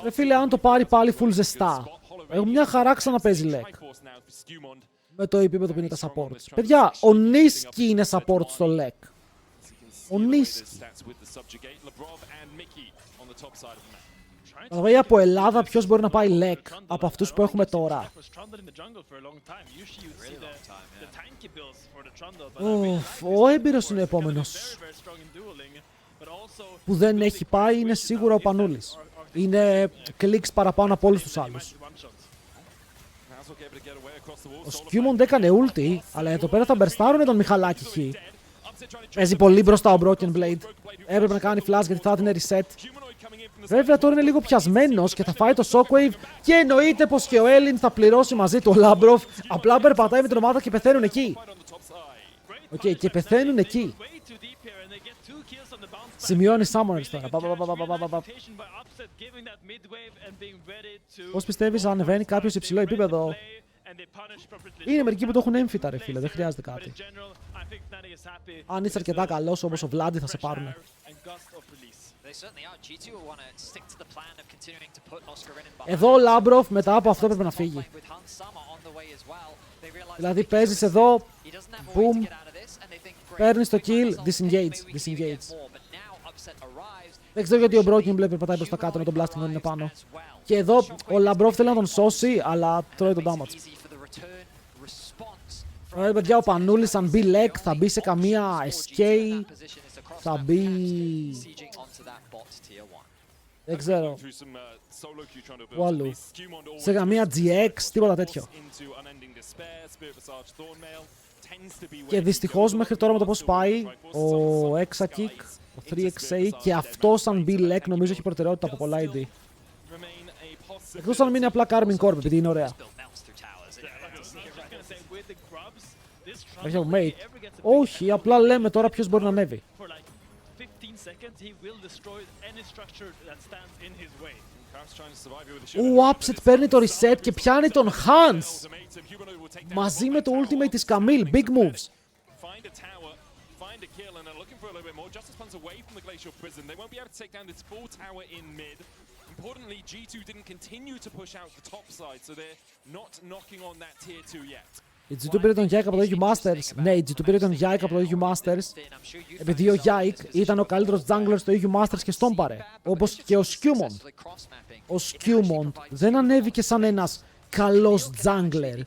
Ρε φίλε, αν το πάρει πάλι full ζεστά. Έχω μια χαρά ξαναπέζει LEC. Με το επίπεδο που είναι τα supports. Παιδιά, ο Νίσκι είναι support στο LEC. Ο Νίσκι. Βέβαια από Ελλάδα ποιος μπορεί να πάει LEC από αυτούς που έχουμε τώρα? Ο έμπειρος είναι ο επόμενος. Που δεν έχει πάει είναι σίγουρα ο Πανούλης. Είναι κλικς παραπάνω από όλους τους άλλους. Ο Σκιούμοντ έκανε ulti, αλλά εδώ πέρα θα μπερστάρουνε τον Μιχαλάκη Χ. Παίζει πολύ μπροστά ο Broken Blade. Έπρεπε να κάνει flash γιατί θα έδινε reset. Βέβαια τώρα είναι λίγο πιασμένος και θα φάει το shockwave και εννοείται πως και ο Έλλην θα πληρώσει μαζί του ο Λάμπροφ. Απλά περπατάει με την ομάδα και πεθαίνουν εκεί. Οκ, και πεθαίνουν εκεί. Σημειώνει Summoners τώρα. Πώς πιστεύεις αν ανεβαίνει κάποιος υψηλό επίπεδο? Είναι μερικοί που το έχουν έμφυτα ρε φίλε, δεν χρειάζεται κάτι. Αν είσαι αρκετά καλός όπως ο Βλάντι θα σε πάρουνε. Εδώ ο Λάμπροφ μετά από αυτό πρέπει να φύγει. Δηλαδή παίζεις εδώ, boom, παίρνεις το kill, disengage. Δεν ξέρω γιατί ο Broken Blade περπατάει προς τα κάτω με τον blasting είναι πάνω. Και εδώ ο Λαμπρόφ θέλει να τον σώσει, αλλά τρώει τον damage. Ωραία παιδιά, ο Πανούλης αν μπει LEC θα μπει σε καμία SK, θα μπει... Δεν ξέρω. Πού αλλού. Σε καμία GX, τίποτα τέτοιο. Και δυστυχώς μέχρι τώρα με το πώς πάει ο Exakick, ο 3XA και αυτός αν μπει LEC νομίζω έχει προτεραιότητα από πολλά ID. Εκτός αν μείνει απλά Carmine Corp επειδή είναι ωραία. Έχει από mate. Όχι, απλά λέμε τώρα ποιος μπορεί να ανέβει. Ο Upset παίρνει το reset και πιάνει τον Hans μαζί με το ultimate της Camille. Big moves. Importantly, G2 didn't continue to push out the top side, so they're not knocking on that tier 2 yet. Η G2 πήρε τον Yike από το EU Masters. Ναι, η G2 πήρε τον Yike από το EU Masters. Επειδή ο Yike ήταν ο καλύτερος jungler στο EU Masters και στον πάρε. Όπως και ο Skewmont. Ο Skewmont δεν ανέβηκε σαν ένας καλός jungler.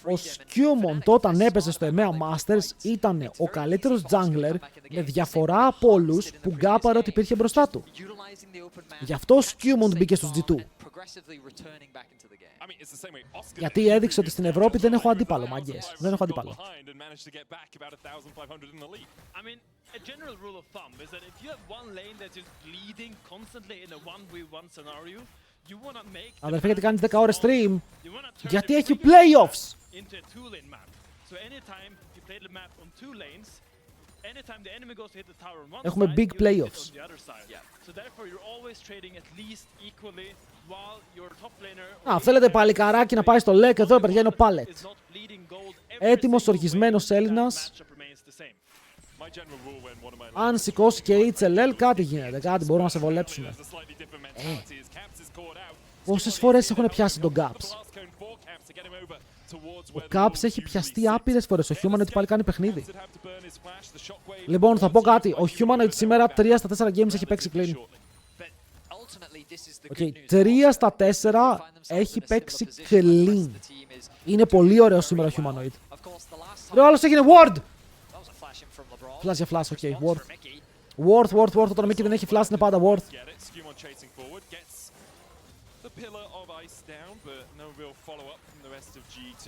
Ο Skewmont όταν έπαιζε στο EMEA Masters ήταν ο καλύτερος jungler με διαφορά από όλους που γκάπαρε ότι υπήρχε μπροστά του. Γι' αυτό ο Skewmont μπήκε στους G2. Γιατί έδειξε ότι στην Ευρώπη δεν έχω αντίπαλο, μάγκες. Δεν έχω αντίπαλο. Αδερφέ, γιατί κάνεις 10 ώρες stream? Γιατί έχει playoffs! anytime the enemy goes to hit the tower on one Έχουμε side, big you hit it playoffs. on the other side. So therefore you're always trading at least equally while your top laner Α, θέλετε παλικαράκι να πάει στο LEC, εδώ παιδιά είναι ο Pallet. is not bleeding gold every Έτοιμος, single οργισμένος way, that Έλληνας. matchup remains the same. My general rule when one of my Αν σηκώσει και HLL, κάτι γίνεται. Κάτι μπορούμε να σε βολέψουμε. there's a slightly different mentality as Caps is caught out. Πόσες φορές έχουν πιάσει τον Gaps. Blast cone for Caps to get him over towards Ο where the Caps Wolves έχει usually πιαστεί sit. άπειρες φορές. Ο Humanoid πάλι κάνει παιχνίδι. Caps would have to burn his flash, the shockwave Λοιπόν, θα πω κάτι. Ο Humanoid σήμερα 3 στα 4 games έχει relatively παίξει clean. shortly. But ultimately, this is the Οκ, good news. 3 στα 4 έχει παίξει clean. Είναι πολύ ωραίο σήμερα ο Humanoid. Ρε, ο άλλος έγινε Ward! Flash για flash, οκ, Ward. Ward, όταν ο Mickey δεν έχει flash είναι πάντα Ward. Get it. Skewmon chasing forward, gets the pillar of ice down, but no real follow-up from the rest of G2.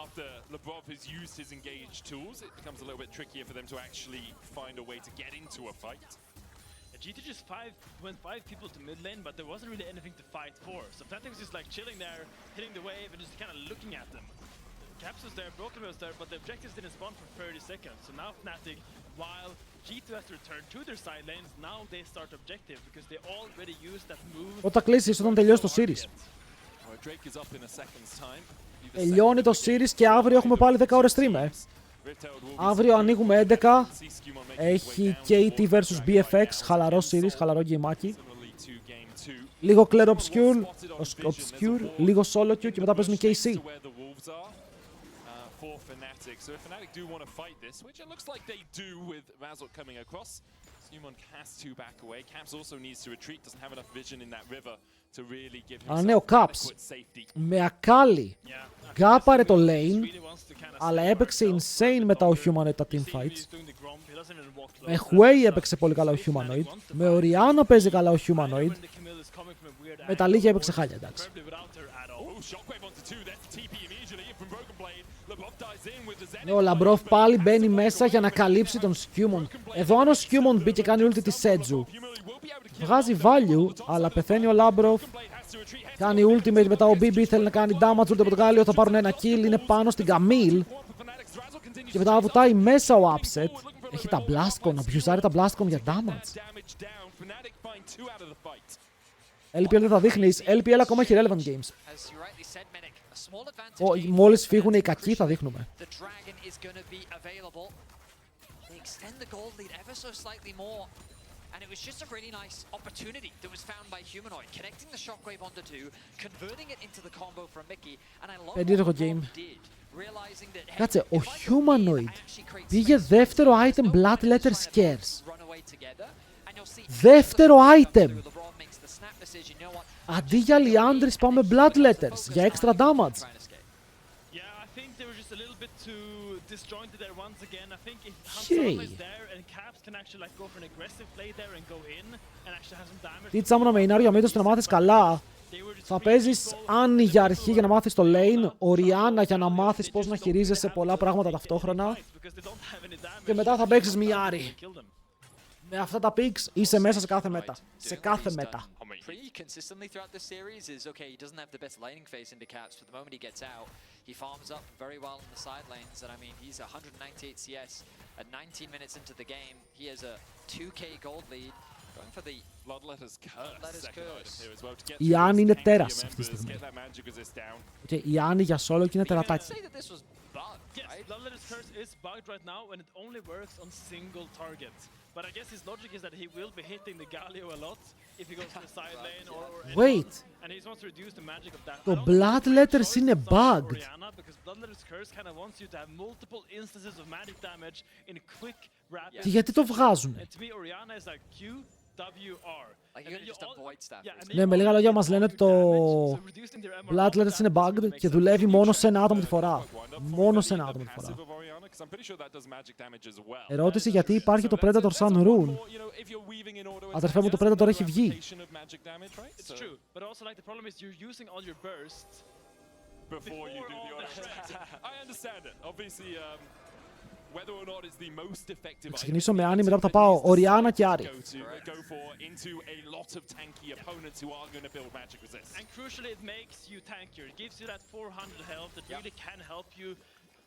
After Lebrov has used his engaged tools, it becomes a little bit trickier for them to actually find a way to get into a fight. G2 just went 5 people to mid lane, but there wasn't really anything to fight for. So Fnatic was just like chilling there, hitting the wave, and just kind of looking at them. Caps was there, Broken was there, but the objectives didn't spawn for 30 seconds. So now Fnatic, while G2 has to return to their side lanes, now they start objective because they already used that move. Όταν κλείσεις, όταν τελειώσει το series. Alright, Drake is up in a second's time. Τελειώνει το series και αύριο έχουμε πάλι 10 ώρες stream, Αύριο ανοίγουμε 11. Έχει KT vs BFX, χαλαρό series, χαλαρό γκέιμάκι. Λίγο Clair Obscure, λίγο Solo Queue και μετά παίζουμε KC. For Fnatic. So if Fnatic do want to fight this, which it looks like they do with Razork coming across, Skewmon has to back away. Caps also needs to retreat, doesn't have enough vision in that river to really give Α, ναι, ο himself Caps adequate safety. με ακάλι γκάπαρε το lane, αλλά έπαιξε insane μετά ο Humanoid τα teamfights. Με Huey έπαιξε πολύ καλά ο Humanoid. Με Orianna παίζει καλά ο Humanoid. Με τα λίγα έπαιξε χάλια, εντάξει. Ναι, ο Labrov πάλι μπαίνει μέσα για να καλύψει τον Skewmon. Εδώ αν ο Skewmon μπει και κάνει ulti τη Seju, βγάζει value, αλλά πεθαίνει ο Labrov. Κάνει ultimate, μετά ο BB θέλει να κάνει damage ulti από τον Galio, θα πάρουν ένα kill, είναι πάνω στην Camille. Και μετά βουτάει μέσα ο Upset. Έχει τα Blastcon, να μπιουζάρει τα Blastcon για damage. LPL δεν θα δείχνεις, LPL ακόμα έχει relevant games. Μόλις φύγουν οι κακοί θα δείχνουμε. And it was just a really nice opportunity that was found by Humanoid, connecting the shockwave onto 2, converting it into the combo from Mickey, and I love Περίεργο what game. Rob did, realizing that Κάτσε, ο Humanoid πήγε δεύτερο item Bloodletter Scares. Δεύτερο item! Αντί για Liandris πάμε Bloodletters για extra damage. Disjointed there once again. I think if Hey. Hamza is there and Caps can actually like go for an aggressive play there and go in and actually have some damage. Τι τσάμονα με Ινάριο αμύντως να μάθεις καλά. Θα παίζεις Άννη για αρχή για να μάθεις το lane, Orianna για να μάθεις πώς να χειρίζεσαι πολλά πράγματα ταυτόχρονα και μετά θα παίξεις Μιάρι. Με αυτά τα picks είσαι μέσα σε κάθε μέτα. Σε κάθε μέτα. Pretty consistently throughout the series is okay, he doesn't have the best laning phase into Caps, but the moment he gets out, he farms up very well in the side lanes, and I mean, he's 198 CS at 19 minutes into the game. He has a 2k gold lead, going for the Bloodletter's Curse. Η Άννη είναι τέρας αυτή τη στιγμή. Και η Άννη για solo και είναι τερατάκι. Yes, Bloodletter's Curse is bugged right now and it only works on single targets. But I guess his logic is that he will be hitting the Galio a lot if he goes to the side lane or Wait. and he just wants to reduce the magic of that. Το Bloodletters είναι bugged. Because Bloodletter's Curse kind of wants you to have multiple instances of magic damage in quick rapid. Και γιατί το βγάζουνε. And to me Orianna is like Q WR. Like you're gonna just avoid stuff. Ναι, με λίγα λόγια μας λένε ότι το Bloodletters είναι bugged και δουλεύει μόνο σε ένα άτομο τη φορά. Μόνο σε ένα άτομο τη φορά. Ερώτηση γιατί υπάρχει το Predator Sun Rune. Αδερφέ μου, το Predator έχει βγει. It's true, but also like the problem is you're using all your bursts before you do the auto attack. I understand it. Obviously, whether or not it's the most effective. Θα ξεκινήσω με Άννη, μετά που θα πάω Orianna και Άρη. Go for into a lot of tanky opponents who are going to build magic resist. And crucially, it makes you tankier. It gives you that 400 health that really can help you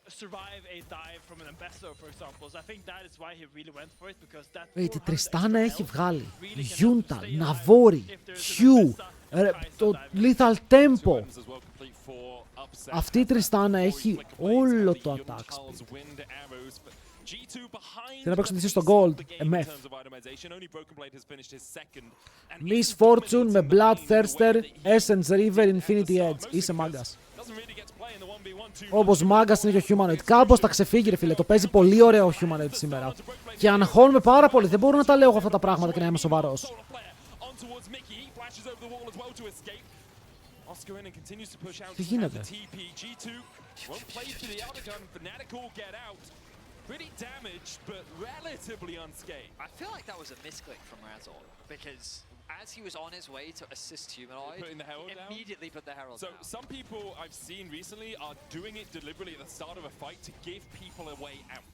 survive a dive from an ambassador, for example. So I think that is why he really went for it, because that Wait, η 400 Τριστάνα extra έχει health βγάλει really can help Γιούνταλ, stay alive Ναβόρι, if there's an Χιου, Ambessa, το Kai'Sa diving. Lethal Tempo. Items as well complete for upset. Αυτή η Τριστάνα έχει όλο το attack speed. Θέλω να παίξω τη στο gold, MF. Miss Fortune με Bloodthirster, Essence River, Infinity Edge. Είσαι μάγκας. Όπως μάγκας είναι και ο Humanoid. Κάπως τα ξεφύγει ρε φίλε, το παίζει πολύ ωραίο ο Humanoid σήμερα. Και αγχώνουμε πάρα πολύ, δεν μπορώ να τα λέω εγώ αυτά τα πράγματα και να είμαι σοβαρός. Τι γίνεται? Pretty damaged, but relatively unscathed. I feel like that was a misclick from Razor, because as he was on his way to assist Humanoid, Putting the Herald he down? immediately put the Herald So down. some people I've seen recently are doing it deliberately at the start of a fight to give people a way out.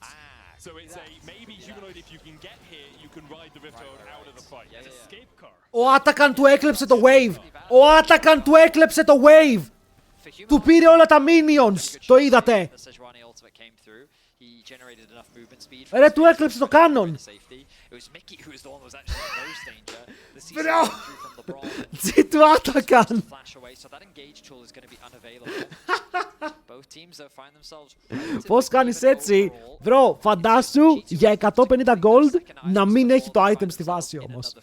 So it's a maybe Humanoid, if you can get here, you can ride the Rift Herald out of the fight. Yeah, yeah, yeah. Escape car. Ο Άτακαν του έκλεψε το wave! Ο Άτακαν του έκλεψε το wave! For Humanoid, Του πήρε όλα τα minions! Το είδατε! the Sejuani ultimate came through. He generated enough movement speed. Ρε, του έκλεψε το cannon! Safety. It was Mickey who was the one who was actually in most danger. The CC Bro. came through from the brawl. Τι του Άτακαν! Flash away, so that engage tool is going to be unavailable. Both teams though find themselves. Πώς κάνεις έτσι? Μπρο, φαντάσου για 150 gold να μην έχει το item στη βάση όμως.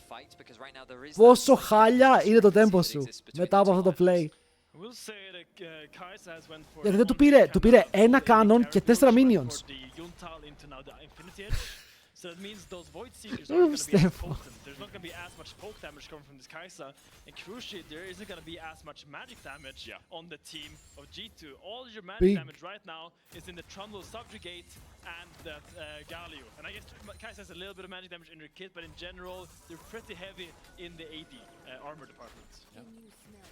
Πόσο χάλια είναι το tempo σου μετά από αυτό το play. We'll say that Kai'Sa has went for Γιατί δεν του πήρε ένα cannon και 4 minions. So that means those Void Seekers aren't going to be as Stefan. potent. There's not going to be as much poke damage coming from this Kai'Sa. And crucially, there isn't going to be as much magic damage on the team of G2. All your magic Big. damage right now is in the Trundle Subjugate and that Galio. And I guess Kai'Sa has a little bit of magic damage in her kit, but in general, they're pretty heavy in the AD armor department.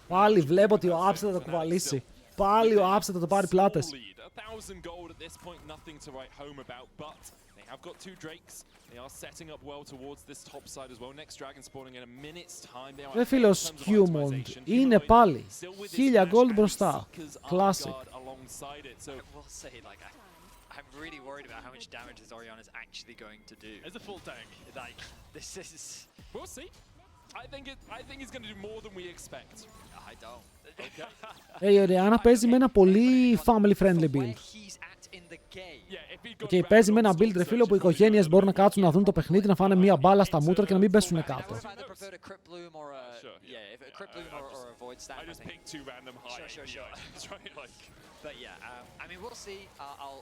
Πάλι βλέπω ότι ο Upset θα το κουβαλήσει. Πάλι ο Upset θα το πάρει πλάτες. 1,000 gold at this point, nothing to write home about, but they have got 2 drakes. They are setting up well towards this top side as well. Next dragon spawning in a minute's time. They are Ρε φίλε, ο Skewmond είναι πάλι 1000 gold μπροστά. Classic. Alongside it. So I will say, like, I'm really worried about how much damage this Orion is actually going to do. It's a full tank. Like, this is... we'll see. I think he's going to do more than we expect. I don't. Η Orianna παίζει με ένα πολύ family friendly Where build. he's at in the game. Yeah, if he'd got Και παίζει με ένα build ρε φίλο που οι οικογένειες μπορούν να κάτσουν να δουν το παιχνίδι, να φάνε μία μπάλα στα μούτρα και να μην πέσουν κάτω. I would either prefer to Crypt Bloom or a... Yeah, if a Crypt Bloom or a Void Stack, I just picked 2 random high. Sure. Try like. But yeah, I mean, we'll see.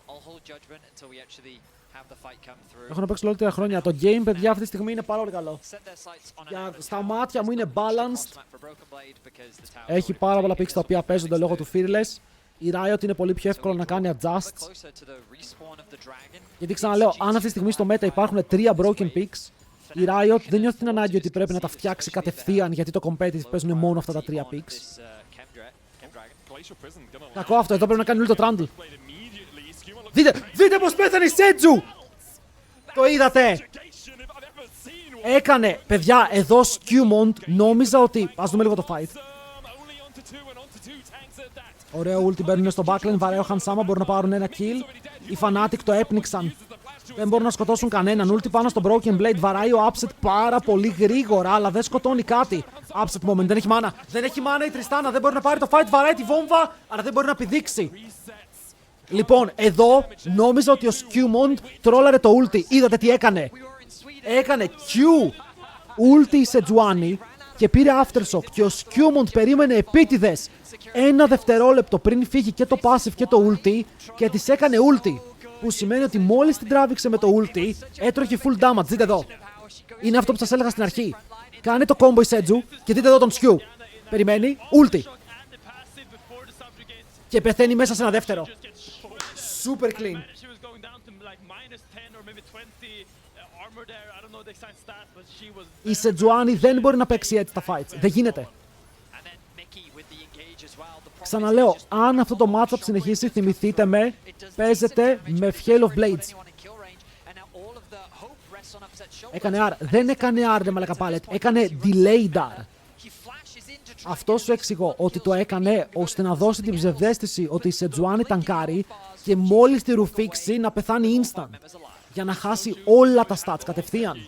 I'll hold judgment until we actually have the fight come through. Έχω να παίξω όλη 3 χρόνια. Το game, παιδιά, αυτή τη στιγμή είναι πάρα πολύ καλό. Set their sights on Για, an στα μάτια μου είναι balanced. for Broken Blade because the tower Έχει πάρα πολλά picks τα οποία παίζονται λόγω του Fearless. Η Riot είναι πολύ πιο εύκολο να κάνει adjusts. closer to the respawn of the dragon. Γιατί ξαναλέω, αν αυτή τη στιγμή στο meta υπάρχουν 3 broken picks, η Riot δεν νιώθει την ανάγκη ότι πρέπει να τα φτιάξει κατευθείαν γιατί το competitive παίζουν μόνο αυτά τα 3 picks. Κακό αυτό, εδώ πρέπει να κάνει όλο το Trundle. Δείτε πως πέθανε η Σέτζου! Το είδατε! Έκανε, παιδιά, εδώ Skewmond νόμιζα ότι... Ας δούμε λίγο το fight. Ωραίο ulti μπαίνουν στο backline, βαρέο Hansama, μπορούν να πάρουν ένα kill. Οι Fnatic το έπνιξαν. Δεν μπορούν να σκοτώσουν κανέναν. Ulti πάνω στο Broken Blade, βαράει ο Upset πάρα πολύ γρήγορα, αλλά δεν σκοτώνει κάτι. Upset moment, δεν έχει mana. Δεν έχει mana η Τριστάνα, δεν μπορεί να πάρει το fight, βαράει τη βόμβα, αλλά δεν μπορεί να πηδήξει. Λοιπόν, εδώ νόμιζα ότι ο Skewmond τρόλαρε το ulti. Είδατε τι έκανε. Έκανε Q ulti η Sejuani και πήρε aftershock και ο Skewmond περίμενε επίτηδες 1 δευτερόλεπτο πριν φύγει και το passive και το ulti και της έκανε ulti. Που σημαίνει ότι μόλις την τράβηξε με το ulti έτρωχε full damage. Δείτε εδώ. Είναι αυτό που σας έλεγα στην αρχή. Κάνει το combo η Seju και δείτε εδώ τον Skew. Περιμένει ulti. Και πεθαίνει μέσα σε ένα δεύτερο. Super clean. Η Sejuani δεν μπορεί να παίξει έτσι τα fights. Δεν γίνεται. Ξαναλέω, αν αυτό το matchup συνεχίσει, θυμηθείτε με, παίζετε με Hail of Blades. Έκανε R. Δεν έκανε R, ρε μαλακα pallet. Έκανε delayed R. Αυτό σου εξηγώ ότι το έκανε ώστε να δώσει την ψευδαίσθηση ότι η Σετζουάνι τανκάρει και μόλις τη ρουφήξει να πεθάνει instant. Για να χάσει όλα τα stats κατευθείαν.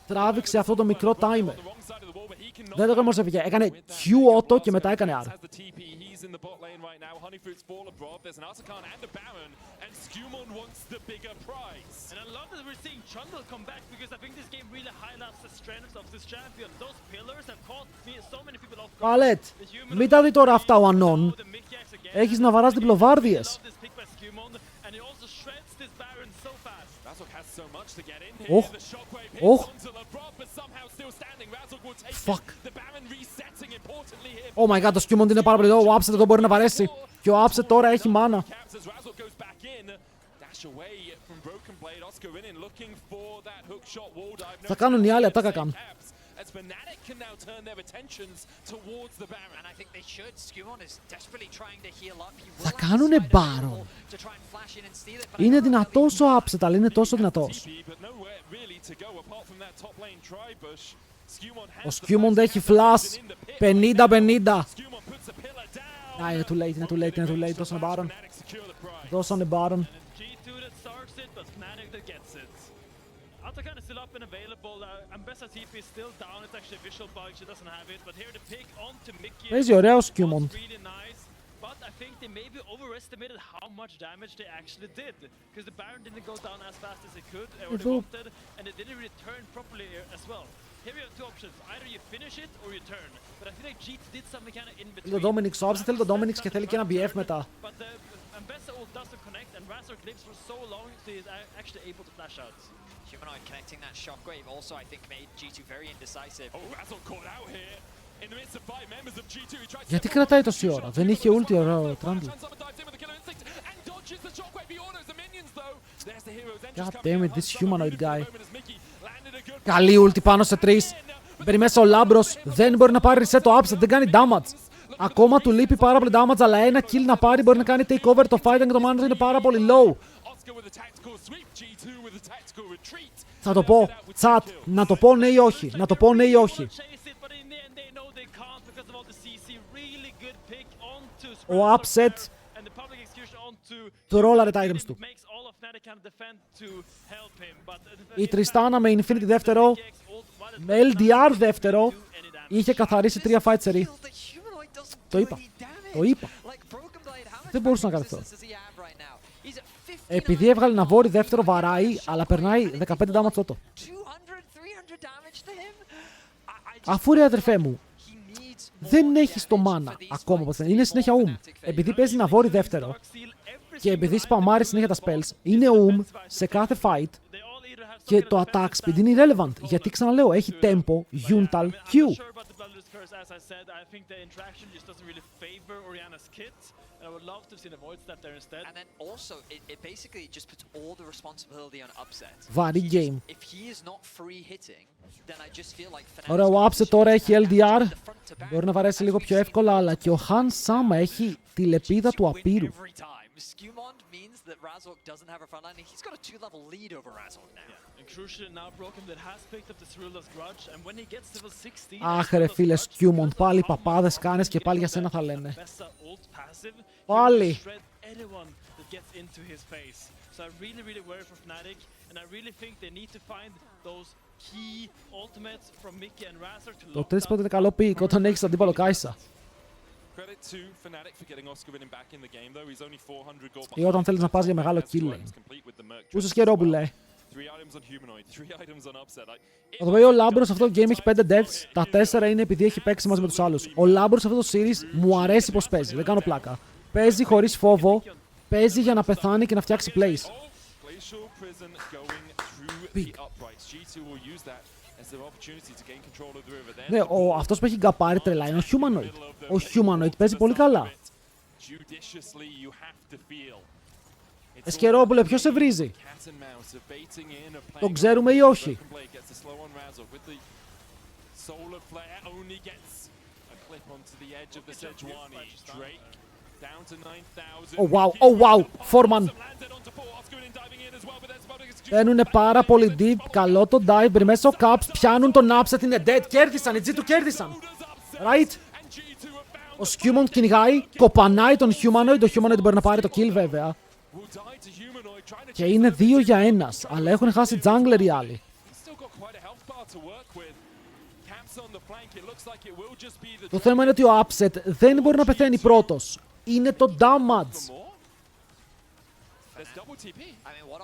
Τράβηξε αυτό το μικρό timer. Δεν το έκανε όμως έφυγε. Έκανε Q auto και μετά έκανε R. Παλέτ, μην τα δει τώρα αυτά ο Ανών. Έχεις να βαράς διπλοβάρδιες. Οχ, οχ. Fuck. Oh my god, το Skewmont είναι πάρα πολύ low. Ο Upset εδώ μπορεί να βαρέσει. Και ο Upset τώρα έχει μάνα. Θα κάνουν οι άλλοι ατάκα καν. Θα κάνουνε Baron. Είναι δυνατός ο Upset, αλλά είναι τόσο δυνατός. Ο Skewmont έχει flash 50-50. Είναι too late, είναι too late, είναι too late. Δώσανε Baron. Δώσανε Baron. Παίζει ωραίο Skewmont. But I think they maybe overestimated how much damage they actually did. Because the Baron didn't go down as fast as it could, or they wanted, and it didn't really turn properly as well. Here we have two options. Either you finish it or you turn. But I feel like GT did something kind of in between. Το Dominik Sobs θέλει το Dominik και θέλει και ένα BF μετά. But the Ambessa ult doesn't connect, and Razor lives for so long, so he's actually able to flash out. Humanoid connecting that shockwave also, I think, made G2 very indecisive. Oh, Razor caught out here. Γιατί κρατάει τόση ώρα, δεν είχε ulti ο Trundle. God damn it, this humanoid guy. Καλή ulti πάνω σε 3. Μπαίνει μέσα ο Λάμπρος, δεν μπορεί να πάρει reset το upset, δεν κάνει damage. Ακόμα του λείπει πάρα πολύ damage, αλλά ένα kill να πάρει μπορεί να κάνει take over το fight και το mana του είναι πάρα πολύ low. Θα το πω, chat, να το πω ναι ή όχι, να το πω ναι ή όχι. Ο Upset του ρόλαρε τα items του. Η Tristana με Infinity δεύτερο, με LDR δεύτερο, είχε καθαρίσει 3 fights σερί. Το είπα. Το είπα. Δεν μπορούσε να κάνει αυτό. Επειδή έβγαλε να βόρει δεύτερο βαράει, αλλά περνάει 15 damage τότε. Αφού ρε αδερφέ μου, δεν έχει το mana ακόμα, είναι συνέχεια επειδή παίζει να βόρει δεύτερο και επειδή σπαμάρει συνέχεια τα spells, είναι σε κάθε fight και το attack speed είναι irrelevant, γιατί ξαναλέω, έχει tempo, Yuntal, Q. And then also, it basically just puts all the responsibility on Upset. Βαρύ game. If he is not free hitting, then I just feel like Fnatic. Ωραία, ο Upset τώρα έχει LDR. Μπορεί να βαρέσει λίγο πιο εύκολα, αλλά και ο Han Sama έχει τη λεπίδα του απείρου. Skewmont means that Razork doesn't have a front line. He's got a 2-level lead over Razork now. And crucially now Broken that has picked up the Cerulea's grudge, and when he gets level 16. Αχ ρε φίλε Skewmont, πάλι παπάδες κάνεις και πάλι για σένα θα λένε. Πάλι. So I really worry for Fnatic, and I really think they need to find those key ultimates from Mickey and Razor to Το τρεις πότε είναι καλό πικ όταν έχεις αντίπαλο Κάισα. Ή όταν θέλεις να πας για μεγάλο kill lane. Πούσες και ρόμπουλε. Θα το πω, ο Λάμπρος αυτό το game έχει 5 deaths, τα 4 είναι επειδή έχει παίξει μαζί με τους άλλους. Ο Λάμπρος αυτό το series μου αρέσει πως παίζει, δεν κάνω πλάκα. Παίζει χωρίς φόβο, παίζει για να πεθάνει και να φτιάξει plays. Ναι, αυτός που έχει γκαπάρει τρελά είναι ο Humanoid. Ο Humanoid παίζει πολύ καλά. Εσκερόπουλε, ποιος σε βρίζει? Το ξέρουμε ή όχι? Oh wow, oh wow, Foreman. Μπαίνουνε πάρα πολύ deep, καλό το dive, μέσα ο Caps, πιάνουν τον upset, είναι dead, κέρδισαν, οι G2 κέρδισαν. Right? Ο Skewmon κυνηγάει, κοπανάει τον Humanoid, το Humanoid μπορεί να πάρει το kill βέβαια. Και είναι 2 για 1, αλλά έχουν χάσει jungler οι άλλοι. Το θέμα είναι ότι ο upset δεν μπορεί να πεθαίνει πρώτος. Είναι το damage.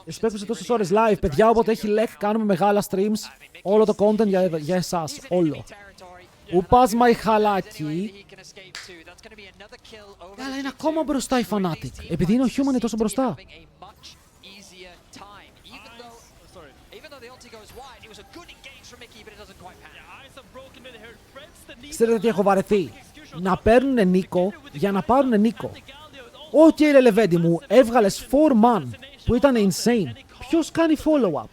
Respect σε τόσες ώρες live, παιδιά, όποτε έχει lag κάνουμε μεγάλα streams. Όλο το content για εσάς, όλο. Πού πας μαϊχαλάκι? Αλλά είναι ακόμα μπροστά η Fnatic, επειδή είναι ο Human τόσο μπροστά. Ξέρετε τι έχω βαρεθεί? Να παίρνουνε Νίκο για να πάρουνε Νίκο. Όχι ρε Λεβέντη μου, έβγαλες 4 man που ήταν insane. Ποιος κάνει follow-up?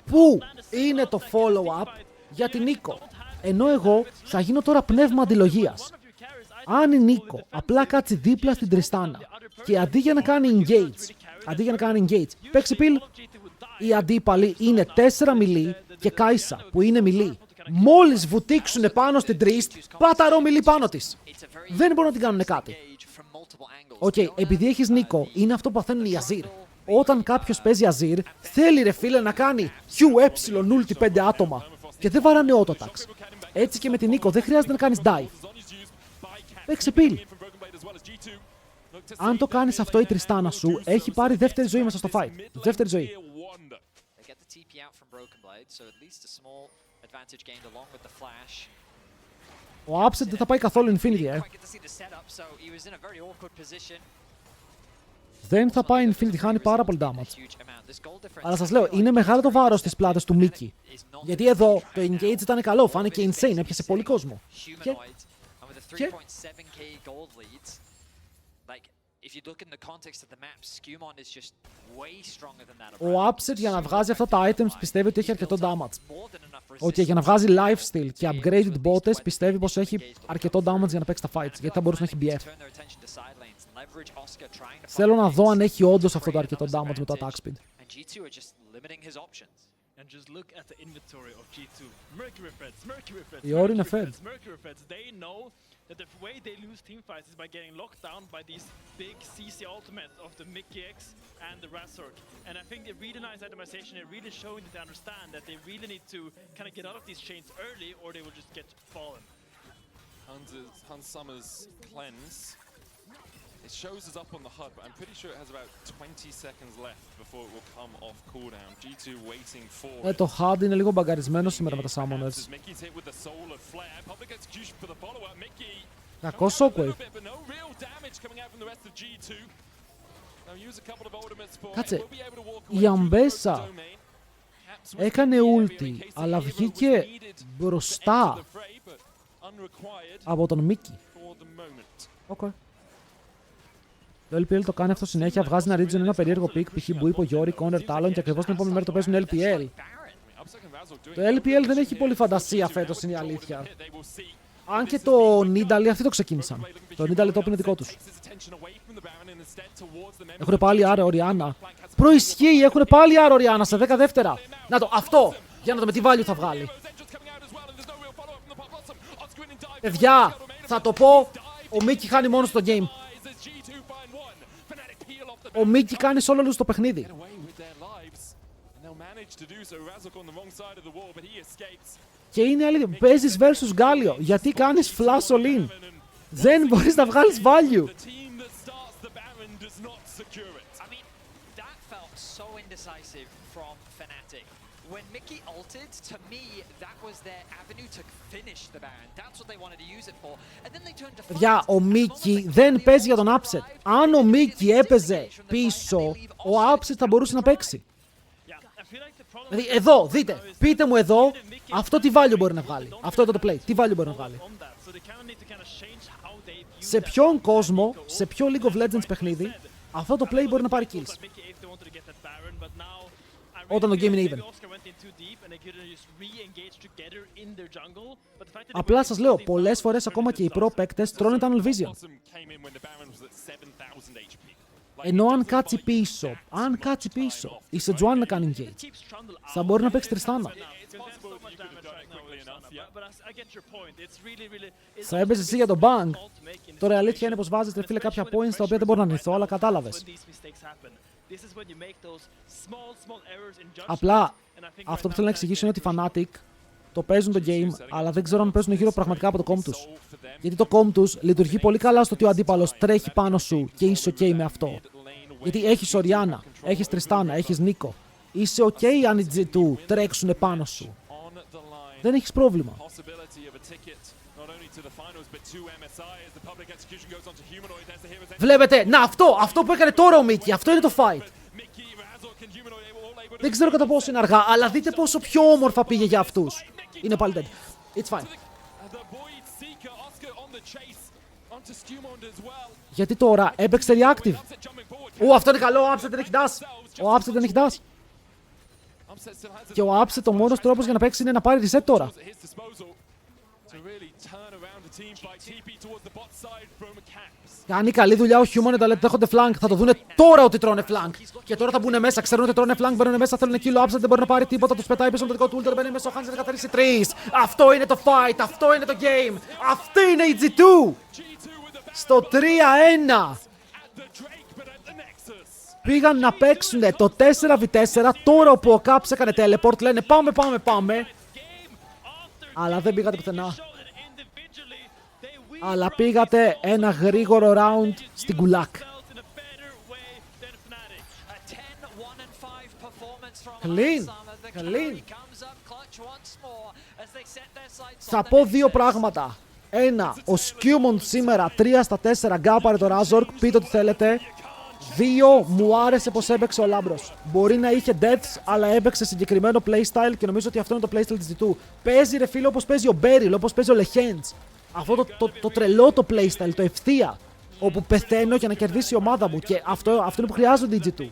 Πού είναι το follow-up για την Νίκο? Ενώ εγώ θα γίνω τώρα πνεύμα αντιλογίας. Αν η Νίκο απλά κάτσει δίπλα στην Τριστάνα και αντί για να κάνει engage, παίξει πιλ, οι αντίπαλοι είναι 4 μιλί και Κάισα που είναι μιλί. Μόλις βουτήξουν πάνω στην Τρίστ, παταρό μιλί πάνω της. Δεν μπορούν να την κάνουν κάτι. Οκ, επειδή έχεις Νίκο, είναι αυτό που παθαίνουν οι Αζίρ. Όταν κάποιος παίζει Αζίρ, θέλει ρε φίλε να κάνει QE ulti 5 άτομα και δεν βαράνε autotax. Έτσι και με την Νίκο δεν χρειάζεται να κάνεις dive. Παίξε πιλ. Αν το κάνεις αυτό η Τριστάνα σου, έχει πάρει δεύτερη ζωή μέσα στο fight. Δεύτερη ζωή. Ο Upset δεν θα πάει καθόλου Infinity, Δεν θα πάει Infinity, χάνει πάρα πολύ damage. Αλλά σας λέω, είναι μεγάλο το βάρος στις πλάτες του Mickey. Γιατί εδώ το engage ήταν καλό, φάνηκε insane, έπιασε πολύ κόσμο. Και... Ο Upset για να βγάζει αυτά τα items πιστεύει ότι έχει αρκετό damage. Ότι για να βγάζει lifesteal και upgraded botes πιστεύει πως έχει αρκετό damage για να παίξει τα fights. Γιατί θα μπορούσε να έχει BF. Θέλω να δω αν έχει όντως αυτό το αρκετό damage με το attack speed. Η όρη είναι fed. That the way they lose team fights is by getting locked down by these big CC ultimates of the Mickey X and the Razork. And I think the really nice itemization is really showing that they understand that they really need to kind of get out of these chains early or they will just get fallen. Hans Summer's cleanse. It shows us up on the HUD, but I'm pretty sure it has about 20 seconds left before it will come off cooldown. G2 waiting for Το HUD είναι λίγο μπαγκαρισμένο σήμερα με τα Summoners. Κακό Shockwave. Κάτσε, η Αμπέσα έκανε ulti, αλλά βγήκε μπροστά από τον Mickey. Okay. Το LPL το κάνει αυτό συνέχεια, βγάζει ένα region, ένα περίεργο pick, π.χ. που είπε ο Γιώρη, Corner Talon και ακριβώς την επόμενη μέρα το παίζουν LPL. Το LPL δεν έχει πολύ φαντασία φέτος, είναι η αλήθεια. Αν και το Nidalee αυτοί το ξεκίνησαν. Το Nidalee το είναι δικό τους. Έχουν πάλι άρα Οριάννα. Προισχύει, έχουν πάλι άρα Οριάννα σε 10 δεύτερα. Να το, αυτό! Για να δούμε τι value θα βγάλει. Παιδιά, θα το πω, ο Mickey χάνει μόνο στο game. Ο Mickey κάνει solo lose στο παιχνίδι. Και είναι αλήθεια, παίζεις versus Γκάλιο. Γιατί κάνεις flash all in. Δεν μπορείς να βγάλεις value. When Mickey ulted, to me, that was their avenue to finish the Baron. That's what they wanted to use it for. And then they turned to Παιδιά, ο Mickey δεν παίζει για τον upset. Αν ο Mickey έπαιζε πίσω, ο upset θα μπορούσε να παίξει. Δηλαδή, εδώ, δείτε, πείτε μου εδώ, αυτό τι value μπορεί να βγάλει. Αυτό εδώ το play, τι value μπορεί να βγάλει. Σε ποιον κόσμο, σε ποιο League of Legends παιχνίδι, αυτό το play μπορεί να πάρει kills. όταν το game είναι even. Απλά σας λέω, πολλές φορές ακόμα και οι pro παίκτες τρώνε tunnel vision. Ενώ αν κάτσει πίσω, η Sejuani να κάνει engage, θα μπορεί να παίξει Τριστάνα. Θα έπαιζε εσύ για τον bang. Τώρα η αλήθεια είναι πως βάζεις φίλε κάποια points τα οποία δεν μπορώ να αρνηθώ, αλλά κατάλαβες. Απλά αυτό που θέλω να εξηγήσω είναι ότι οι Fnatic το παίζουν το game, αλλά δεν ξέρω αν παίζουν γύρω πραγματικά από το comp τους. Γιατί το comp τους λειτουργεί πολύ καλά στο ότι ο αντίπαλος τρέχει πάνω σου και είσαι ok με αυτό. Γιατί έχεις Οριάννα, έχεις Τριστάνα, έχεις Νίκο. Είσαι ok αν οι G2 τρέξουν πάνω σου. Δεν έχεις πρόβλημα. Βλέπετε, να αυτό που έκανε τώρα ο Μίκη, αυτό είναι το fight. Δεν ξέρω κατά πόσο είναι αργά, αλλά δείτε πόσο πιο όμορφα πήγε για αυτούς. Είναι πάλι dead. It's fine. Γιατί τώρα έπαιξε reactive. Αυτό είναι καλό, ο Upset δεν έχει dash. Και ο Upset ο μόνος τρόπος για να παίξει είναι να πάρει reset τώρα. Κάνει καλή δουλειά ο Humanoid, αλλά δέχονται flank. Θα το δούνε τώρα ότι τρώνε flank. Και τώρα θα μπουν μέσα. Ξέρουν ότι τρώνε flank, μπαίνουν μέσα. Θέλουν kill. Upset δεν μπορεί να πάρει τίποτα. Τους πετάει πίσω το δικό του ultra. Μπαίνει μέσα. Ο Hans να καθαρίσει 3. Αυτό είναι το fight. Αυτό είναι το game. Αυτή είναι η G2. Στο 3-1. Πήγαν να παίξουν το 4v4. Τώρα που ο Caps έκανε teleport, λένε πάμε. Αλλά δεν πήγατε πουθενά. Αλλά πήγατε ένα γρήγορο round στην κουλάκ. Clean. Θα πω δύο πράγματα. Ένα, ο Skewmon σήμερα 3 στα 4 γκάπαρε το Razork, πείτε ό,τι θέλετε. Δύο, μου άρεσε πως έπαιξε ο Λάμπρος. Μπορεί να είχε deaths, αλλά έπαιξε συγκεκριμένο playstyle και νομίζω ότι αυτό είναι το playstyle της G2. Παίζει ρε φίλε όπως παίζει ο Beryl, όπως παίζει ο Lehends. Αυτό το τρελό το playstyle, το ευθεία. Όπου πεθαίνω για να κερδίσει η ομάδα μου και αυτό είναι που χρειάζονται οι G2.